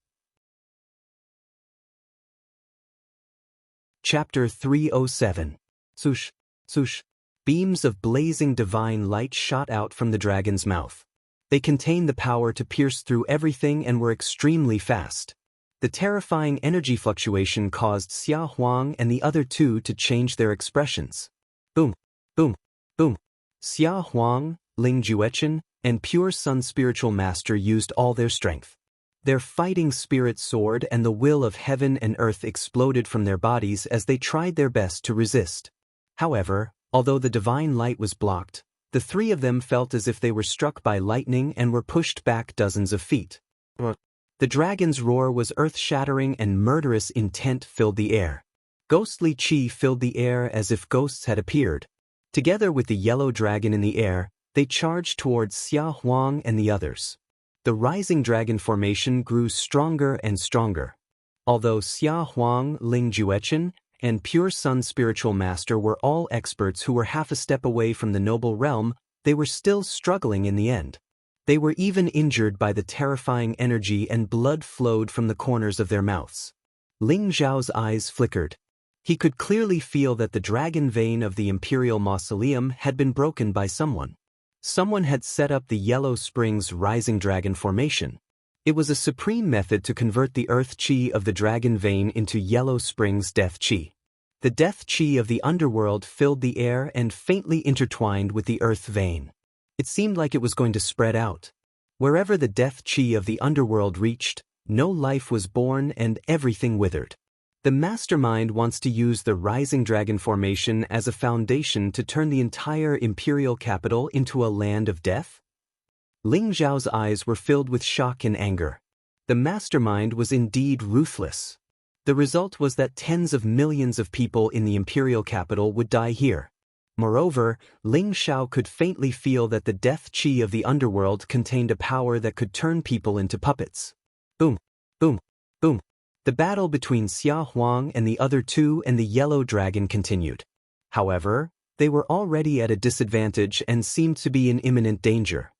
Chapter 307. Swoosh, swoosh. Beams of blazing divine light shot out from the dragon's mouth. They contained the power to pierce through everything and were extremely fast. The terrifying energy fluctuation caused Xia Huang and the other two to change their expressions. Boom, boom, boom. Xia Huang, Ling Jueqin, and Pure Sun Spiritual Master used all their strength. Their fighting spirit sword and the will of heaven and earth exploded from their bodies as they tried their best to resist. However, although the divine light was blocked, the three of them felt as if they were struck by lightning and were pushed back dozens of feet. The dragon's roar was earth-shattering and murderous intent filled the air. Ghostly chi filled the air as if ghosts had appeared. Together with the yellow dragon in the air, they charged towards Xia Huang and the others. The rising dragon formation grew stronger and stronger. Although Xia Huang, Ling Jueqin, and Pure Sun Spiritual Master were all experts who were half a step away from the noble realm, they were still struggling in the end. They were even injured by the terrifying energy and blood flowed from the corners of their mouths. Ling Zhao's eyes flickered. He could clearly feel that the dragon vein of the Imperial Mausoleum had been broken by someone. Someone had set up the Yellow Springs Rising Dragon formation. It was a supreme method to convert the earth chi of the dragon vein into Yellow Springs death chi. The death chi of the underworld filled the air and faintly intertwined with the earth vein. It seemed like it was going to spread out. Wherever the death chi of the underworld reached, no life was born and everything withered. The mastermind wants to use the Rising Dragon formation as a foundation to turn the entire imperial capital into a land of death? Ling Zhao's eyes were filled with shock and anger. The mastermind was indeed ruthless. The result was that tens of millions of people in the imperial capital would die here. Moreover, Ling Xiao could faintly feel that the death qi of the underworld contained a power that could turn people into puppets. Boom, boom, boom. The battle between Xia Huang and the other two and the yellow dragon continued. However, they were already at a disadvantage and seemed to be in imminent danger.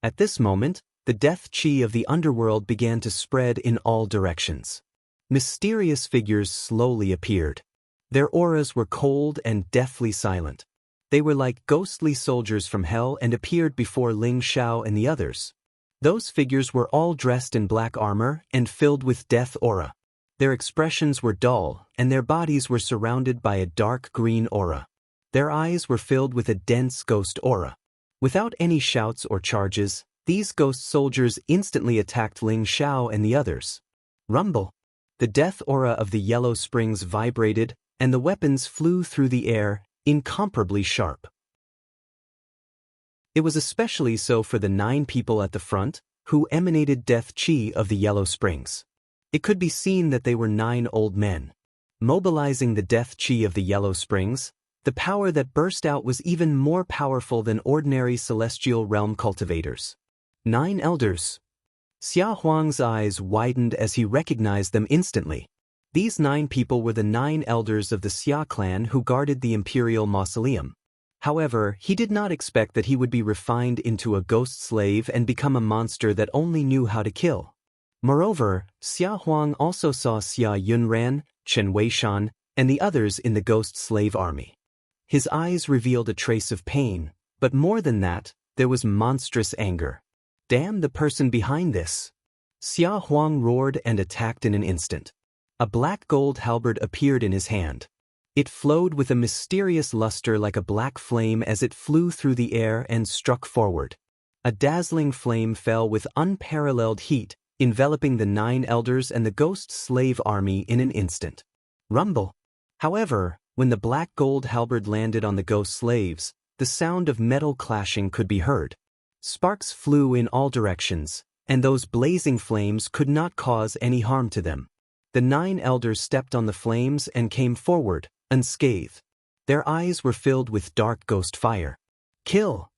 At this moment, the death qi of the underworld began to spread in all directions. Mysterious figures slowly appeared. Their auras were cold and deathly silent. They were like ghostly soldiers from hell and appeared before Ling Xiao and the others. Those figures were all dressed in black armor and filled with death aura. Their expressions were dull, and their bodies were surrounded by a dark green aura. Their eyes were filled with a dense ghost aura. Without any shouts or charges, these ghost soldiers instantly attacked Ling Xiao and the others. Rumble! The death aura of the yellow springs vibrated, and the weapons flew through the air, incomparably sharp. It was especially so for the 9 people at the front, who emanated death qi of the yellow springs. It could be seen that they were 9 old men. Mobilizing the death qi of the yellow springs, the power that burst out was even more powerful than ordinary celestial realm cultivators. 9 elders. Xia Huang's eyes widened as he recognized them instantly. These 9 people were the 9 elders of the Xia clan who guarded the imperial mausoleum. However, he did not expect that he would be refined into a ghost slave and become a monster that only knew how to kill. Moreover, Xia Huang also saw Xia Yunran, Chen Weishan, and the others in the ghost slave army. His eyes revealed a trace of pain, but more than that, there was monstrous anger. Damn the person behind this! Xia Huang roared and attacked in an instant. A black gold halberd appeared in his hand. It flowed with a mysterious luster like a black flame as it flew through the air and struck forward. A dazzling flame fell with unparalleled heat, enveloping the 9 elders and the ghost slave army in an instant. Rumble! However, when the black gold halberd landed on the ghost slaves, the sound of metal clashing could be heard. Sparks flew in all directions, and those blazing flames could not cause any harm to them. The 9 elders stepped on the flames and came forward, unscathed. Their eyes were filled with dark ghost fire. Kill!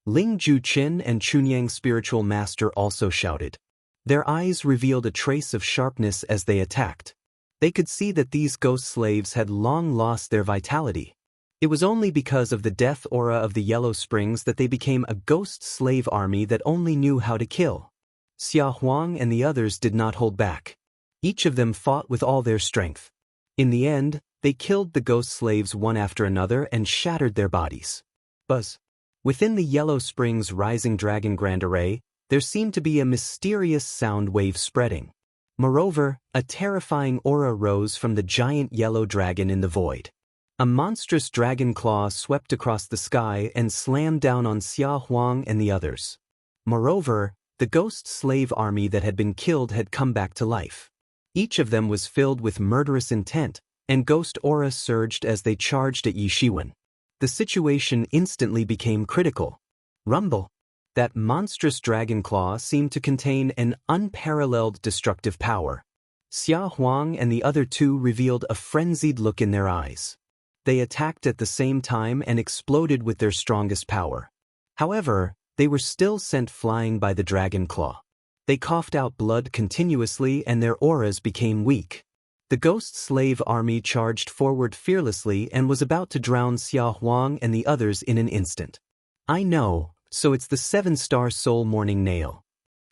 Ling Juqin and Chunyang spiritual master also shouted. Their eyes revealed a trace of sharpness as they attacked. They could see that these ghost slaves had long lost their vitality. It was only because of the death aura of the yellow springs that they became a ghost slave army that only knew how to kill. Xia Huang and the others did not hold back. Each of them fought with all their strength. In the end, they killed the ghost slaves one after another and shattered their bodies. Buzz! Within the yellow springs rising dragon grand array, there seemed to be a mysterious sound wave spreading. Moreover, a terrifying aura rose from the giant yellow dragon in the void. A monstrous dragon claw swept across the sky and slammed down on Xia Huang and the others. Moreover, the ghost slave army that had been killed had come back to life. Each of them was filled with murderous intent, and ghost aura surged as they charged at Yi Shiwen. The situation instantly became critical. Rumble! That monstrous dragon claw seemed to contain an unparalleled destructive power. Xia Huang and the other 2 revealed a frenzied look in their eyes. They attacked at the same time and exploded with their strongest power. However, they were still sent flying by the dragon claw. They coughed out blood continuously and their auras became weak. The ghost slave army charged forward fearlessly and was about to drown Xia Huang and the others in an instant. I know, so it's the 7-star soul morning nail.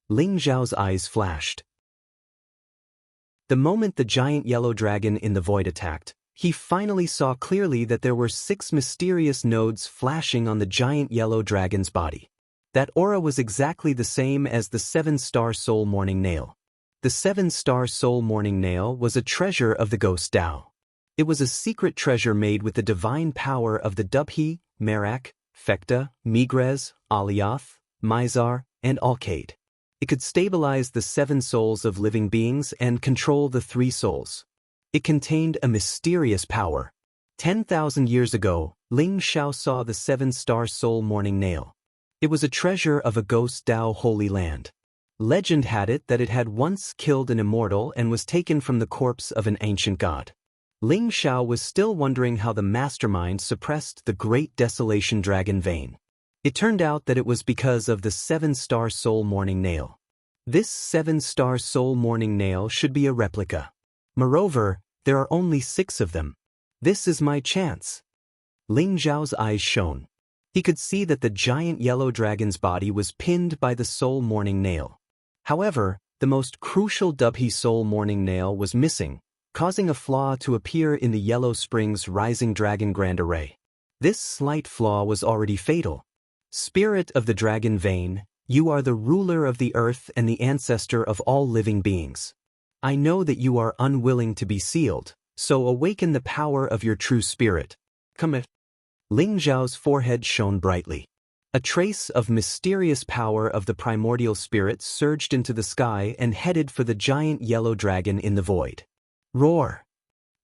Ling Zhao's eyes flashed. The moment the giant yellow dragon in the void attacked, he finally saw clearly that there were 6 mysterious nodes flashing on the giant yellow dragon's body. That aura was exactly the same as the 7-star soul morning nail. The 7-star soul morning nail was a treasure of the ghost Dao. It was a secret treasure made with the divine power of the Dubhe, Merak, Fekta, Migrez, Alioth, Mizar, and Alkaid. It could stabilize the 7 souls of living beings and control the 3 souls. It contained a mysterious power. 10,000 years ago, Ling Xiao saw the 7-star soul morning nail. It was a treasure of a ghost Dao holy land. Legend had it that it had once killed an immortal and was taken from the corpse of an ancient god. Ling Xiao was still wondering how the mastermind suppressed the great desolation dragon vein. It turned out that it was because of the 7-star soul morning nail. This 7-star soul morning nail should be a replica. Moreover, there are only 6 of them. This is my chance. Ling Xiao's eyes shone. He could see that the giant yellow dragon's body was pinned by the soul morning nail. However, the most crucial Dubhe soul morning nail was missing, causing a flaw to appear in the Yellow Springs Rising Dragon Grand Array. This slight flaw was already fatal. Spirit of the dragon vein, you are the ruler of the earth and the ancestor of all living beings. I know that you are unwilling to be sealed, so awaken the power of your true spirit. Come. Ling Xiao's forehead shone brightly. A trace of mysterious power of the primordial spirit surged into the sky and headed for the giant yellow dragon in the void. Roar!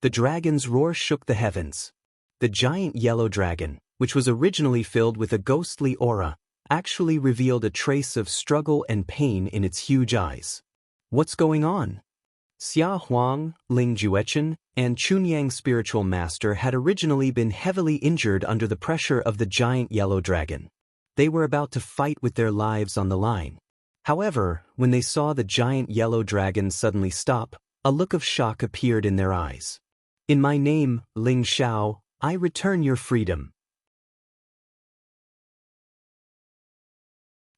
The dragon's roar shook the heavens. The giant yellow dragon, which was originally filled with a ghostly aura, actually revealed a trace of struggle and pain in its huge eyes. What's going on? Xia Huang, Ling Juechen, and Chunyang's spiritual master had originally been heavily injured under the pressure of the giant yellow dragon. They were about to fight with their lives on the line. However, when they saw the giant yellow dragon suddenly stop, a look of shock appeared in their eyes. In my name, Ling Xiao, I return your freedom.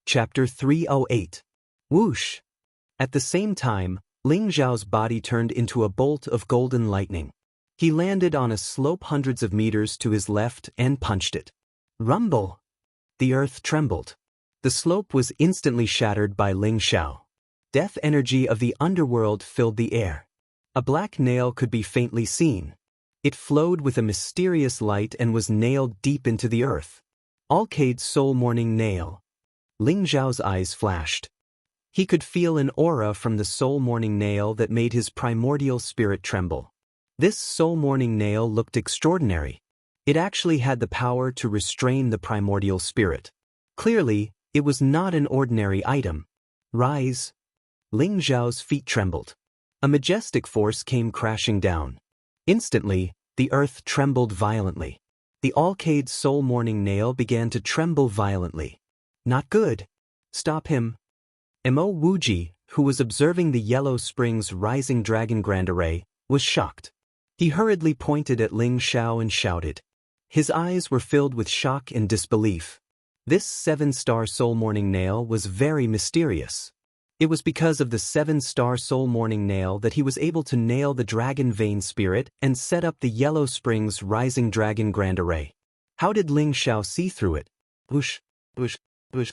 Chapter 308. Whoosh! At the same time, Ling Xiao's body turned into a bolt of golden lightning. He landed on a slope hundreds of meters to his left and punched it. Rumble! The earth trembled. The slope was instantly shattered by Ling Xiao. Death energy of the underworld filled the air. A black nail could be faintly seen. It flowed with a mysterious light and was nailed deep into the earth. Alcade's soul morning nail. Ling Xiao's eyes flashed. He could feel an aura from the soul morning nail that made his primordial spirit tremble. This soul morning nail looked extraordinary. It actually had the power to restrain the primordial spirit. Clearly, it was not an ordinary item. Rise! Ling Xiao's feet trembled. A majestic force came crashing down. Instantly, the earth trembled violently. The Alcade soul morning nail began to tremble violently. Not good. Stop him. Mo Wuji, who was observing the Yellow Springs Rising Dragon Grand Array, was shocked. He hurriedly pointed at Ling Xiao and shouted. His eyes were filled with shock and disbelief. This 7-star soul morning nail was very mysterious. It was because of the 7-star soul morning nail that he was able to nail the dragon vein spirit and set up the Yellow Springs Rising Dragon Grand Array. How did Ling Xiao see through it? Whoosh, whoosh, whoosh.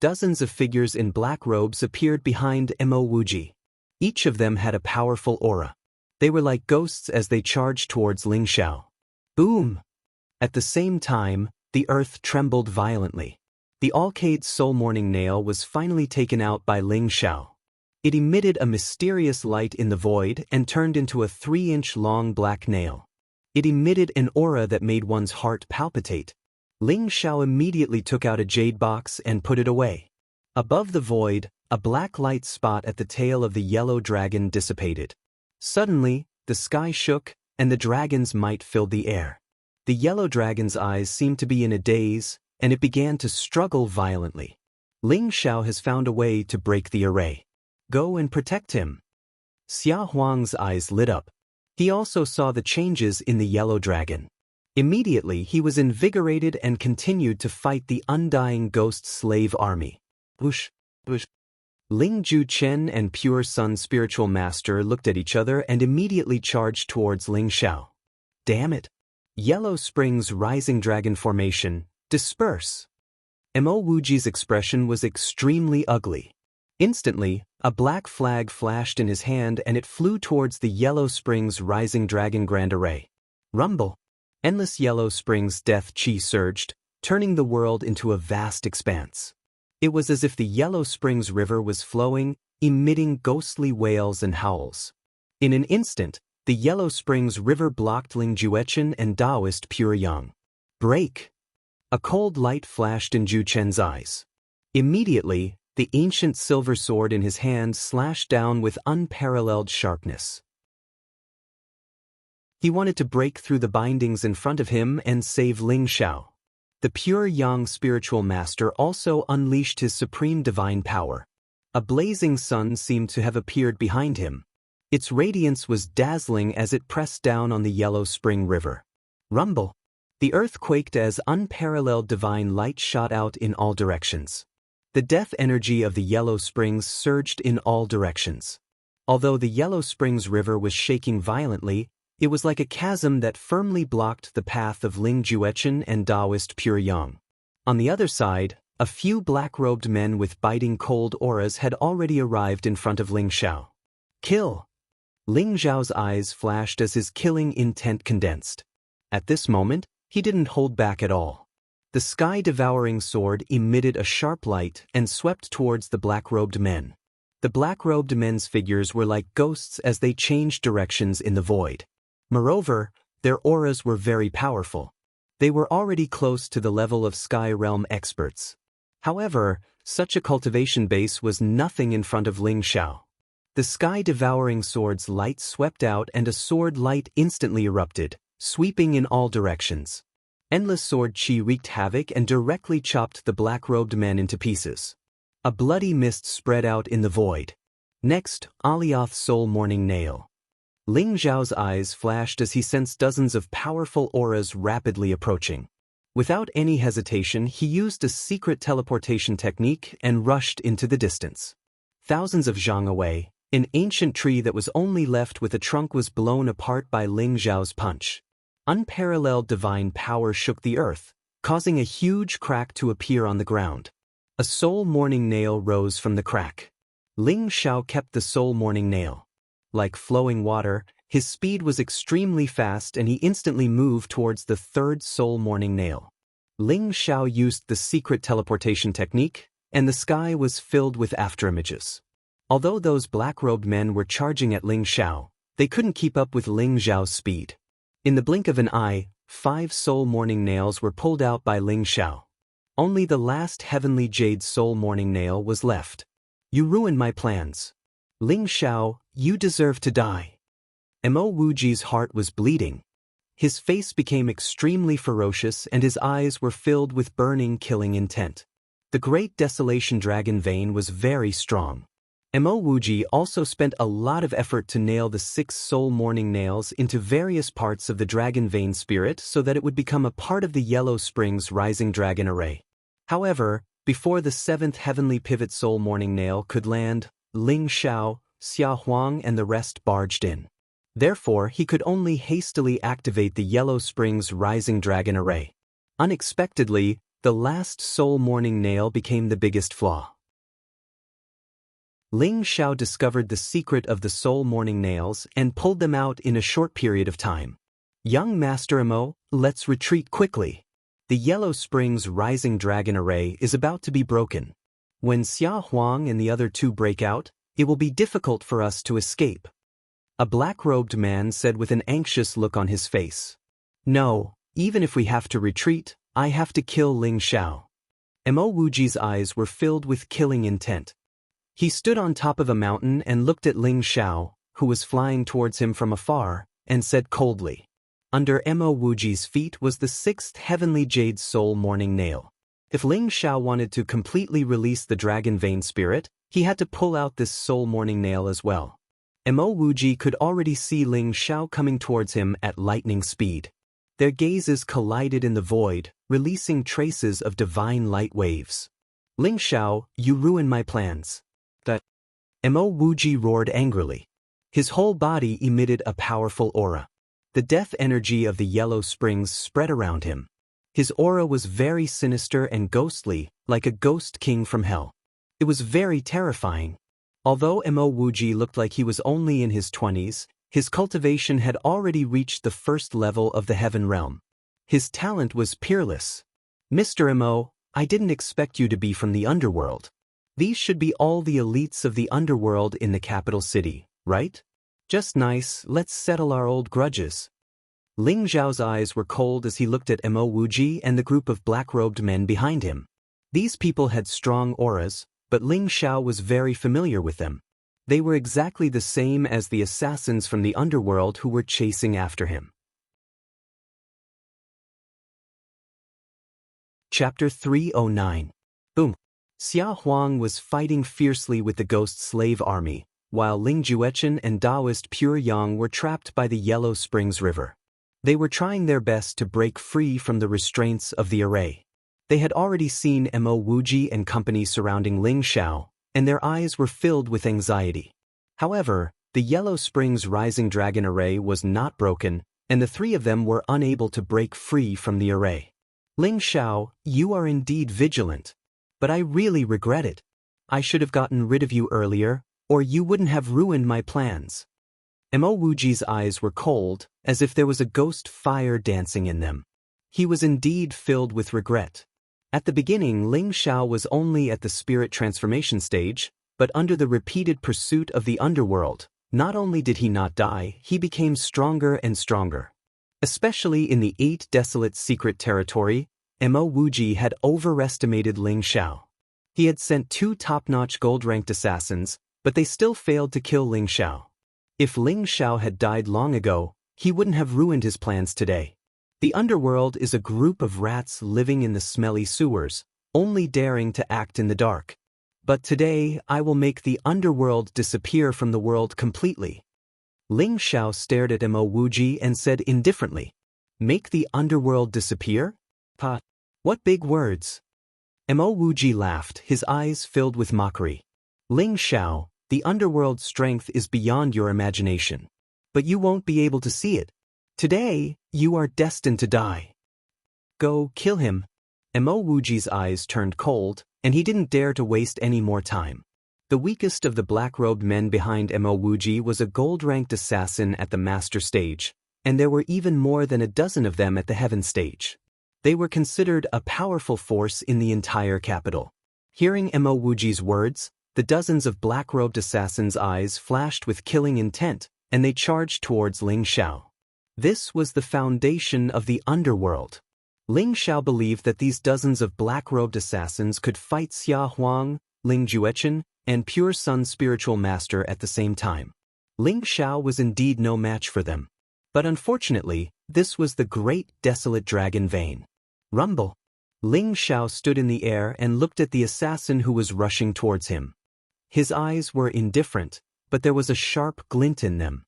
Dozens of figures in black robes appeared behind Mo Wuji. Each of them had a powerful aura. They were like ghosts as they charged towards Ling Xiao. Boom! At the same time, the earth trembled violently. The Alcade soul morning nail was finally taken out by Ling Xiao. It emitted a mysterious light in the void and turned into a 3-inch long black nail. It emitted an aura that made one's heart palpitate. Ling Xiao immediately took out a jade box and put it away. Above the void, a black light spot at the tail of the yellow dragon dissipated. Suddenly, the sky shook, and the dragon's might filled the air. The yellow dragon's eyes seemed to be in a daze, and it began to struggle violently. Ling Xiao has found a way to break the array. Go and protect him. Xia Huang's eyes lit up. He also saw the changes in the yellow dragon. Immediately he was invigorated and continued to fight the undying ghost slave army. Whoosh, whoosh. Ling Juechen and Pure Sun spiritual master looked at each other and immediately charged towards Ling Xiao. Damn it! Yellow Springs Rising Dragon Formation, disperse! Mo Wuji's expression was extremely ugly. Instantly, a black flag flashed in his hand and it flew towards the Yellow Springs Rising Dragon Grand Array. Rumble! Endless Yellow Springs death chi surged, turning the world into a vast expanse. It was as if the Yellow Springs River was flowing, emitting ghostly wails and howls. In an instant, the Yellow Springs River blocked Ling Juechen and Taoist Pure Yang. Break! A cold light flashed in Juchen's eyes. Immediately, the ancient silver sword in his hand slashed down with unparalleled sharpness. He wanted to break through the bindings in front of him and save Ling Xiao. The pure yang spiritual master also unleashed his supreme divine power. A blazing sun seemed to have appeared behind him. Its radiance was dazzling as it pressed down on the yellow spring river. Rumble! The earth quaked as unparalleled divine light shot out in all directions. The death energy of the yellow springs surged in all directions. Although the yellow springs river was shaking violently, it was like a chasm that firmly blocked the path of Ling Juechen and Taoist pure yang. On the other side, a few black-robed men with biting cold auras had already arrived in front of Ling Xiao. Kill! Ling Xiao's eyes flashed as his killing intent condensed. At this moment, he didn't hold back at all. The sky-devouring sword emitted a sharp light and swept towards the black-robed men. The black-robed men's figures were like ghosts as they changed directions in the void. Moreover, their auras were very powerful. They were already close to the level of Sky Realm experts. However, such a cultivation base was nothing in front of Ling Xiao. The sky-devouring sword's light swept out and a sword light instantly erupted, sweeping in all directions. Endless sword chi wreaked havoc and directly chopped the black-robed men into pieces. A bloody mist spread out in the void. Next, Alioth's soul morning nail. Ling Xiao's eyes flashed as he sensed dozens of powerful auras rapidly approaching. Without any hesitation, he used a secret teleportation technique and rushed into the distance. Thousands of zhang away, an ancient tree that was only left with a trunk was blown apart by Ling Xiao's punch. Unparalleled divine power shook the earth, causing a huge crack to appear on the ground. A soul morning nail rose from the crack. Ling Xiao kept the soul morning nail. Like flowing water, his speed was extremely fast and he instantly moved towards the third soul morning nail. Ling Xiao used the secret teleportation technique, and the sky was filled with afterimages. Although those black-robed men were charging at Ling Xiao, they couldn't keep up with Ling Xiao's speed. In the blink of an eye, 5 soul morning nails were pulled out by Ling Xiao. Only the last heavenly jade soul morning nail was left. You ruined my plans. Ling Xiao, you deserve to die. Mo Wuji's heart was bleeding. His face became extremely ferocious and his eyes were filled with burning, killing intent. The great desolation dragon vein was very strong. Mo Wuji also spent a lot of effort to nail the 6 soul morning nails into various parts of the dragon vein spirit so that it would become a part of the Yellow Springs rising dragon array. However, before the 7th heavenly pivot soul morning nail could land, Ling Xiao, Xia Huang and the rest barged in. Therefore, he could only hastily activate the Yellow Springs rising dragon array. Unexpectedly, the last soul morning nail became the biggest flaw. Ling Xiao discovered the secret of the soul morning nails and pulled them out in a short period of time. Young Master Mo, let's retreat quickly. The Yellow Springs rising dragon array is about to be broken. When Xia Huang and the other 2 break out, it will be difficult for us to escape. A black-robed man said with an anxious look on his face. No, even if we have to retreat, I have to kill Ling Xiao. Mo Wuji's eyes were filled with killing intent. He stood on top of a mountain and looked at Ling Xiao, who was flying towards him from afar, and said coldly. Under Mo Wuji's feet was the 6th heavenly jade soul morning nail. If Ling Xiao wanted to completely release the dragon vein spirit, he had to pull out this soul morning nail as well. Mo Wuji could already see Ling Xiao coming towards him at lightning speed. Their gazes collided in the void, releasing traces of divine light waves. Ling Xiao, you ruined my plans. Mo Wuji roared angrily. His whole body emitted a powerful aura. The death energy of the Yellow Springs spread around him. His aura was very sinister and ghostly, like a ghost king from hell. It was very terrifying. Although Mo Wuji looked like he was only in his 20s, his cultivation had already reached the 1st level of the heaven realm. His talent was peerless. Mr. Mo, I didn't expect you to be from the underworld. These should be all the elites of the underworld in the capital city, right? Just nice, let's settle our old grudges. Ling Xiao's eyes were cold as he looked at Mo Wuji and the group of black-robed men behind him. These people had strong auras, but Ling Xiao was very familiar with them. They were exactly the same as the assassins from the underworld who were chasing after him. Chapter 309. Boom. Xia Huang was fighting fiercely with the ghost slave army, while Ling Juechen and Taoist Pure Yang were trapped by the Yellow Springs River. They were trying their best to break free from the restraints of the array. They had already seen Mo Wuji and company surrounding Ling Xiao, and their eyes were filled with anxiety. However, the Yellow Springs Rising Dragon array was not broken, and the three of them were unable to break free from the array. Ling Xiao, you are indeed vigilant. But I really regret it. I should have gotten rid of you earlier, or you wouldn't have ruined my plans. Mo Wuji's eyes were cold, as if there was a ghost fire dancing in them. He was indeed filled with regret. At the beginning, Ling Xiao was only at the spirit transformation stage, but under the repeated pursuit of the underworld, not only did he not die, he became stronger and stronger. Especially in the 8 desolate secret territory, Mo Wuji had overestimated Ling Xiao. He had sent 2 top-notch gold-ranked assassins, but they still failed to kill Ling Xiao. If Ling Xiao had died long ago, he wouldn't have ruined his plans today. The underworld is a group of rats living in the smelly sewers, only daring to act in the dark. But today, I will make the underworld disappear from the world completely. Ling Xiao stared at Mo Wuji and said indifferently, "Make the underworld disappear? Pa, what big words." Mo Wuji laughed, his eyes filled with mockery. Ling Xiao, the underworld's strength is beyond your imagination. But you won't be able to see it. Today, you are destined to die. Go kill him. Mo Wuji's eyes turned cold, and he didn't dare to waste any more time. The weakest of the black-robed men behind Mo Wuji was a gold-ranked assassin at the master stage, and there were even more than a dozen of them at the heaven stage. They were considered a powerful force in the entire capital. Hearing Mo Wuji's words, the dozens of black-robed assassins' eyes flashed with killing intent, and they charged towards Ling Xiao. This was the foundation of the underworld. Ling Xiao believed that these dozens of black-robed assassins could fight Xia Huang, Ling Juechen, and Pure Sun's spiritual master at the same time. Ling Xiao was indeed no match for them. But unfortunately, this was the great desolate dragon vein. Rumble. Ling Xiao stood in the air and looked at the assassin who was rushing towards him. His eyes were indifferent, but there was a sharp glint in them.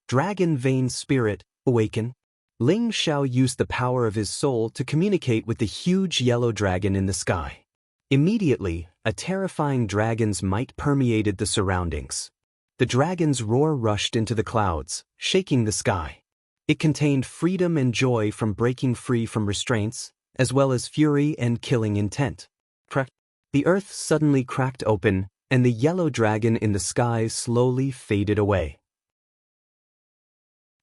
Dragon vein spirit, awaken. Ling Xiao used the power of his soul to communicate with the huge yellow dragon in the sky. Immediately, a terrifying dragon's might permeated the surroundings. The dragon's roar rushed into the clouds, shaking the sky. It contained freedom and joy from breaking free from restraints, as well as fury and killing intent. The earth suddenly cracked open, and the yellow dragon in the sky slowly faded away.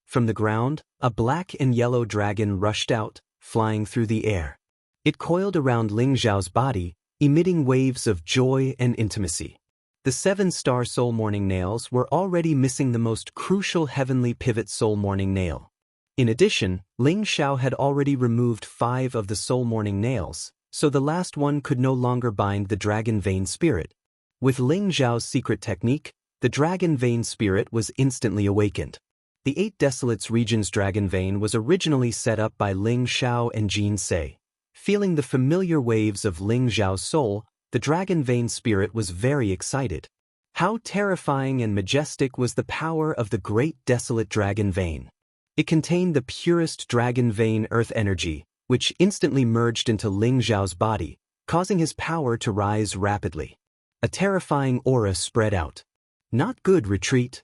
From the ground, a black and yellow dragon rushed out, flying through the air. It coiled around Ling Xiao's body, emitting waves of joy and intimacy. The 7-star soul morning nails were already missing the most crucial heavenly pivot soul morning nail. In addition, Ling Xiao had already removed 5 of the soul morning nails, so the last one could no longer bind the dragon vein spirit. With Ling Xiao's secret technique, the dragon vein spirit was instantly awakened. The 8 Desolates region's dragon vein was originally set up by Ling Xiao and Jin Se. Feeling the familiar waves of Ling Xiao's soul, the dragon vein spirit was very excited. How terrifying and majestic was the power of the great desolate dragon vein. It contained the purest dragon vein earth energy, which instantly merged into Ling Xiao's body, causing his power to rise rapidly. A terrifying aura spread out. Not good, retreat.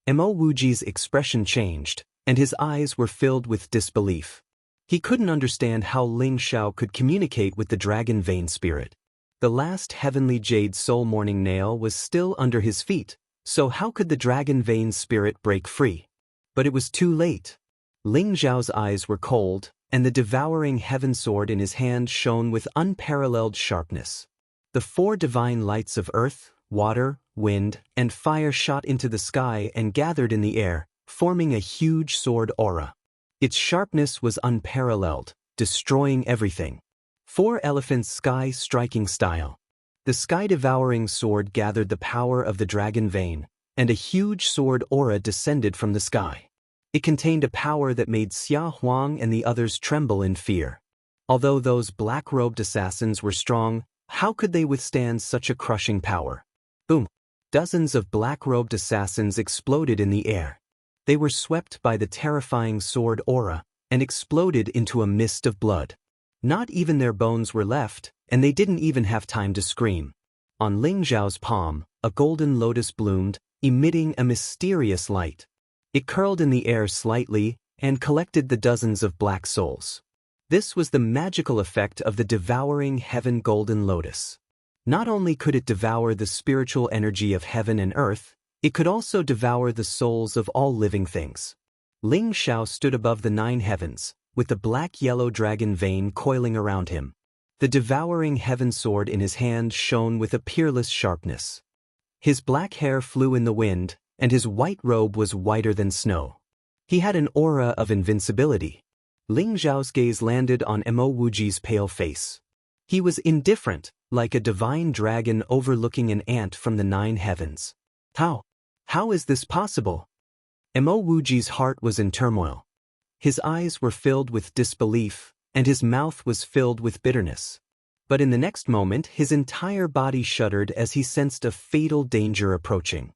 Mo Wuji's expression changed, and his eyes were filled with disbelief. He couldn't understand how Ling Xiao could communicate with the dragon vein spirit. The last heavenly jade soul morning nail was still under his feet, so how could the dragon vein spirit break free? But it was too late. Ling Xiao's eyes were cold, and the devouring heaven sword in his hand shone with unparalleled sharpness. The 4 divine lights of earth, water, wind, and fire shot into the sky and gathered in the air, forming a huge sword aura. Its sharpness was unparalleled, destroying everything. 4 elephants sky-striking style. The sky-devouring sword gathered the power of the dragon vein, and a huge sword aura descended from the sky. It contained a power that made Xia Huang and the others tremble in fear. Although those black-robed assassins were strong, how could they withstand such a crushing power? Boom! Dozens of black-robed assassins exploded in the air. They were swept by the terrifying sword aura and exploded into a mist of blood. Not even their bones were left, and they didn't even have time to scream. On Ling Zhao's palm, a golden lotus bloomed, emitting a mysterious light. It curled in the air slightly and collected the dozens of black souls. This was the magical effect of the devouring heaven golden lotus. Not only could it devour the spiritual energy of heaven and earth, it could also devour the souls of all living things. Ling Xiao stood above the 9 heavens, with the black-yellow dragon vein coiling around him. The devouring heaven sword in his hand shone with a peerless sharpness. His black hair flew in the wind, and his white robe was whiter than snow. He had an aura of invincibility. Ling Zhao's gaze landed on Mo Wuji's pale face. He was indifferent, like a divine dragon overlooking an ant from the 9 heavens. How is this possible? Mo Wuji's heart was in turmoil. His eyes were filled with disbelief, and his mouth was filled with bitterness. But in the next moment, his entire body shuddered as he sensed a fatal danger approaching.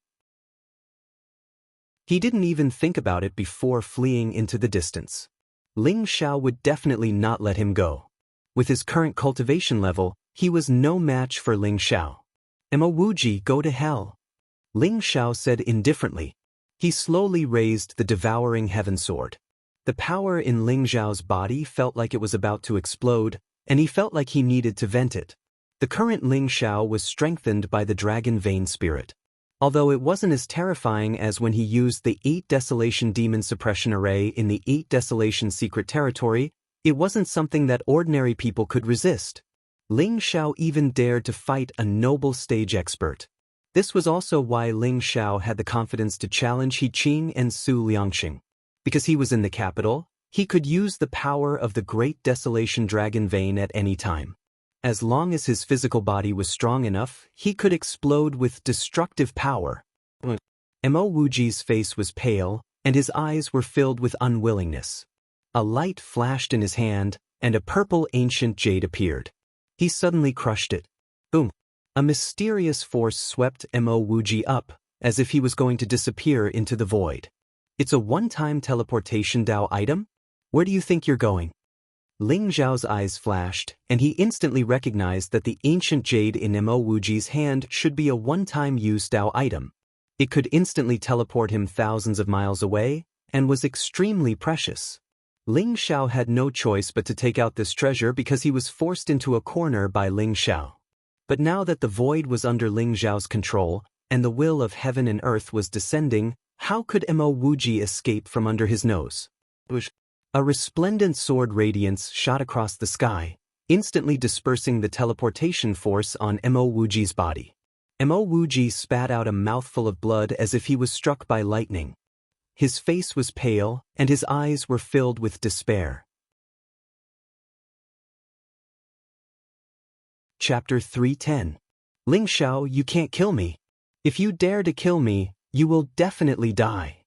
He didn't even think about it before fleeing into the distance. Ling Xiao would definitely not let him go. With his current cultivation level, he was no match for Ling Xiao. Mo Wuji, go to hell. Ling Xiao said indifferently. He slowly raised the devouring heaven sword. The power in Ling Xiao's body felt like it was about to explode, and he felt like he needed to vent it. The current Ling Xiao was strengthened by the dragon vein spirit. Although it wasn't as terrifying as when he used the 8 Desolation Demon Suppression Array in the 8 Desolation Secret Territory, it wasn't something that ordinary people could resist. Ling Xiao even dared to fight a noble stage expert. This was also why Ling Xiao had the confidence to challenge He Qing and Su Liangxing. Because he was in the capital, he could use the power of the Great Desolation Dragon Vein at any time. As long as his physical body was strong enough, he could explode with destructive power. Mo Wuji's face was pale, and his eyes were filled with unwillingness. A light flashed in his hand, and a purple ancient jade appeared. He suddenly crushed it. Boom! A mysterious force swept Mo Wuji up, as if he was going to disappear into the void. It's a one-time teleportation Dao item? Where do you think you're going? Ling Zhao's eyes flashed, and he instantly recognized that the ancient jade in Mo Wuji's hand should be a one-time use Dao item. It could instantly teleport him thousands of miles away, and was extremely precious. Ling Xiao had no choice but to take out this treasure because he was forced into a corner by Ling Xiao. But now that the void was under Ling Zhao's control, and the will of heaven and earth was descending, how could Mo Wuji escape from under his nose? A resplendent sword radiance shot across the sky, instantly dispersing the teleportation force on Mo Wuji's body. Mo Wuji spat out a mouthful of blood as if he was struck by lightning. His face was pale, and his eyes were filled with despair. Chapter 310. Ling Xiao, you can't kill me. If you dare to kill me, you will definitely die.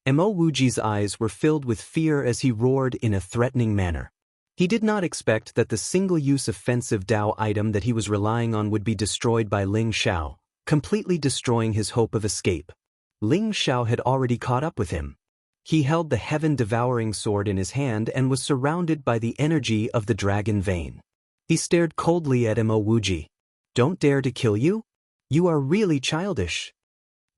Mo Wuji's eyes were filled with fear as he roared in a threatening manner. He did not expect that the single-use offensive Dao item that he was relying on would be destroyed by Ling Xiao, completely destroying his hope of escape. Ling Xiao had already caught up with him. He held the heaven-devouring sword in his hand and was surrounded by the energy of the dragon vein. He stared coldly at Mo Wuji. Don't dare to kill you? You are really childish.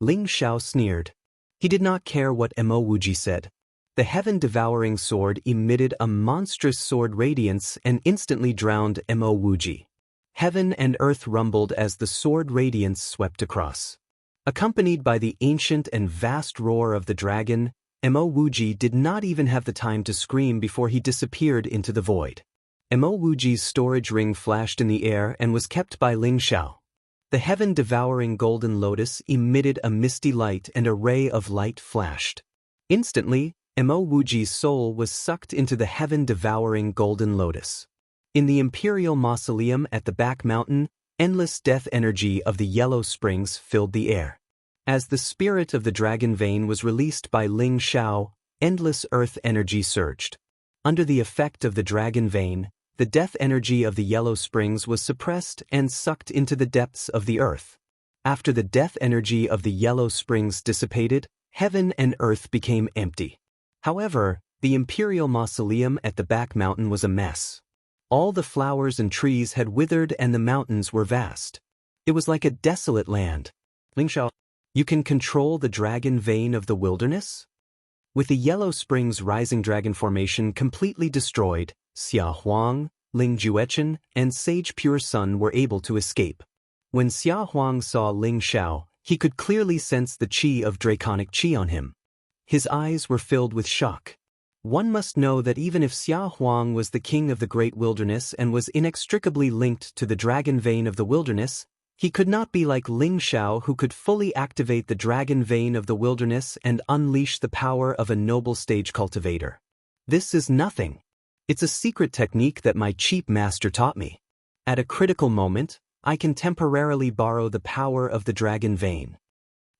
Ling Xiao sneered. He did not care what Mo Wuji said. The heaven-devouring sword emitted a monstrous sword radiance and instantly drowned Mo Wuji. Heaven and earth rumbled as the sword radiance swept across. Accompanied by the ancient and vast roar of the dragon, Mo Wuji did not even have the time to scream before he disappeared into the void. Mo Wuji's storage ring flashed in the air and was kept by Ling Xiao. The heaven-devouring golden lotus emitted a misty light and a ray of light flashed. Instantly, Mo Wuji's soul was sucked into the heaven-devouring golden lotus. In the imperial mausoleum at the back mountain, endless death energy of the yellow springs filled the air. As the spirit of the dragon vein was released by Ling Xiao, endless earth energy surged. Under the effect of the dragon vein, the death energy of the yellow springs was suppressed and sucked into the depths of the earth. After the death energy of the yellow springs dissipated, heaven and earth became empty. However, the imperial mausoleum at the back mountain was a mess. All the flowers and trees had withered and the mountains were vast. It was like a desolate land. Ling Xiao, you can control the dragon vein of the wilderness? With the yellow springs rising dragon formation completely destroyed, Xia Huang, Ling Juechen, and Sage Pure Sun were able to escape. When Xia Huang saw Ling Xiao, he could clearly sense the qi of draconic qi on him. His eyes were filled with shock. One must know that even if Xia Huang was the king of the great wilderness and was inextricably linked to the dragon vein of the wilderness, he could not be like Ling Xiao, who could fully activate the dragon vein of the wilderness and unleash the power of a noble stage cultivator. This is nothing. It's a secret technique that my cheap master taught me. At a critical moment, I can temporarily borrow the power of the dragon vein.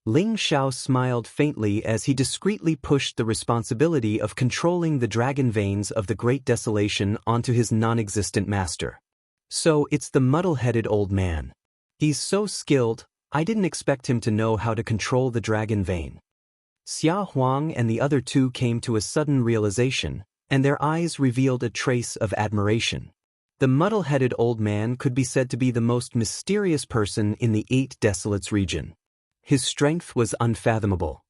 Ling Xiao smiled faintly as he discreetly pushed the responsibility of controlling the dragon veins of the Great Desolation onto his non-existent master. So it's the muddle-headed old man. He's so skilled, I didn't expect him to know how to control the dragon vein. Xia Huang and the other two came to a sudden realization, and their eyes revealed a trace of admiration. The muddle-headed old man could be said to be the most mysterious person in the 8 Desolates region. His strength was unfathomable.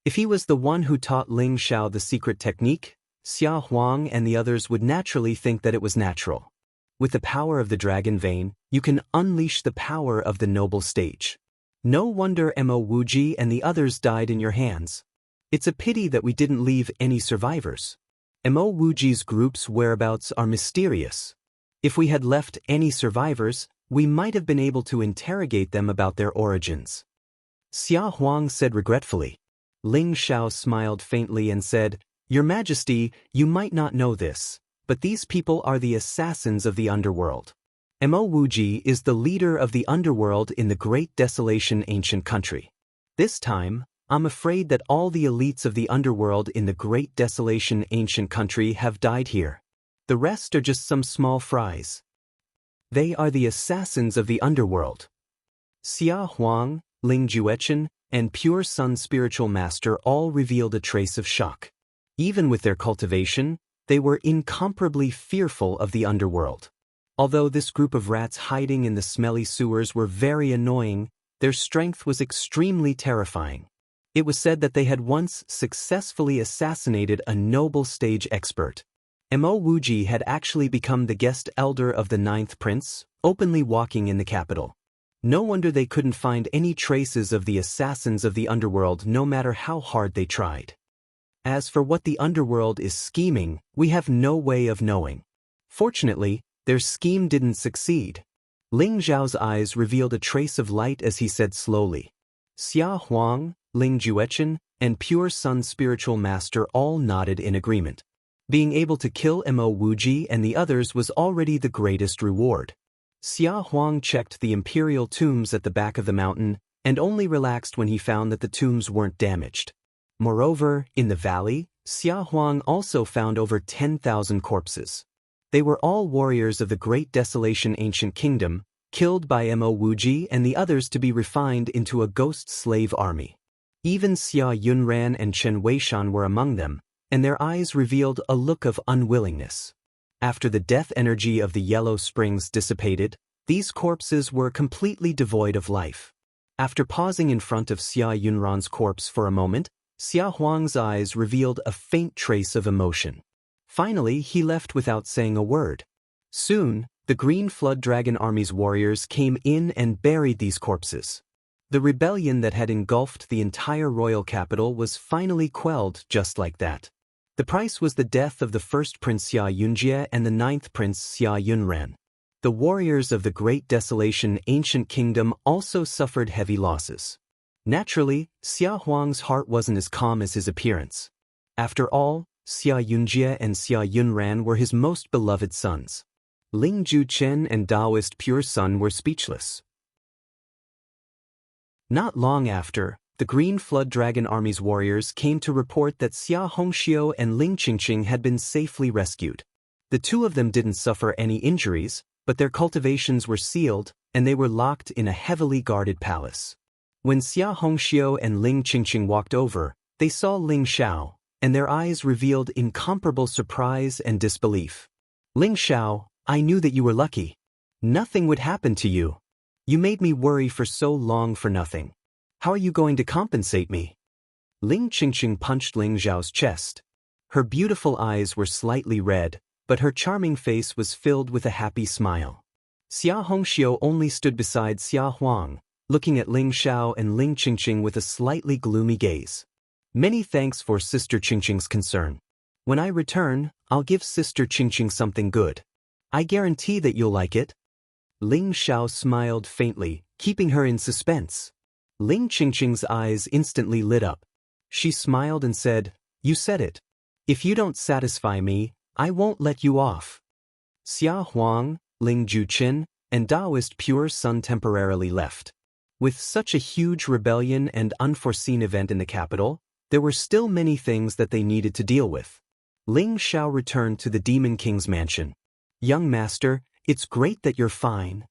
If he was the one who taught Ling Xiao the secret technique, Xia Huang and the others would naturally think that it was natural. With the power of the dragon vein, you can unleash the power of the noble stage. No wonder Mo Wuji and the others died in your hands. It's a pity that we didn't leave any survivors. Mo Wuji's group's whereabouts are mysterious. If we had left any survivors, we might have been able to interrogate them about their origins. Xia Huang said regretfully. Ling Xiao smiled faintly and said, Your Majesty, you might not know this, but these people are the assassins of the underworld. Mo Wuji is the leader of the underworld in the Great Desolation ancient country. This time, I'm afraid that all the elites of the underworld in the Great Desolation ancient country have died here. The rest are just some small fries. They are the assassins of the underworld. Xia Huang, Ling Juechen, and Pure Sun Spiritual Master all revealed a trace of shock. Even with their cultivation, they were incomparably fearful of the underworld. Although this group of rats hiding in the smelly sewers were very annoying, their strength was extremely terrifying. It was said that they had once successfully assassinated a noble stage expert. Mo Wuji had actually become the guest elder of the 9th prince, openly walking in the capital. No wonder they couldn't find any traces of the assassins of the underworld no matter how hard they tried. As for what the underworld is scheming, we have no way of knowing. Fortunately, their scheme didn't succeed. Ling Zhao's eyes revealed a trace of light as he said slowly. Xia Huang, Ling Juechen, and Pure Sun Spiritual Master all nodded in agreement. Being able to kill Mo Wuji and the others was already the greatest reward. Xia Huang checked the imperial tombs at the back of the mountain and only relaxed when he found that the tombs weren't damaged. Moreover, in the valley, Xia Huang also found over 10,000 corpses. They were all warriors of the Great Desolation ancient kingdom, killed by Mo Wuji and the others to be refined into a ghost slave army. Even Xia Yunran and Chen Weishan were among them, and their eyes revealed a look of unwillingness. After the death energy of the yellow springs dissipated, these corpses were completely devoid of life. After pausing in front of Xia Yunran's corpse for a moment, Xia Huang's eyes revealed a faint trace of emotion. Finally, he left without saying a word. Soon, the Green Flood Dragon Army's warriors came in and buried these corpses. The rebellion that had engulfed the entire royal capital was finally quelled just like that. The price was the death of the first Prince Xia Yunjie and the 9th Prince Xia Yunran. The warriors of the Great Desolation ancient kingdom also suffered heavy losses. Naturally, Xia Huang's heart wasn't as calm as his appearance. After all, Xia Yunjie and Xia Yunran were his most beloved sons. Ling Juchen and Taoist Pure Sun were speechless. Not long after, the Green Flood Dragon Army's warriors came to report that Xia Hongxiu and Ling Qingqing had been safely rescued. The two of them didn't suffer any injuries, but their cultivations were sealed, and they were locked in a heavily guarded palace. When Xia Hongxiu and Ling Qingqing walked over, they saw Ling Xiao, and their eyes revealed incomparable surprise and disbelief. Ling Xiao, I knew that you were lucky. Nothing would happen to you. You made me worry for so long for nothing. How are you going to compensate me? Ling Qingqing punched Ling Xiao's chest. Her beautiful eyes were slightly red, but her charming face was filled with a happy smile. Xia Hongxiu only stood beside Xia Huang, looking at Ling Xiao and Ling Qingqing with a slightly gloomy gaze. Many thanks for Sister Qingqing's concern. When I return, I'll give Sister Qingqing something good. I guarantee that you'll like it. Ling Xiao smiled faintly, keeping her in suspense. Ling Qingqing's eyes instantly lit up. She smiled and said, You said it. If you don't satisfy me, I won't let you off. Xia Huang, Ling Juqin, and Taoist Pure Sun temporarily left. With such a huge rebellion and unforeseen event in the capital, there were still many things that they needed to deal with. Ling Xiao returned to the Demon King's mansion. Young master, it's great that you're fine.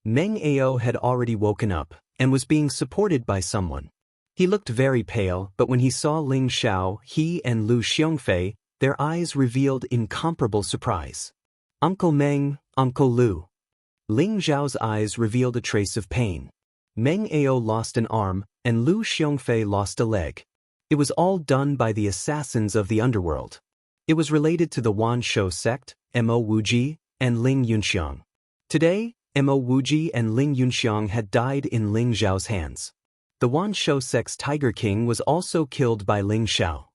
Meng Ao had already woken up, and was being supported by someone. He looked very pale, but when he saw Ling Xiao, he and Lu Xiongfei, their eyes revealed incomparable surprise. Uncle Meng, Uncle Lu. Ling Xiao's eyes revealed a trace of pain. Meng Ao lost an arm, and Lu Xiongfei lost a leg. It was all done by the assassins of the underworld. It was related to the Wan Shou sect, Mo Wuji, and Ling Yunxiang. Today, Mo Wuji and Ling Yunxiang had died in Ling Xiao's hands. The Wan Shou sect's Tiger King was also killed by Ling Xiao.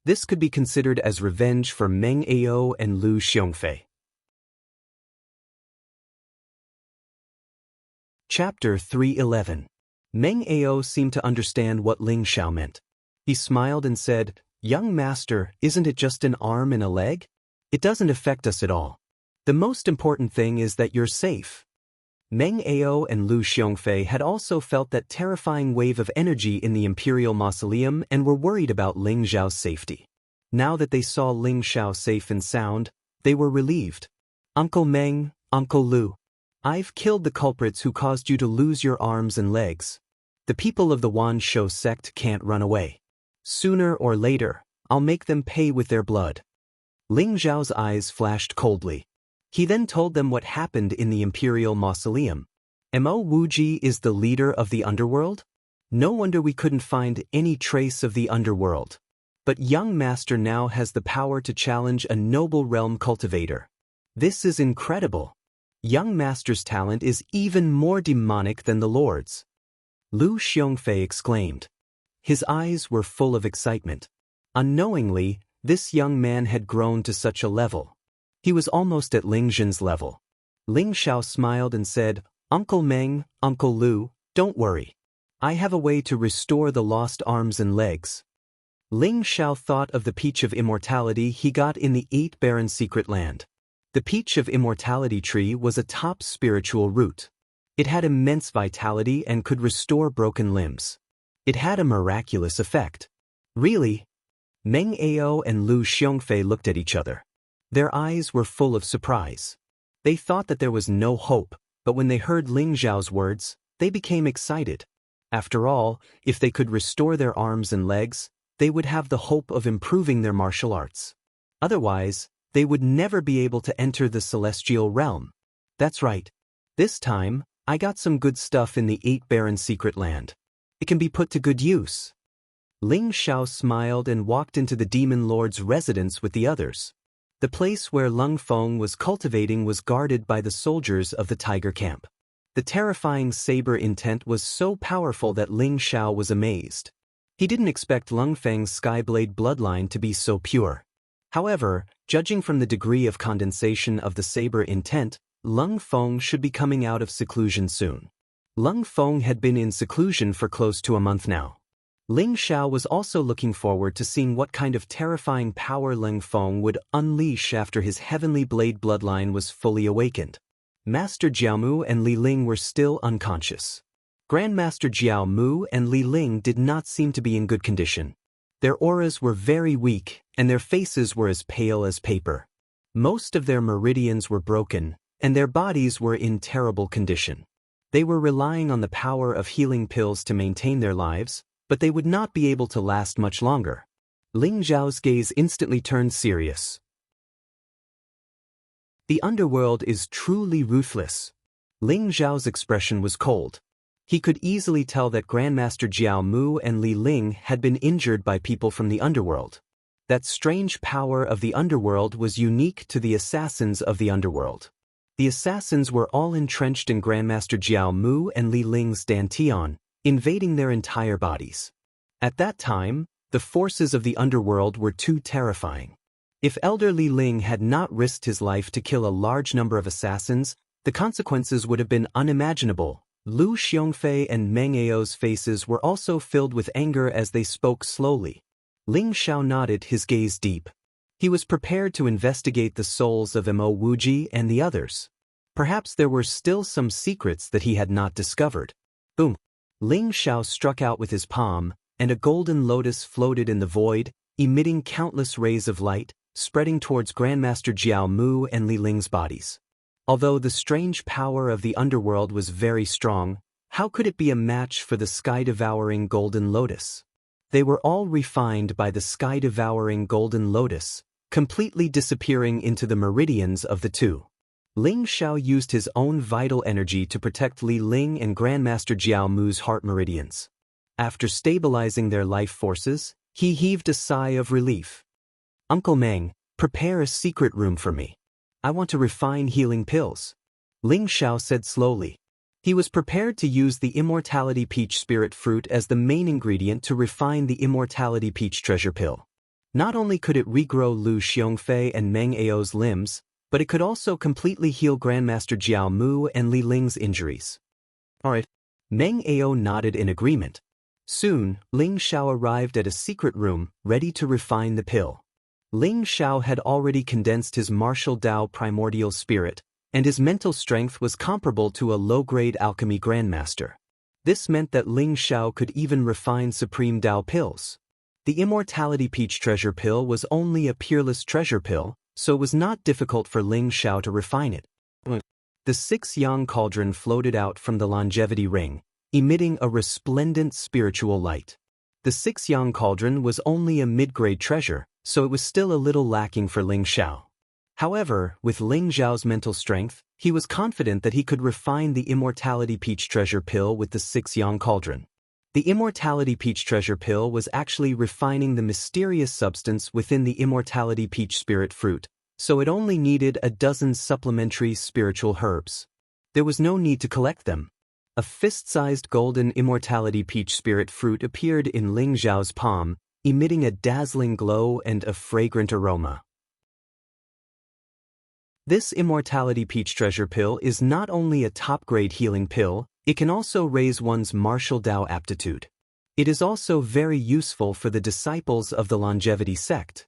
This could be considered as revenge for Meng Ao and Lu Xiongfei. Chapter 311. Meng Ao seemed to understand what Ling Xiao meant. He smiled and said, Young master, isn't it just an arm and a leg? It doesn't affect us at all. The most important thing is that you're safe. Meng Ao and Lu Xiongfei had also felt that terrifying wave of energy in the Imperial Mausoleum and were worried about Ling Xiao's safety. Now that they saw Ling Xiao safe and sound, they were relieved. Uncle Meng, Uncle Lu. I've killed the culprits who caused you to lose your arms and legs. The people of the Wan Shou sect can't run away. Sooner or later, I'll make them pay with their blood. Ling Xiao's eyes flashed coldly. He then told them what happened in the Imperial Mausoleum. Mo Wuji is the leader of the underworld? No wonder we couldn't find any trace of the underworld. But young master now has the power to challenge a noble realm cultivator. This is incredible. Young master's talent is even more demonic than the Lord's. Lu Xiongfei exclaimed. His eyes were full of excitement. Unknowingly, this young man had grown to such a level. He was almost at Ling Zhen's level. Ling Xiao smiled and said, Uncle Meng, Uncle Lu, don't worry. I have a way to restore the lost arms and legs. Ling Xiao thought of the peach of immortality he got in the 8 barren secret land. The peach of immortality tree was a top spiritual root. It had immense vitality and could restore broken limbs. It had a miraculous effect. Really? Meng Ao and Lu Xiongfei looked at each other. Their eyes were full of surprise. They thought that there was no hope, but when they heard Ling Xiao's words, they became excited. After all, if they could restore their arms and legs, they would have the hope of improving their martial arts. Otherwise, they would never be able to enter the celestial realm. That's right. This time, I got some good stuff in the 8 barren secret land. It can be put to good use. Ling Xiao smiled and walked into the demon lord's residence with the others. The place where Lung Feng was cultivating was guarded by the soldiers of the tiger camp. The terrifying saber intent was so powerful that Ling Xiao was amazed. He didn't expect Lung Feng's Skyblade bloodline to be so pure. However, judging from the degree of condensation of the saber intent, Lung Feng should be coming out of seclusion soon. Lung Feng had been in seclusion for close to a month now. Ling Xiao was also looking forward to seeing what kind of terrifying power Lung Feng would unleash after his heavenly blade bloodline was fully awakened. Master Jiaomu and Li Ling were still unconscious. Grandmaster Jiao Mu and Li Ling did not seem to be in good condition. Their auras were very weak, and their faces were as pale as paper. Most of their meridians were broken, and their bodies were in terrible condition. They were relying on the power of healing pills to maintain their lives, but they would not be able to last much longer. Ling Zhao's gaze instantly turned serious. The underworld is truly ruthless. Ling Zhao's expression was cold. He could easily tell that Grandmaster Jiao Mu and Li Ling had been injured by people from the underworld. That strange power of the underworld was unique to the assassins of the underworld. The assassins were all entrenched in Grandmaster Jiao Mu and Li Ling's dantian, invading their entire bodies. At that time, the forces of the underworld were too terrifying. If Elder Li Ling had not risked his life to kill a large number of assassins, the consequences would have been unimaginable. Lu Xiongfei and Meng Ao's faces were also filled with anger as they spoke slowly. Ling Xiao nodded, his gaze deep. He was prepared to investigate the souls of Mo Wuji and the others. Perhaps there were still some secrets that he had not discovered. Boom! Ling Xiao struck out with his palm, and a golden lotus floated in the void, emitting countless rays of light, spreading towards Grandmaster Jiao Mu and Li Ling's bodies. Although the strange power of the underworld was very strong, how could it be a match for the sky-devouring golden lotus? They were all refined by the sky-devouring golden lotus, completely disappearing into the meridians of the two. Ling Xiao used his own vital energy to protect Li Ling and Grandmaster Jiao Mu's heart meridians. After stabilizing their life forces, he heaved a sigh of relief. Uncle Meng, prepare a secret room for me. I want to refine healing pills. Ling Xiao said slowly. He was prepared to use the Immortality Peach Spirit Fruit as the main ingredient to refine the Immortality Peach Treasure Pill. Not only could it regrow Lu Xiongfei and Meng Ao's limbs, but it could also completely heal Grandmaster Jiao Mu and Li Ling's injuries. Alright. Meng Ao nodded in agreement. Soon, Ling Xiao arrived at a secret room, ready to refine the pill. Ling Xiao had already condensed his martial Dao primordial spirit, and his mental strength was comparable to a low-grade alchemy grandmaster. This meant that Ling Xiao could even refine supreme Dao pills. The Immortality Peach Treasure Pill was only a peerless treasure pill, so it was not difficult for Ling Xiao to refine it. The 6-yang cauldron floated out from the longevity ring, emitting a resplendent spiritual light. The 6-yang cauldron was only a mid-grade treasure, so it was still a little lacking for Ling Xiao. However, with Ling Xiao's mental strength, he was confident that he could refine the Immortality Peach Treasure Pill with the 6-yang cauldron. The Immortality Peach Treasure Pill was actually refining the mysterious substance within the Immortality Peach Spirit Fruit, so it only needed a dozen supplementary spiritual herbs. There was no need to collect them. A fist-sized golden Immortality Peach Spirit Fruit appeared in Ling Xiao's palm, emitting a dazzling glow and a fragrant aroma. This Immortality Peach Treasure Pill is not only a top-grade healing pill, it can also raise one's martial Dao aptitude. It is also very useful for the disciples of the longevity sect.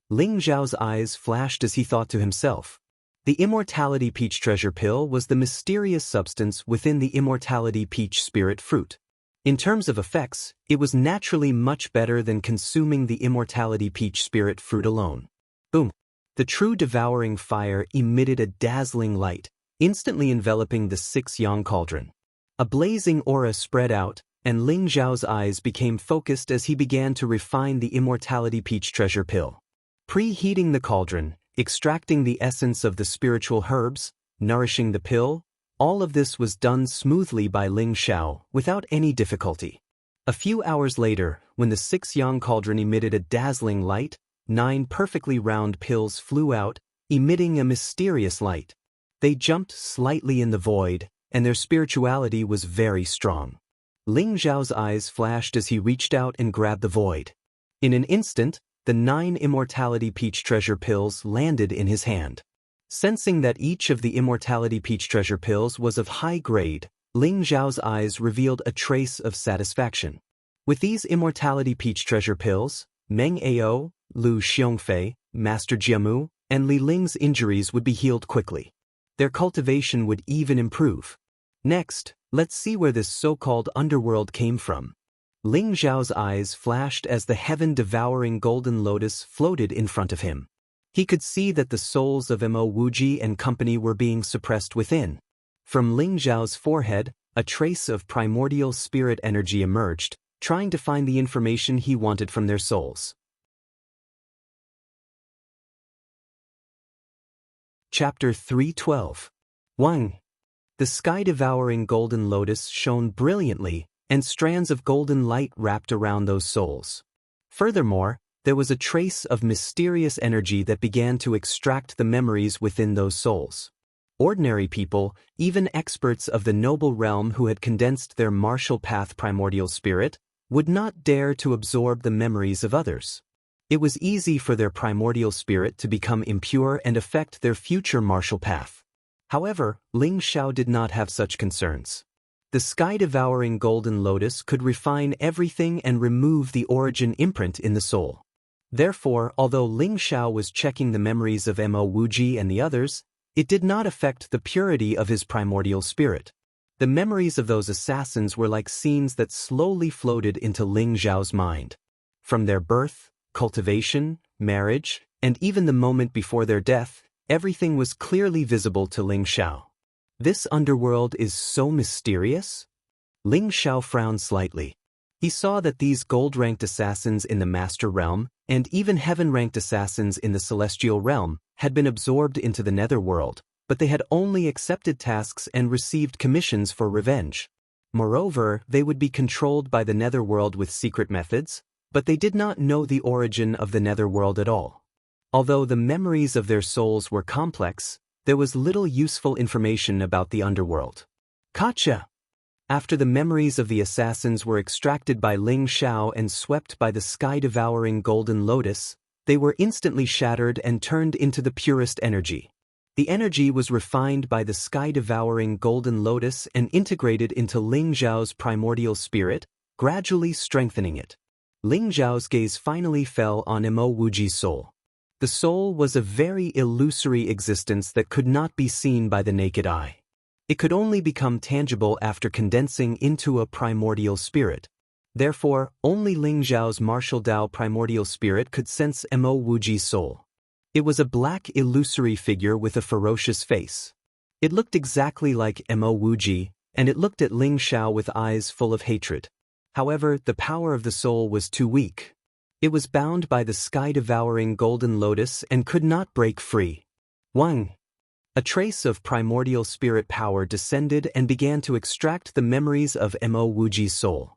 Ling Xiao's eyes flashed as he thought to himself. The Immortality Peach Treasure Pill was the mysterious substance within the Immortality Peach Spirit Fruit. In terms of effects, it was naturally much better than consuming the Immortality Peach Spirit Fruit alone. Boom! The true devouring fire emitted a dazzling light, instantly enveloping the 6-yang cauldron. A blazing aura spread out, and Ling Xiao's eyes became focused as he began to refine the Immortality Peach Treasure Pill. Preheating the cauldron, extracting the essence of the spiritual herbs, nourishing the pill, all of this was done smoothly by Ling Xiao, without any difficulty. A few hours later, when the 6-yang cauldron emitted a dazzling light, 9 perfectly round pills flew out, emitting a mysterious light. They jumped slightly in the void, and their spirituality was very strong. Ling Xiao's eyes flashed as he reached out and grabbed the void. In an instant, the 9 Immortality Peach Treasure Pills landed in his hand. Sensing that each of the Immortality Peach Treasure Pills was of high grade, Ling Xiao's eyes revealed a trace of satisfaction. With these Immortality Peach Treasure Pills, Meng Ao, Lu Xiongfei, Master Jiamu, and Li Ling's injuries would be healed quickly. Their cultivation would even improve. Next, Let's see where this so-called underworld came from. Ling Zhao's eyes flashed as the heaven-devouring golden lotus floated in front of him. He could see that the souls of Mo Wuji and company were being suppressed within. From Ling Zhao's forehead, a trace of primordial spirit energy emerged, trying to find the information he wanted from their souls. Chapter 312. 1. The sky-devouring golden lotus shone brilliantly, and strands of golden light wrapped around those souls. Furthermore, there was a trace of mysterious energy that began to extract the memories within those souls. Ordinary people, even experts of the noble realm who had condensed their martial path primordial spirit, would not dare to absorb the memories of others. It was easy for their primordial spirit to become impure and affect their future martial path. However, Ling Zhao did not have such concerns. The sky-devouring golden lotus could refine everything and remove the origin imprint in the soul. Therefore, although Ling Zhao was checking the memories of Mo Wuji and the others, it did not affect the purity of his primordial spirit. The memories of those assassins were like scenes that slowly floated into Ling Zhao's mind. From their birth, cultivation, marriage, and even the moment before their death, everything was clearly visible to Ling Zhao. This underworld is so mysterious? Ling Zhao frowned slightly. He saw that these gold-ranked assassins in the Master Realm, and even heaven-ranked assassins in the Celestial Realm, had been absorbed into the Netherworld, but they had only accepted tasks and received commissions for revenge. Moreover, they would be controlled by the Netherworld with secret methods, but they did not know the origin of the Netherworld at all. Although the memories of their souls were complex, there was little useful information about the underworld. Gotcha! After the memories of the assassins were extracted by Ling Zhao and swept by the sky-devouring golden lotus, they were instantly shattered and turned into the purest energy. The energy was refined by the sky-devouring golden lotus and integrated into Ling Zhao's primordial spirit, gradually strengthening it. Ling Zhao's gaze finally fell on Mo Wuji's soul. The soul was a very illusory existence that could not be seen by the naked eye. It could only become tangible after condensing into a primordial spirit. Therefore, only Ling Zhao's martial Dao primordial spirit could sense Mo Wuji's soul. It was a black illusory figure with a ferocious face. It looked exactly like Mo Wuji, and it looked at Ling Zhao with eyes full of hatred. However, the power of the soul was too weak. It was bound by the sky-devouring golden lotus and could not break free. 1. A trace of primordial spirit power descended and began to extract the memories of Mo Wuji's soul.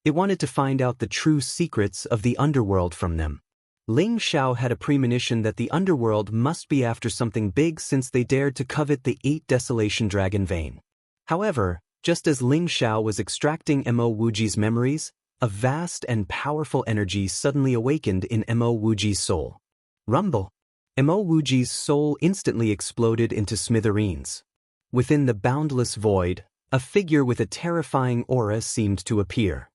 It wanted to find out the true secrets of the underworld from them. Ling Zhao had a premonition that the underworld must be after something big since they dared to covet the 8 Desolation Dragon Vein. However, just as Ling Zhao was extracting Mo Wuji's memories, a vast and powerful energy suddenly awakened in Mo Wuji's soul. Rumble! Mo Wuji's soul instantly exploded into smithereens. Within the boundless void, a figure with a terrifying aura seemed to appear.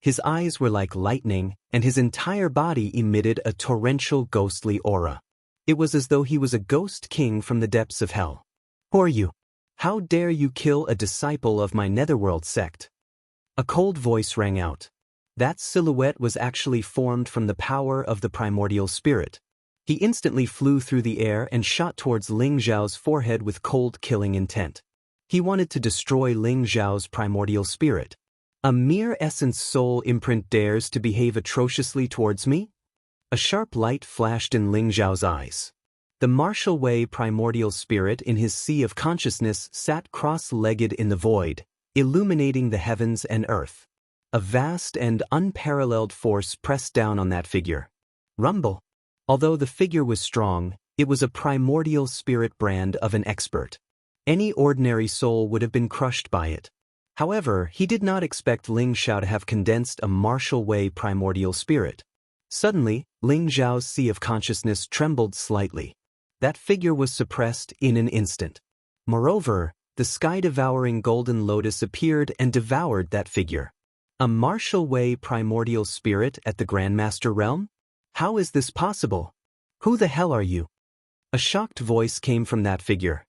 His eyes were like lightning, and his entire body emitted a torrential ghostly aura. It was as though he was a ghost king from the depths of hell. Who are you? How dare you kill a disciple of my Netherworld sect? A cold voice rang out. That silhouette was actually formed from the power of the primordial spirit. He instantly flew through the air and shot towards Ling Zhao's forehead with cold killing intent. He wanted to destroy Ling Zhao's primordial spirit. A mere essence soul imprint dares to behave atrociously towards me? A sharp light flashed in Ling Zhao's eyes. The martial way primordial spirit in his sea of consciousness sat cross-legged in the void, illuminating the heavens and earth. A vast and unparalleled force pressed down on that figure. Rumble! Although the figure was strong, it was a primordial spirit brand of an expert. Any ordinary soul would have been crushed by it. However, he did not expect Ling Zhao to have condensed a martial way primordial spirit. Suddenly, Ling Zhao's sea of consciousness trembled slightly. That figure was suppressed in an instant. Moreover, the sky-devouring golden lotus appeared and devoured that figure. A martial way primordial spirit at the Grandmaster realm? How is this possible? Who the hell are you? A shocked voice came from that figure.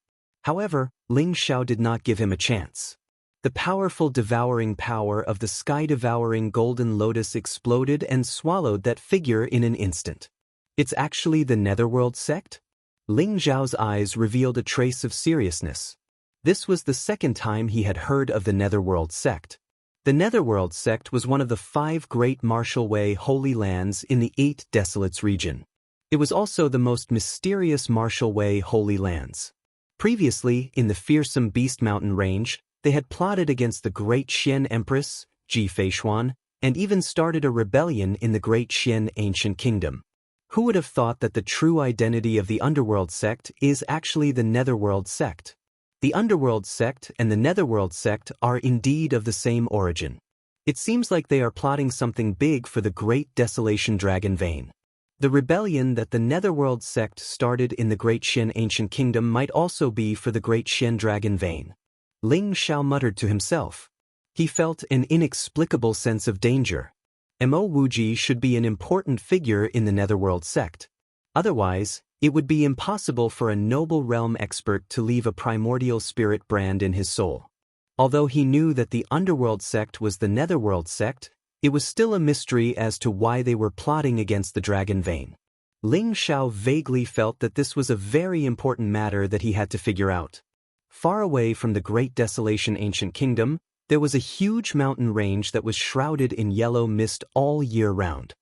However, Ling Xiao did not give him a chance. The powerful devouring power of the sky-devouring golden lotus exploded and swallowed that figure in an instant. It's actually the Netherworld sect? Ling Xiao's eyes revealed a trace of seriousness. This was the second time he had heard of the Netherworld sect. The Netherworld sect was one of the 5 great martial way holy lands in the 8 Desolates region. It was also the most mysterious martial way holy lands. Previously, in the fearsome Beast Mountain range, they had plotted against the Great Xian Empress, Ji Feishuan, and even started a rebellion in the Great Xian Ancient Kingdom. Who would have thought that the true identity of the Underworld sect is actually the Netherworld sect? The Underworld sect and the Netherworld sect are indeed of the same origin. It seems like they are plotting something big for the Great Desolation Dragon Vein. The rebellion that the Netherworld sect started in the Great Xian Ancient Kingdom might also be for the Great Xian Dragon Vein. Ling Xiao muttered to himself. He felt an inexplicable sense of danger. Mo Wuji should be an important figure in the Netherworld sect. Otherwise, it would be impossible for a noble realm expert to leave a primordial spirit brand in his soul. Although he knew that the Underworld sect was the Netherworld sect, it was still a mystery as to why they were plotting against the Dragon Vein. Ling Xiao vaguely felt that this was a very important matter that he had to figure out. Far away from the Great Desolation Ancient Kingdom, there was a huge mountain range that was shrouded in yellow mist all year round.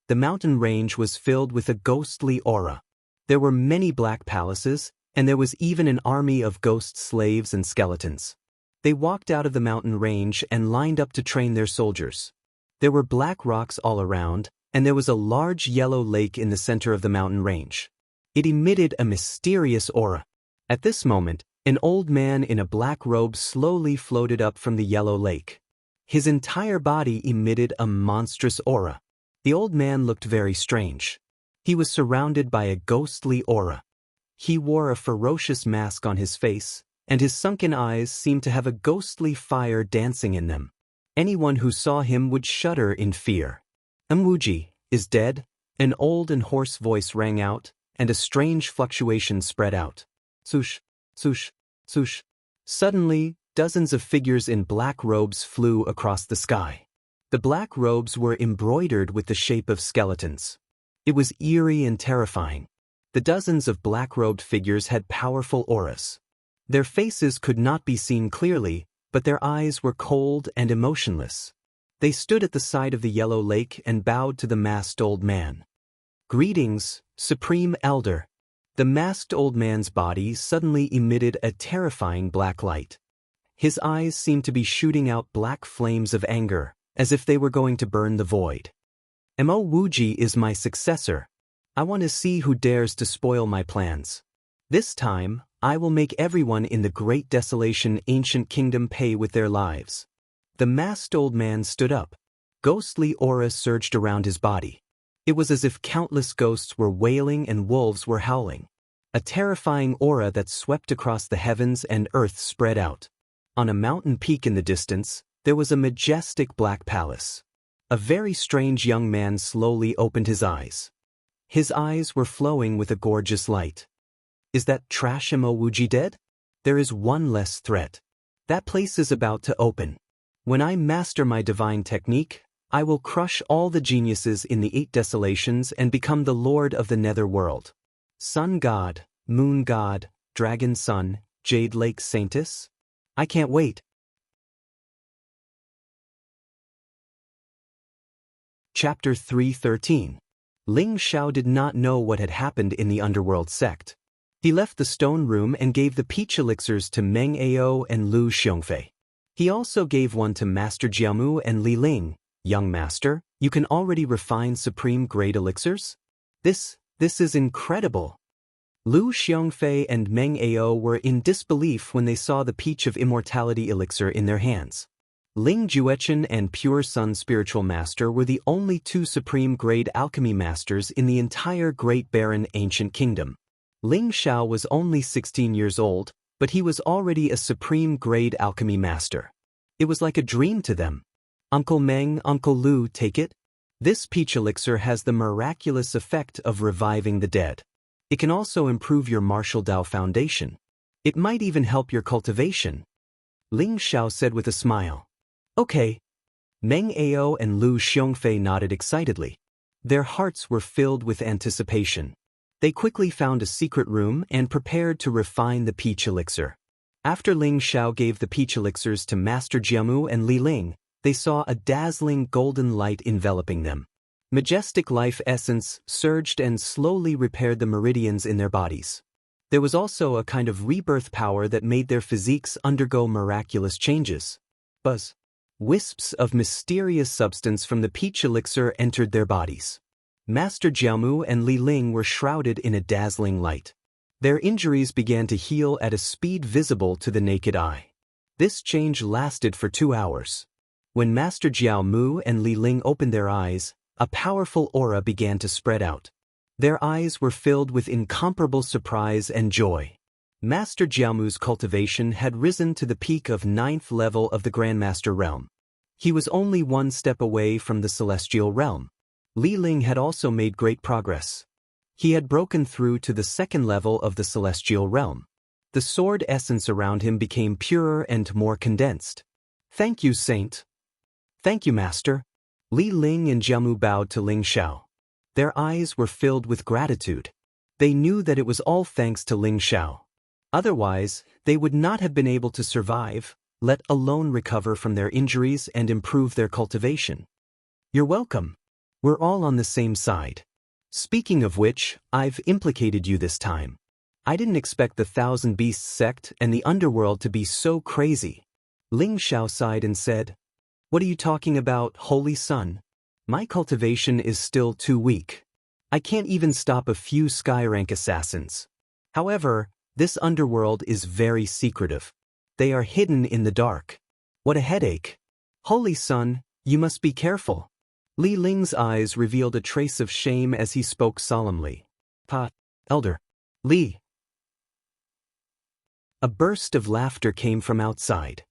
The mountain range was filled with a ghostly aura. There were many black palaces, and there was even an army of ghost slaves and skeletons. They walked out of the mountain range and lined up to train their soldiers. There were black rocks all around, and there was a large yellow lake in the center of the mountain range. It emitted a mysterious aura. At this moment, an old man in a black robe slowly floated up from the yellow lake. His entire body emitted a monstrous aura. The old man looked very strange. He was surrounded by a ghostly aura. He wore a ferocious mask on his face, and his sunken eyes seemed to have a ghostly fire dancing in them. Anyone who saw him would shudder in fear. Wuji is dead, an old and hoarse voice rang out, and a strange fluctuation spread out. Swoosh, swoosh, swoosh. Suddenly, dozens of figures in black robes flew across the sky. The black robes were embroidered with the shape of skeletons. It was eerie and terrifying. The dozens of black-robed figures had powerful auras. Their faces could not be seen clearly, but their eyes were cold and emotionless. They stood at the side of the yellow lake and bowed to the masked old man. Greetings, Supreme Elder. The masked old man's body suddenly emitted a terrifying black light. His eyes seemed to be shooting out black flames of anger, as if they were going to burn the void. Mo Wuji is my successor. I want to see who dares to spoil my plans. This time, I will make everyone in the Great Desolation Ancient Kingdom pay with their lives. The masked old man stood up. Ghostly aura surged around his body. It was as if countless ghosts were wailing and wolves were howling. A terrifying aura that swept across the heavens and earth spread out. On a mountain peak in the distance, there was a majestic black palace. A very strange young man slowly opened his eyes. His eyes were flowing with a gorgeous light. Is that trash Mo Wuji dead? There is one less threat. That place is about to open. When I master my divine technique, I will crush all the geniuses in the 8 desolations and become the lord of the nether world. Sun God, Moon God, Dragon Sun, Jade Lake Saintess? I can't wait. Chapter 313. Ling Xiao did not know what had happened in the underworld sect. He left the stone room and gave the peach elixirs to Meng Ao and Lu Xiongfei. He also gave one to Master Jiamu and Li Ling. Young master, you can already refine supreme grade elixirs? This is incredible. Lu Xiongfei and Meng Ao were in disbelief when they saw the peach of immortality elixir in their hands. Ling Juechen and Pure Sun Spiritual Master were the only 2 supreme grade alchemy masters in the entire Great Barren Ancient Kingdom. Ling Xiao was only 16 years old, but he was already a supreme grade alchemy master. It was like a dream to them. Uncle Meng, Uncle Lu, take it. This peach elixir has the miraculous effect of reviving the dead. It can also improve your martial Dao foundation. It might even help your cultivation. Ling Xiao said with a smile. Okay. Meng Ao and Lu Xiongfei nodded excitedly. Their hearts were filled with anticipation. They quickly found a secret room and prepared to refine the peach elixir. After Ling Xiao gave the peach elixirs to Master Jiamu and Li Ling, they saw a dazzling golden light enveloping them. Majestic life essence surged and slowly repaired the meridians in their bodies. There was also a kind of rebirth power that made their physiques undergo miraculous changes. Buzz. Wisps of mysterious substance from the peach elixir entered their bodies. Master Jiamu and Li Ling were shrouded in a dazzling light. Their injuries began to heal at a speed visible to the naked eye. This change lasted for 2 hours. When Master Jiamu and Li Ling opened their eyes, a powerful aura began to spread out. Their eyes were filled with incomparable surprise and joy. Master Jiamu's cultivation had risen to the peak of 9th level of the Grandmaster realm. He was only 1 step away from the celestial realm. Li Ling had also made great progress. He had broken through to the 2nd level of the celestial realm. The sword essence around him became purer and more condensed. Thank you, Saint. Thank you, Master. Li Ling and Jiamu bowed to Ling Xiao. Their eyes were filled with gratitude. They knew that it was all thanks to Ling Xiao. Otherwise, they would not have been able to survive, let alone recover from their injuries and improve their cultivation. You're welcome. We're all on the same side. Speaking of which, I've implicated you this time. I didn't expect the Thousand Beasts sect and the underworld to be so crazy. Ling Xiao sighed and said, What are you talking about, Holy Son? My cultivation is still too weak. I can't even stop a few sky-rank assassins. However, this underworld is very secretive. They are hidden in the dark. What a headache. Holy Son, you must be careful. Li Ling's eyes revealed a trace of shame as he spoke solemnly. Elder. Li. A burst of laughter came from outside.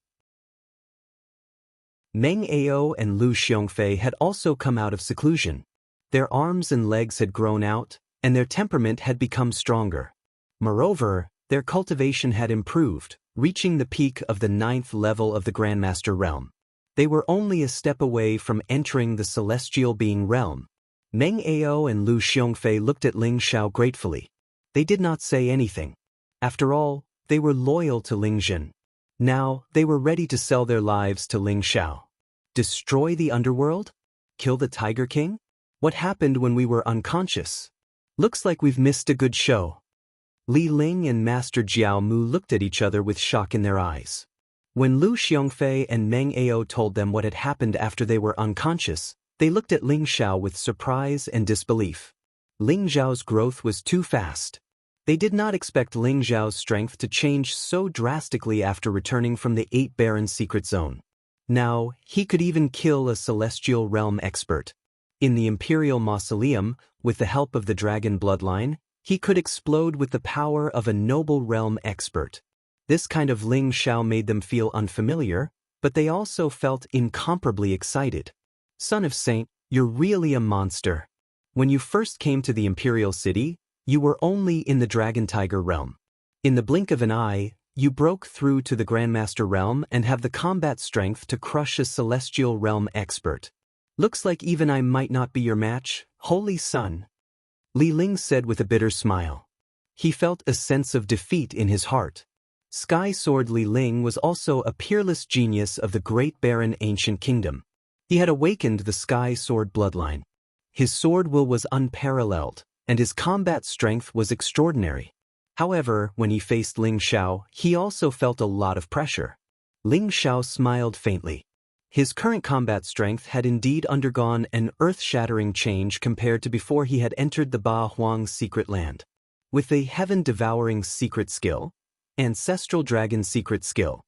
Meng Ao and Lu Xiongfei had also come out of seclusion. Their arms and legs had grown out, and their temperament had become stronger. Moreover, their cultivation had improved, reaching the peak of the 9th level of the Grandmaster realm. They were only a step away from entering the celestial being realm. Meng Ao and Lu Xiongfei looked at Ling Xiao gratefully. They did not say anything. After all, they were loyal to Ling Zhen. Now, they were ready to sell their lives to Ling Xiao. Destroy the underworld? Kill the Tiger King? What happened when we were unconscious? Looks like we've missed a good show. Li Ling and Master Jiao Mu looked at each other with shock in their eyes. When Lu Xiongfei and Meng Ao told them what had happened after they were unconscious, they looked at Ling Xiao with surprise and disbelief. Ling Xiao's growth was too fast. They did not expect Ling Xiao's strength to change so drastically after returning from the 8 Baron secret zone. Now, he could even kill a celestial realm expert. In the Imperial Mausoleum, with the help of the dragon bloodline, he could explode with the power of a noble realm expert. This kind of Ling Xiao made them feel unfamiliar, but they also felt incomparably excited. Son of Saint, you're really a monster. When you first came to the Imperial City, you were only in the Dragon Tiger realm. In the blink of an eye, you broke through to the Grandmaster realm and have the combat strength to crush a celestial realm expert. Looks like even I might not be your match, Holy Son. Li Ling said with a bitter smile. He felt a sense of defeat in his heart. Sky Sword Li Ling was also a peerless genius of the Great Baron Ancient Kingdom. He had awakened the Sky Sword bloodline. His sword will was unparalleled, and his combat strength was extraordinary. However, when he faced Ling Xiao, he also felt a lot of pressure. Ling Xiao smiled faintly. His current combat strength had indeed undergone an earth-shattering change compared to before he had entered the Ba Huang's secret land. With the Heaven-Devouring secret skill, Ancestral Dragon secret skill,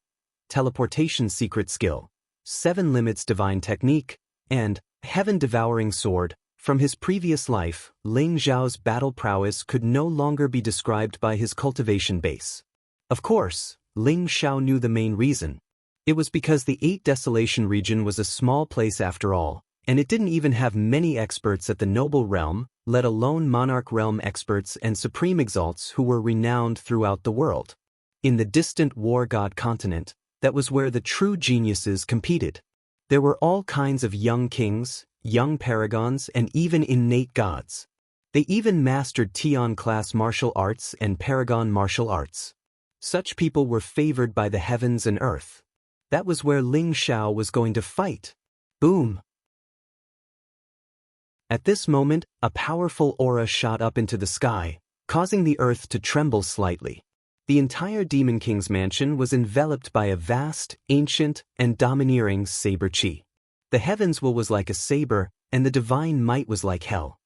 Teleportation secret skill, 7 Limits divine technique, and Heaven-Devouring sword, from his previous life, Ling Xiao's battle prowess could no longer be described by his cultivation base. Of course, Ling Xiao knew the main reason. It was because the 8 Desolation region was a small place after all, and it didn't even have many experts at the noble realm, let alone monarch realm experts and supreme exalts who were renowned throughout the world. In the distant war god continent, that was where the true geniuses competed. There were all kinds of young kings, young paragons, and even innate gods. They even mastered Tian-class martial arts and paragon martial arts. Such people were favored by the heavens and earth. That was where Ling Xiao was going to fight. Boom! At this moment, a powerful aura shot up into the sky, causing the earth to tremble slightly. The entire Demon King's mansion was enveloped by a vast, ancient, and domineering saber chi. The heavens was like a saber, and the divine might was like hell.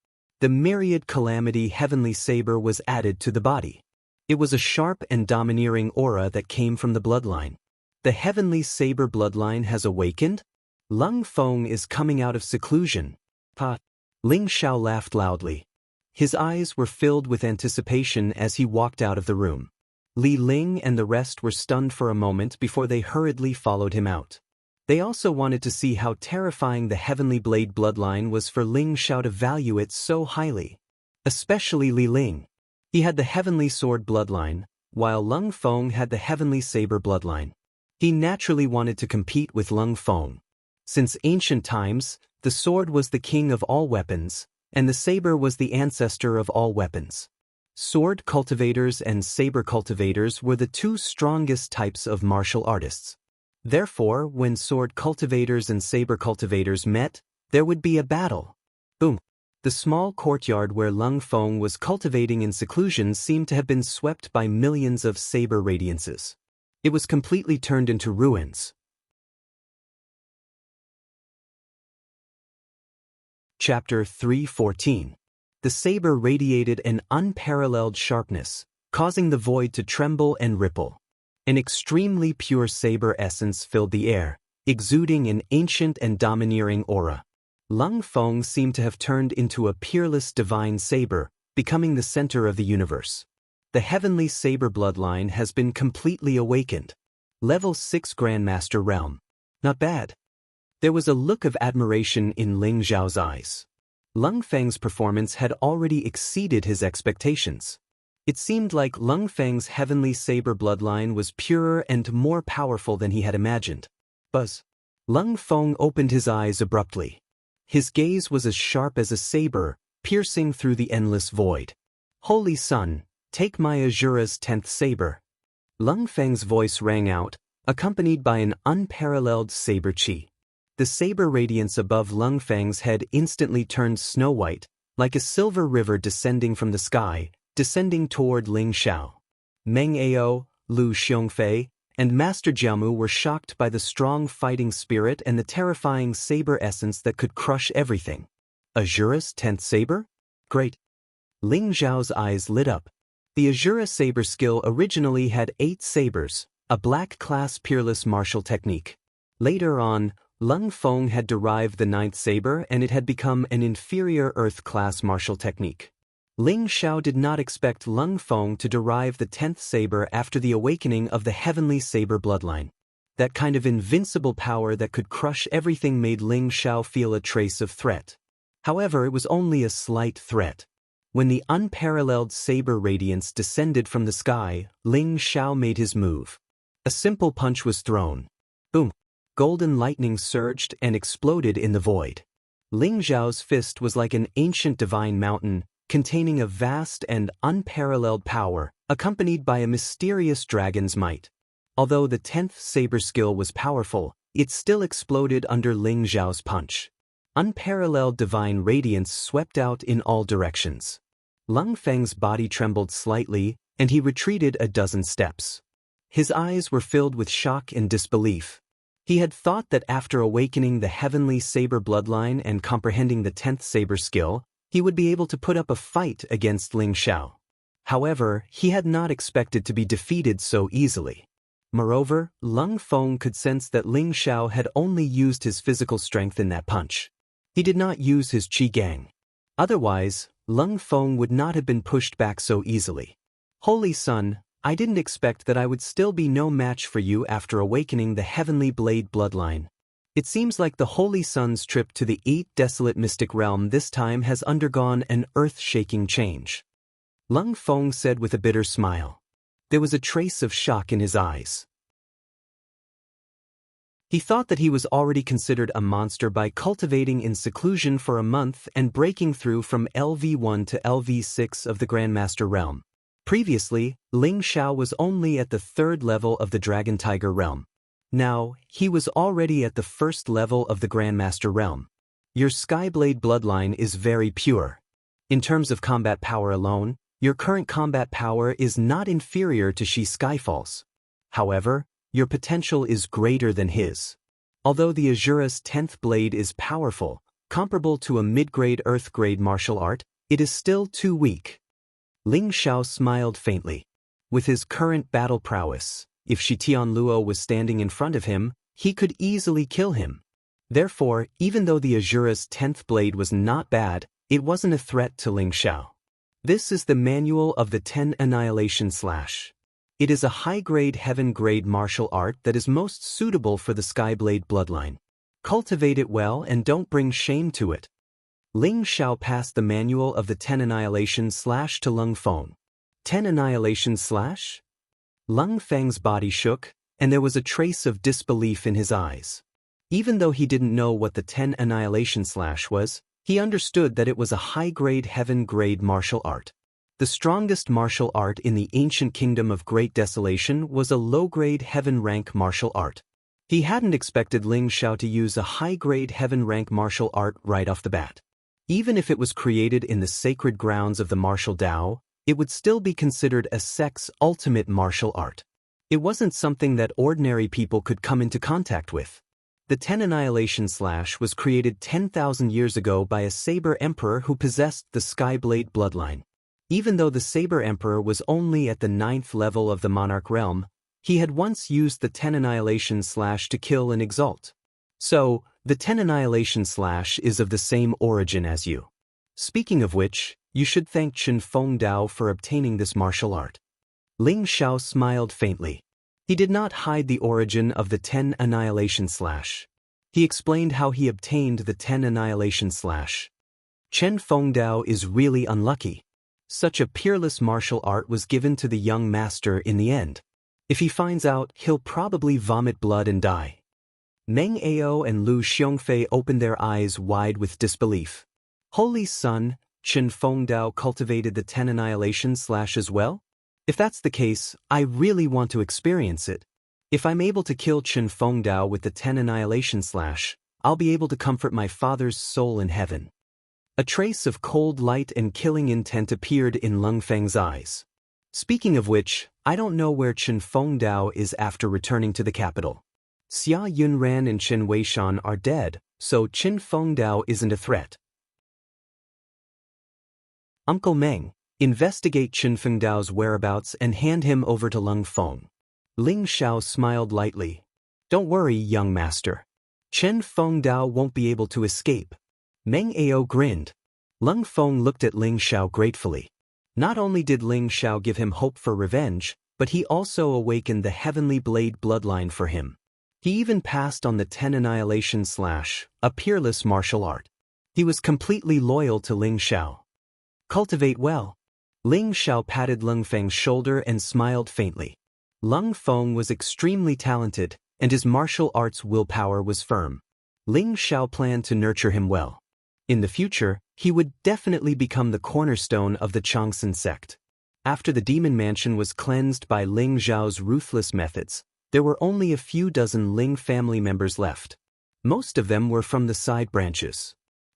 The myriad calamity heavenly saber was added to the body. It was a sharp and domineering aura that came from the bloodline. The heavenly saber bloodline has awakened? Lung Feng is coming out of seclusion. Pa! Ling Xiao laughed loudly. His eyes were filled with anticipation as he walked out of the room. Li Ling and the rest were stunned for a moment before they hurriedly followed him out. They also wanted to see how terrifying the Heavenly Blade bloodline was for Ling Xiao to value it so highly. Especially Li Ling. He had the Heavenly Sword bloodline, while Lung Feng had the Heavenly Saber bloodline. He naturally wanted to compete with Lung Feng. Since ancient times, the sword was the king of all weapons, and the saber was the ancestor of all weapons. Sword cultivators and saber cultivators were the two strongest types of martial artists. Therefore, when sword cultivators and saber cultivators met, there would be a battle. Boom! The small courtyard where Lung Feng was cultivating in seclusion seemed to have been swept by millions of saber radiances. It was completely turned into ruins. Chapter 3:14. The saber radiated an unparalleled sharpness, causing the void to tremble and ripple. An extremely pure saber essence filled the air, exuding an ancient and domineering aura. Lung Feng seemed to have turned into a peerless divine saber, becoming the center of the universe. The heavenly saber bloodline has been completely awakened. Level 6 Grandmaster Realm. Not bad. There was a look of admiration in Ling Xiao's eyes. Lung Feng's performance had already exceeded his expectations. It seemed like Lung Feng's heavenly saber bloodline was purer and more powerful than he had imagined. Buzz. Lung Feng opened his eyes abruptly. His gaze was as sharp as a saber, piercing through the endless void. Holy Sun, take my Azura's 10th saber. Lung Feng's voice rang out, accompanied by an unparalleled saber chi. The saber radiance above Lung Feng's head instantly turned snow-white, like a silver river descending from the sky, descending toward Ling Xiao. Meng Ao, Lu Xiongfei, and Master Jiamu were shocked by the strong fighting spirit and the terrifying saber essence that could crush everything. Azura's 10th saber? Great. Ling Xiao's eyes lit up. The Azura saber skill originally had 8 sabers, a black-class peerless martial technique. Later on, Lung Feng had derived the 9th saber and it had become an inferior earth-class martial technique. Ling Xiao did not expect Lung Feng to derive the 10th saber after the awakening of the heavenly saber bloodline. That kind of invincible power that could crush everything made Ling Xiao feel a trace of threat. However, it was only a slight threat. When the unparalleled saber radiance descended from the sky, Ling Xiao made his move. A simple punch was thrown. Boom! Golden lightning surged and exploded in the void. Ling Xiao's fist was like an ancient divine mountain, containing a vast and unparalleled power, accompanied by a mysterious dragon's might. Although the 10th saber skill was powerful, it still exploded under Ling Xiao's punch. Unparalleled divine radiance swept out in all directions. Lung Feng's body trembled slightly, and he retreated a dozen steps. His eyes were filled with shock and disbelief. He had thought that after awakening the heavenly saber bloodline and comprehending the 10th saber skill, he would be able to put up a fight against Ling Xiao. However, he had not expected to be defeated so easily. Moreover, Lung Feng could sense that Ling Xiao had only used his physical strength in that punch. He did not use his Qi Gang. Otherwise, Lung Feng would not have been pushed back so easily. Holy Sun, I didn't expect that I would still be no match for you after awakening the Heavenly Blade bloodline. It seems like the Holy Sun's trip to the 8 desolate mystic realm this time has undergone an earth-shaking change. Lung Feng said with a bitter smile. There was a trace of shock in his eyes. He thought that he was already considered a monster by cultivating in seclusion for a month and breaking through from LV1 to LV6 of the Grandmaster realm. Previously, Ling Xiao was only at the 3rd level of the Dragon Tiger realm. Now, he was already at the 1st level of the Grandmaster realm. Your Skyblade bloodline is very pure. In terms of combat power alone, your current combat power is not inferior to Shi Skyfall's. However, your potential is greater than his. Although the Azura's 10th blade is powerful, comparable to a mid-grade earth-grade martial art, it is still too weak. Ling Xiao smiled faintly. With his current battle prowess, if Shi Tianluo was standing in front of him, he could easily kill him. Therefore, even though the Azura's 10th blade was not bad, it wasn't a threat to Ling Xiao. This is the manual of the 10 Annihilation Slash. It is a high-grade heaven-grade martial art that is most suitable for the Skyblade bloodline. Cultivate it well and don't bring shame to it. Ling Xiao passed the manual of the 10 Annihilation Slash to Lung Feng. 10 Annihilation Slash? Lung Feng's body shook, and there was a trace of disbelief in his eyes. Even though he didn't know what the 10 Annihilation Slash was, he understood that it was a high-grade heaven-grade martial art. The strongest martial art in the ancient kingdom of Great Desolation was a low-grade heaven-rank martial art. He hadn't expected Ling Xiao to use a high-grade heaven-rank martial art right off the bat. Even if it was created in the sacred grounds of the martial Tao, it would still be considered a sect's ultimate martial art. It wasn't something that ordinary people could come into contact with. The 10 Annihilation Slash was created 10,000 years ago by a Saber Emperor who possessed the Skyblade bloodline. Even though the Saber Emperor was only at the 9th level of the Monarch realm, he had once used the 10 Annihilation Slash to kill and exalt. So, the 10 Annihilation Slash is of the same origin as you. Speaking of which, you should thank Chen Fengdao for obtaining this martial art. Ling Xiao smiled faintly. He did not hide the origin of the 10 Annihilation Slash. He explained how he obtained the 10 Annihilation Slash. Chen Fengdao is really unlucky. Such a peerless martial art was given to the young master in the end. If he finds out, he'll probably vomit blood and die. Meng Ao and Lu Xiongfei opened their eyes wide with disbelief. Holy Sun, Chen Fengdao cultivated the 10 Annihilation Slash as well? If that's the case, I really want to experience it. If I'm able to kill Chen Fengdao with the 10 Annihilation Slash, I'll be able to comfort my father's soul in heaven. A trace of cold light and killing intent appeared in Lung Feng's eyes. Speaking of which, I don't know where Chen Fengdao is after returning to the capital. Xia Yunran and Chen Weishan are dead, so Chen Fengdao isn't a threat. Uncle Meng, investigate Chen Fengdao's whereabouts and hand him over to Lung Feng. Ling Xiao smiled lightly. Don't worry, young master. Chen Fengdao won't be able to escape. Meng Ao grinned. Lung Feng looked at Ling Xiao gratefully. Not only did Ling Xiao give him hope for revenge, but he also awakened the Heavenly Blade bloodline for him. He even passed on the 10 Annihilation Slash, a peerless martial art. He was completely loyal to Ling Xiao. Cultivate well. Ling Xiao patted Lung Feng's shoulder and smiled faintly. Lung Feng was extremely talented, and his martial arts willpower was firm. Ling Xiao planned to nurture him well. In the future, he would definitely become the cornerstone of the Changsun sect. After the demon mansion was cleansed by Ling Zhao's ruthless methods, there were only a few dozen Ling family members left. Most of them were from the side branches.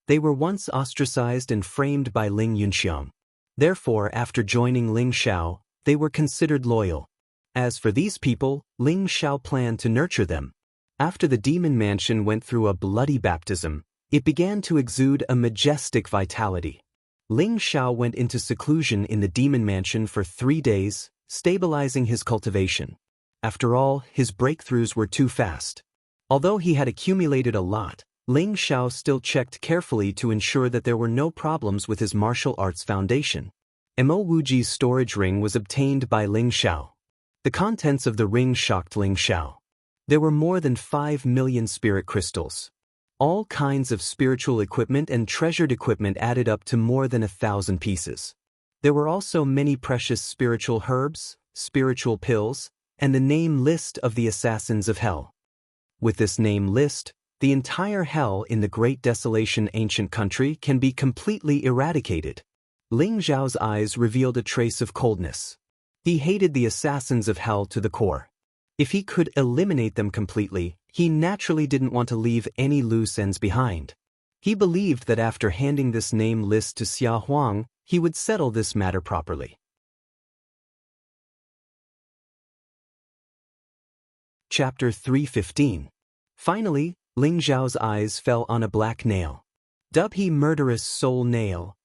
They were once ostracized and framed by Ling Yunxiang. Therefore, after joining Ling Xiao, they were considered loyal. As for these people, Ling Xiao planned to nurture them. After the demon mansion went through a bloody baptism, it began to exude a majestic vitality. Ling Xiao went into seclusion in the demon mansion for 3 days, stabilizing his cultivation. After all, his breakthroughs were too fast. Although he had accumulated a lot, Ling Xiao still checked carefully to ensure that there were no problems with his martial arts foundation. Mo Wuji's storage ring was obtained by Ling Xiao. The contents of the ring shocked Ling Xiao. There were more than 5 million spirit crystals. All kinds of spiritual equipment and treasured equipment added up to more than 1,000 pieces. There were also many precious spiritual herbs, spiritual pills, and the name list of the assassins of hell. With this name list, the entire hell in the Great Desolation ancient country can be completely eradicated. Ling Zhao's eyes revealed a trace of coldness. He hated the assassins of hell to the core. If he could eliminate them completely, he naturally didn't want to leave any loose ends behind. He believed that after handing this name list to Xia Huang, he would settle this matter properly. Chapter 315. Finally, Ling Zhao's eyes fell on a black nail. Dubhe murderous soul nail.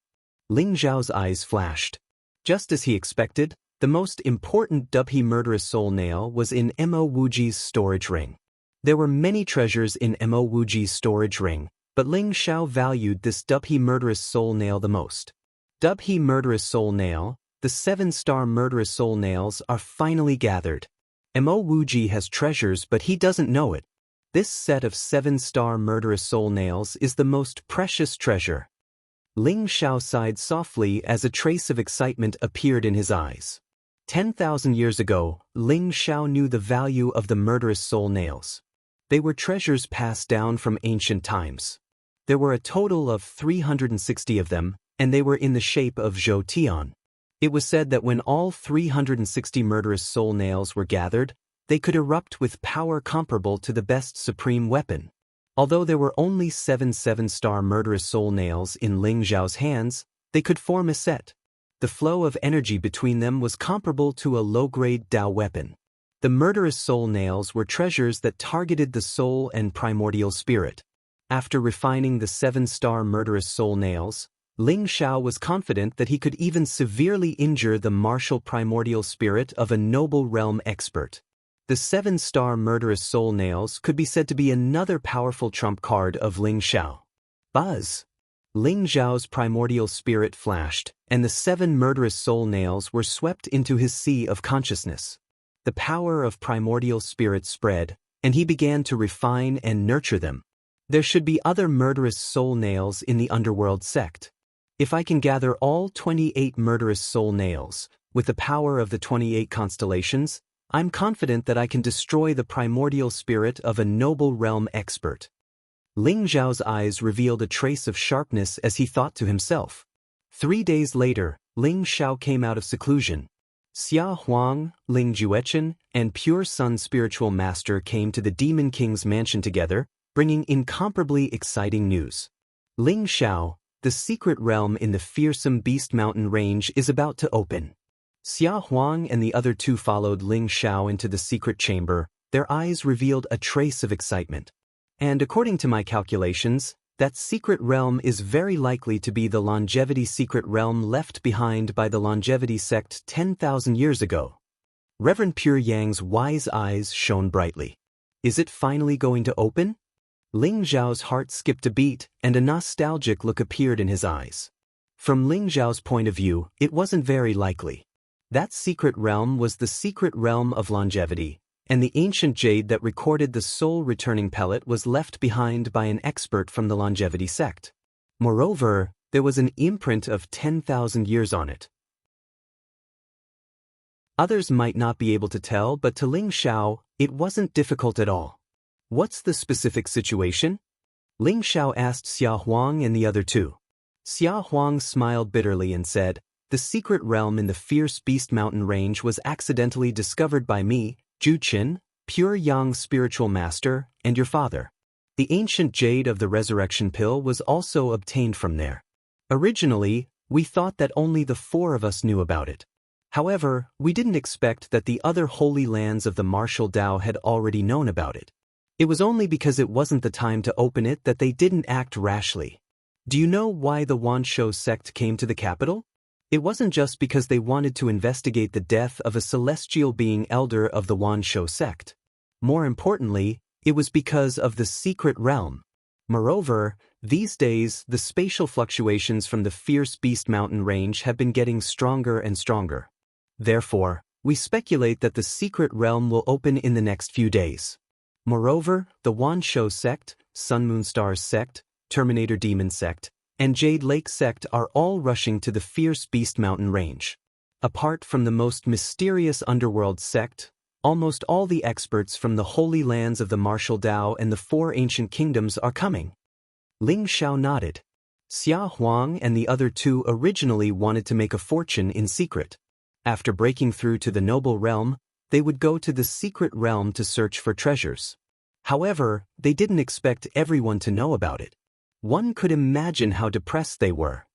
Ling Zhao's eyes flashed. Just as he expected, the most important Dubhe murderous soul nail was in Mo Wuji's storage ring. There were many treasures in Mo Wuji's storage ring, but Ling Zhao valued this Dubhe murderous soul nail the most. Dubhe murderous soul nail, the 7-star murderous soul nails are finally gathered. Mo Wuji has treasures, but he doesn't know it. This set of 7-star murderous soul nails is the most precious treasure. Ling Zhao sighed softly as a trace of excitement appeared in his eyes. 10,000 years ago, Ling Zhao knew the value of the murderous soul nails. They were treasures passed down from ancient times. There were a total of 360 of them, and they were in the shape of Zhou Tian. It was said that when all 360 murderous soul nails were gathered, they could erupt with power comparable to the best supreme weapon. Although there were only 7 7-star murderous soul nails in Ling Zhao's hands, they could form a set. The flow of energy between them was comparable to a low-grade Dao weapon. The murderous soul nails were treasures that targeted the soul and primordial spirit. After refining the 7-star murderous soul nails, Ling Zhao was confident that he could even severely injure the martial primordial spirit of a noble realm expert. The 7-star murderous soul nails could be said to be another powerful trump card of Ling Zhao. Buzz! Ling Zhao's primordial spirit flashed, and the 7 murderous soul nails were swept into his sea of consciousness. The power of primordial spirit spread, and he began to refine and nurture them. There should be other murderous soul nails in the underworld sect. If I can gather all 28 murderous soul nails, with the power of the 28 constellations, I'm confident that I can destroy the primordial spirit of a noble realm expert. Ling Zhao's eyes revealed a trace of sharpness as he thought to himself. 3 days later, Ling Zhao came out of seclusion. Xia Huang, Ling Juechen, and Pure Sun Spiritual Master came to the Demon King's mansion together, bringing incomparably exciting news. Ling Zhao, the secret realm in the fearsome Beast Mountain range is about to open. Xia Huang and the other 2 followed Ling Zhao into the secret chamber. Their eyes revealed a trace of excitement. And according to my calculations, that secret realm is very likely to be the longevity secret realm left behind by the longevity sect 10,000 years ago. Reverend Pure Yang's wise eyes shone brightly. Is it finally going to open? Ling Zhao's heart skipped a beat, and a nostalgic look appeared in his eyes. From Ling Zhao's point of view, it wasn't very likely. That secret realm was the secret realm of longevity, and the ancient jade that recorded the soul-returning pellet was left behind by an expert from the longevity sect. Moreover, there was an imprint of 10,000 years on it. Others might not be able to tell, but to Ling Zhao, it wasn't difficult at all. What's the specific situation? Ling Zhao asked Xia Huang and the other 2. Xia Huang smiled bitterly and said, "The secret realm in the fierce Beast Mountain range was accidentally discovered by me, Zhu Qin, Pure Yang Spiritual Master, and your father. The ancient jade of the resurrection pill was also obtained from there. Originally, we thought that only the 4 of us knew about it. However, we didn't expect that the other holy lands of the martial Dao had already known about it. It was only because it wasn't the time to open it that they didn't act rashly. Do you know why the Wanshou sect came to the capital? It wasn't just because they wanted to investigate the death of a celestial being elder of the Wanshou sect. More importantly, it was because of the secret realm. Moreover, these days, the spatial fluctuations from the fierce Beast Mountain range have been getting stronger and stronger. Therefore, we speculate that the secret realm will open in the next few days. Moreover, the Wanshou sect, Sun Moon Stars sect, Terminator Demon sect, and Jade Lake sect are all rushing to the fierce Beast Mountain range. Apart from the most mysterious underworld sect, almost all the experts from the holy lands of the martial Tao and the four ancient kingdoms are coming. Ling Xiao nodded. Xia Huang and the other two originally wanted to make a fortune in secret. After breaking through to the noble realm, they would go to the secret realm to search for treasures. However, they didn't expect everyone to know about it. One could imagine how depressed they were.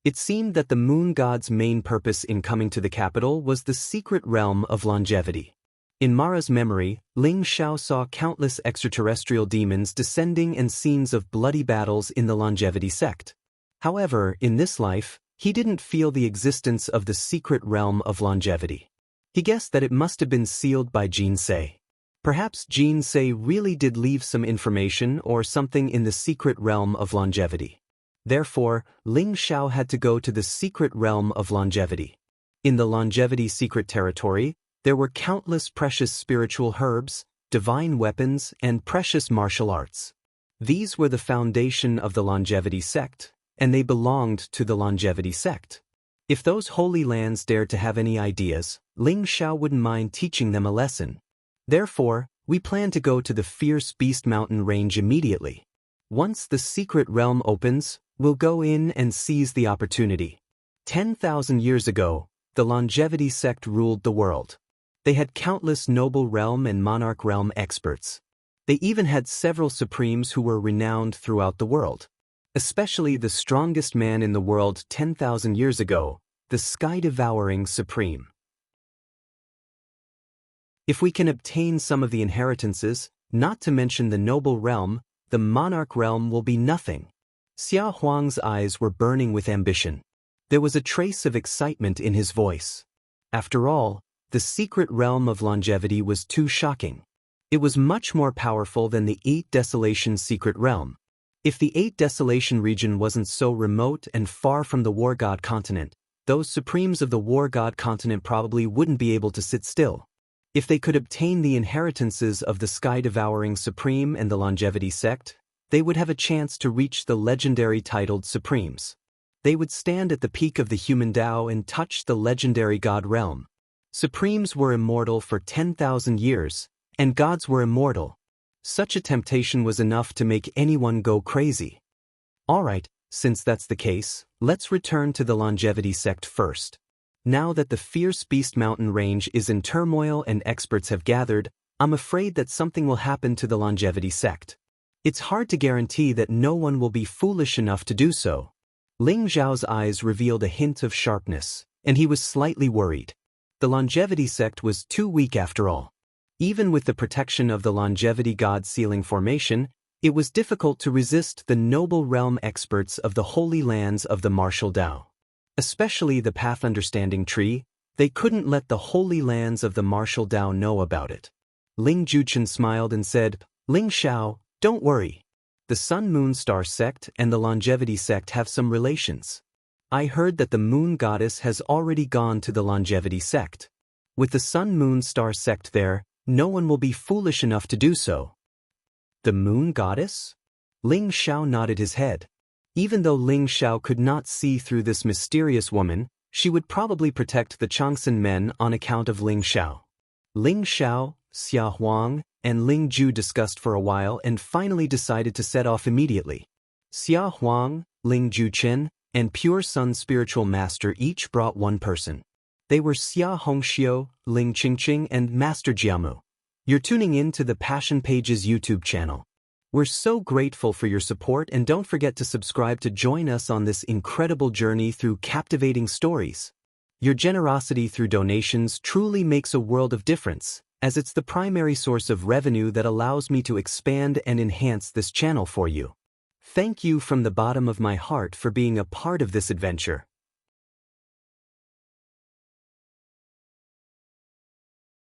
It seemed that the moon god's main purpose in coming to the capital was the secret realm of longevity. In Mara's memory, Ling Xiao saw countless extraterrestrial demons descending and scenes of bloody battles in the longevity sect. However, in this life, he didn't feel the existence of the secret realm of longevity. He guessed that it must have been sealed by Jin Sei. Perhaps Jin Sei really did leave some information or something in the secret realm of longevity. Therefore, Ling Xiao had to go to the secret realm of longevity. In the longevity secret territory, there were countless precious spiritual herbs, divine weapons, and precious martial arts. These were the foundation of the longevity sect, and they belonged to the longevity sect. If those holy lands dared to have any ideas, Ling Xiao wouldn't mind teaching them a lesson. Therefore, we plan to go to the fierce Beast Mountain range immediately. Once the secret realm opens, we'll go in and seize the opportunity. 10,000 years ago, the longevity sect ruled the world. They had countless noble realm and monarch realm experts. They even had several supremes who were renowned throughout the world. Especially the strongest man in the world 10,000 years ago, the sky-devouring supreme. If we can obtain some of the inheritances, not to mention the noble realm, the monarch realm will be nothing. Xia Huang's eyes were burning with ambition. There was a trace of excitement in his voice. After all, the secret realm of longevity was too shocking. It was much more powerful than the 8 Desolation secret realm. If the 8 Desolation region wasn't so remote and far from the War God continent, those supremes of the War God continent probably wouldn't be able to sit still. If they could obtain the inheritances of the sky-devouring supreme and the longevity sect, they would have a chance to reach the legendary titled supremes. They would stand at the peak of the human Tao and touch the legendary God realm. Supremes were immortal for 10,000 years, and gods were immortal. Such a temptation was enough to make anyone go crazy. Alright, since that's the case, let's return to the longevity sect first. Now that the fierce Beast Mountain range is in turmoil and experts have gathered, I'm afraid that something will happen to the longevity sect. It's hard to guarantee that no one will be foolish enough to do so. Ling Xiao's eyes revealed a hint of sharpness, and he was slightly worried. The longevity sect was too weak after all. Even with the protection of the longevity god sealing formation, it was difficult to resist the noble realm experts of the holy lands of the martial Tao. Especially the Path Understanding Tree, they couldn't let the holy lands of the martial Tao know about it. Ling Juchen smiled and said, Ling Xiao, don't worry. The Sun Moon Star sect and the longevity sect have some relations. I heard that the moon goddess has already gone to the longevity sect. With the Sun Moon Star sect there, no one will be foolish enough to do so. The moon goddess? Ling Xiao nodded his head. Even though Ling Xiao could not see through this mysterious woman, she would probably protect the Changsan men on account of Ling Xiao. Ling Xiao, Xia Huang, and Ling Ju discussed for a while and finally decided to set off immediately. Xia Huang, Ling Ju Chen, and Pure Sun Spiritual Master each brought one person. They were Xia Hongxiu, Ling Qingqing, and Master Jiamu. You're tuning in to the Passion Pages YouTube channel. We're so grateful for your support, and don't forget to subscribe to join us on this incredible journey through captivating stories. Your generosity through donations truly makes a world of difference, as it's the primary source of revenue that allows me to expand and enhance this channel for you. Thank you from the bottom of my heart for being a part of this adventure.